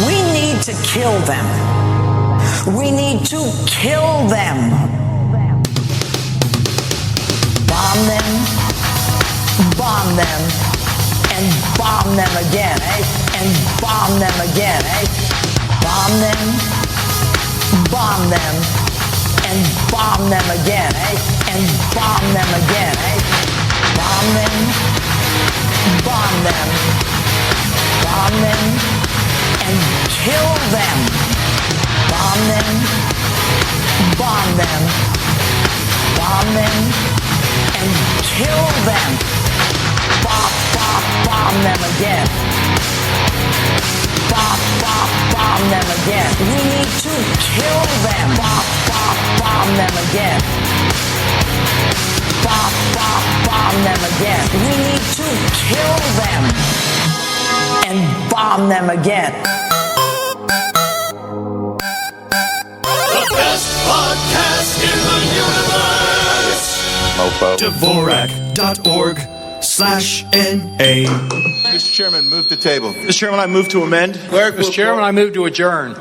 We need to kill them. We need to kill them. Bomb them, and bomb them again, eh? And bomb them again, eh? Bomb them, and bomb them again, eh? And bomb them again, eh? Bomb them, bomb them, and kill them. Bomb them, bomb them, and kill them. Bomb them again. Bomb them again. We need to kill them. Bomb them again. Bomb them again. We need to kill them. And bomb them again. The best podcast in the universe. Dvorak.org/NA. Mr. Chairman, move the table. Mr. Chairman, I move to amend. Mr. Chairman, I move to adjourn.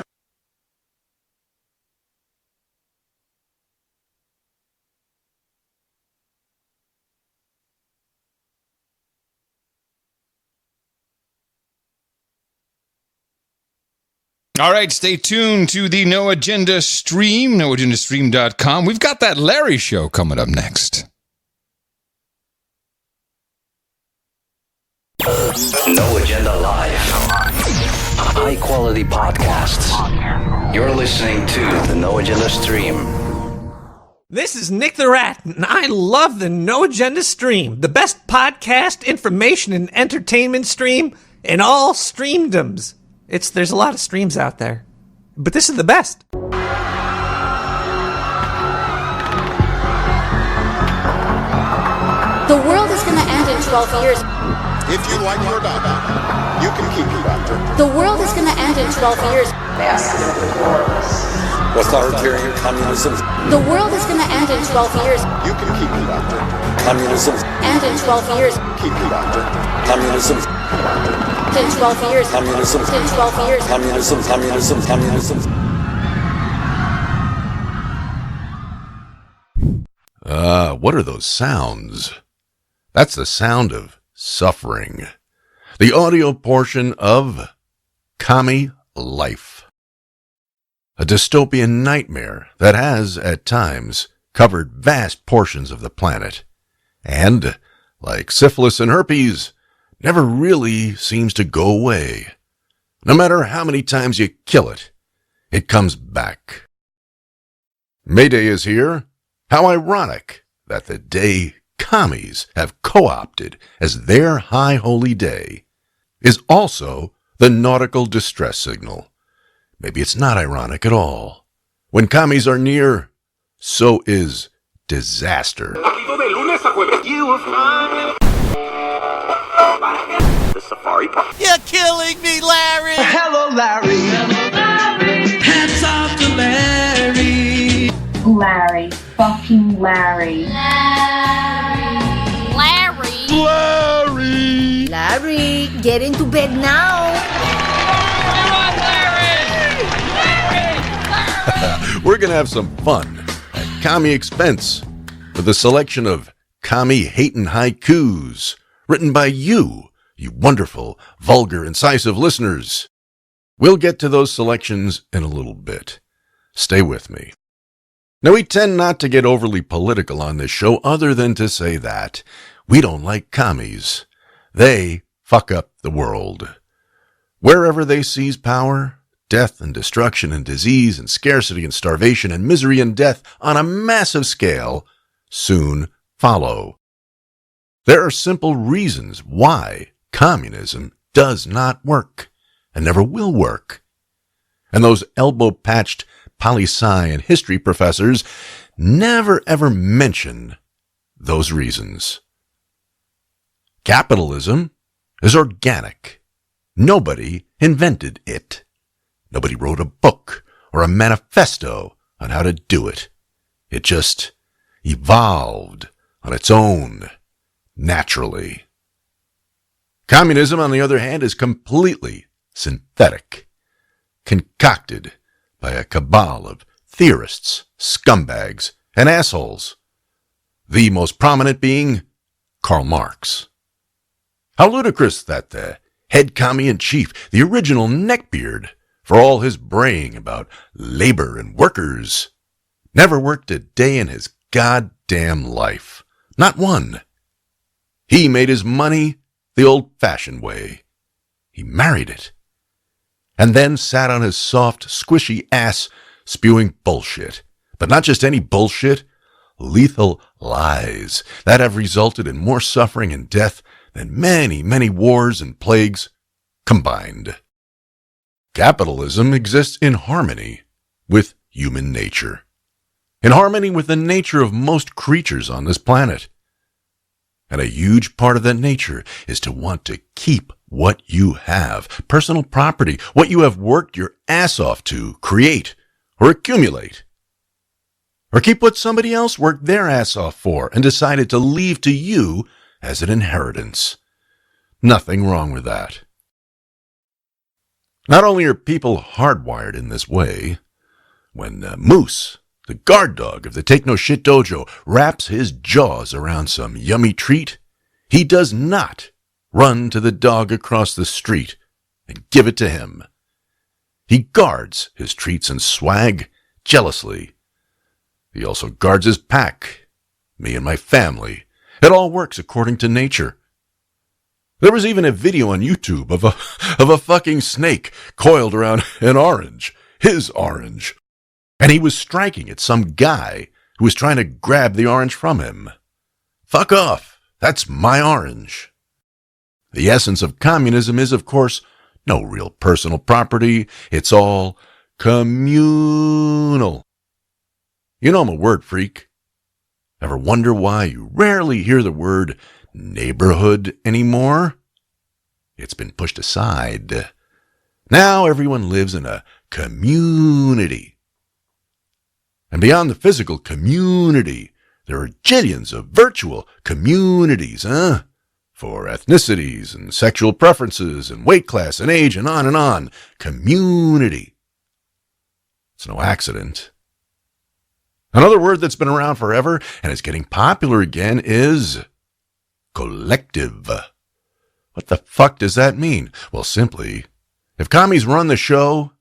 All right, stay tuned to the No Agenda stream, noagendastream.com. We've got that Larry show coming up next. No Agenda Live. High quality podcasts. You're listening to the No Agenda stream. This is Nick the Rat, and I love the No Agenda stream, the best podcast, information, and entertainment stream in all streamdoms. There's a lot of streams out there, but this is the best. The world is going to end in 12 years. If you like your doctor, you can keep your doctor. The world is going to end in 12 years. Authoritarian communism. The world is going to end in 12 years. You can keep your doctor. Communism. End in 12 years. Keep your doctor. Communism. In 12 years. Communism. In 12 years. Communism. Communism. Communism. What are those sounds? That's the sound of suffering. The audio portion of Commie Life. A dystopian nightmare that has, at times, covered vast portions of the planet. And, like syphilis and herpes, never really seems to go away. No matter how many times you kill it, it comes back. Mayday is here. How ironic that the day commies have co-opted as their high holy day is also the nautical distress signal. Maybe it's not ironic at all. When commies are near, so is disaster. You're killing me, Larry! Hello, Larry! Hello, Larry! Hats off to Larry! Larry. Fucking Larry. Larry! Larry! Larry, get into bed now! We're going to have some fun at Commie expense with a selection of commie-hating haikus written by you wonderful, vulgar, incisive listeners. We'll get to those selections in a little bit. Stay with me. Now, we tend not to get overly political on this show other than to say that we don't like commies. They fuck up the world. Wherever they seize power, death and destruction and disease and scarcity and starvation and misery and death on a massive scale soon follow. There are simple reasons why communism does not work and never will work. And those elbow-patched poli-sci and history professors never ever mention those reasons. Capitalism is organic. Nobody invented it. Nobody wrote a book or a manifesto on how to do it. It just evolved on its own, naturally. Communism, on the other hand, is completely synthetic, concocted by a cabal of theorists, scumbags, and assholes. The most prominent being Karl Marx. How ludicrous that the head commie-in-chief, the original neckbeard, for all his braying about labor and workers, never worked a day in his goddamn life. Not one. He made his money the old-fashioned way. He married it. And then sat on his soft, squishy ass spewing bullshit. But not just any bullshit, lethal lies that have resulted in more suffering and death than many, many wars and plagues combined. Capitalism exists in harmony with human nature, in harmony with the nature of most creatures on this planet. And a huge part of that nature is to want to keep what you have, personal property, what you have worked your ass off to create or accumulate. Or keep what somebody else worked their ass off for and decided to leave to you as an inheritance. Nothing wrong with that. Not only are people hardwired in this way, when Moose, the guard dog of the Take No Shit Dojo, wraps his jaws around some yummy treat, he does not run to the dog across the street and give it to him. He guards his treats and swag jealously. He also guards his pack, me and my family. It all works according to nature. There was even a video on YouTube of a fucking snake coiled around an orange, his orange. And he was striking at some guy who was trying to grab the orange from him. Fuck off. That's my orange. The essence of communism is, of course, no real personal property. It's all communal. You know I'm a word freak. Ever wonder why you rarely hear the word neighborhood anymore? It's been pushed aside. Now everyone lives in a community. And beyond the physical community, there are jillions of virtual communities, for ethnicities and sexual preferences and weight class and age and on and on. Community. It's no accident. Another word that's been around forever and is getting popular again is collective. What the fuck does that mean? Well, simply, if commies run the show,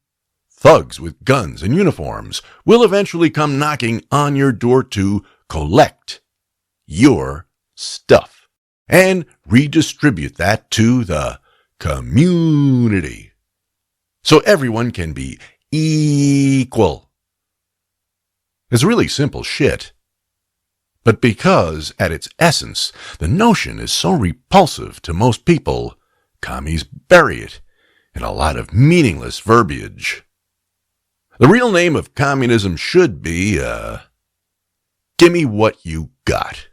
thugs with guns and uniforms will eventually come knocking on your door to collect your stuff and redistribute that to the community so everyone can be equal. It's really simple shit. But because, at its essence, the notion is so repulsive to most people, commies bury it in a lot of meaningless verbiage. The real name of communism should be, gimme what you got.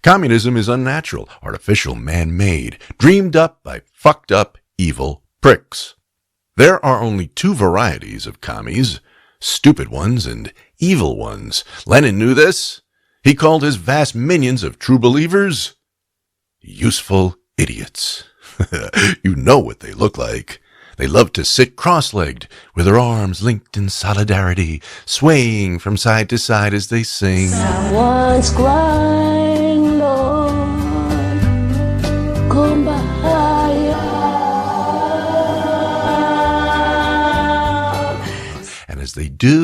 Communism is unnatural, artificial, man-made, dreamed up by fucked up, evil pricks. There are only two varieties of commies, stupid ones and evil ones. Lenin knew this. He called his vast minions of true believers useful idiots. You know what they look like. They love to sit cross-legged, with their arms linked in solidarity, swaying from side to side as they sing. Someone's crying, Lord, come by. And as they do,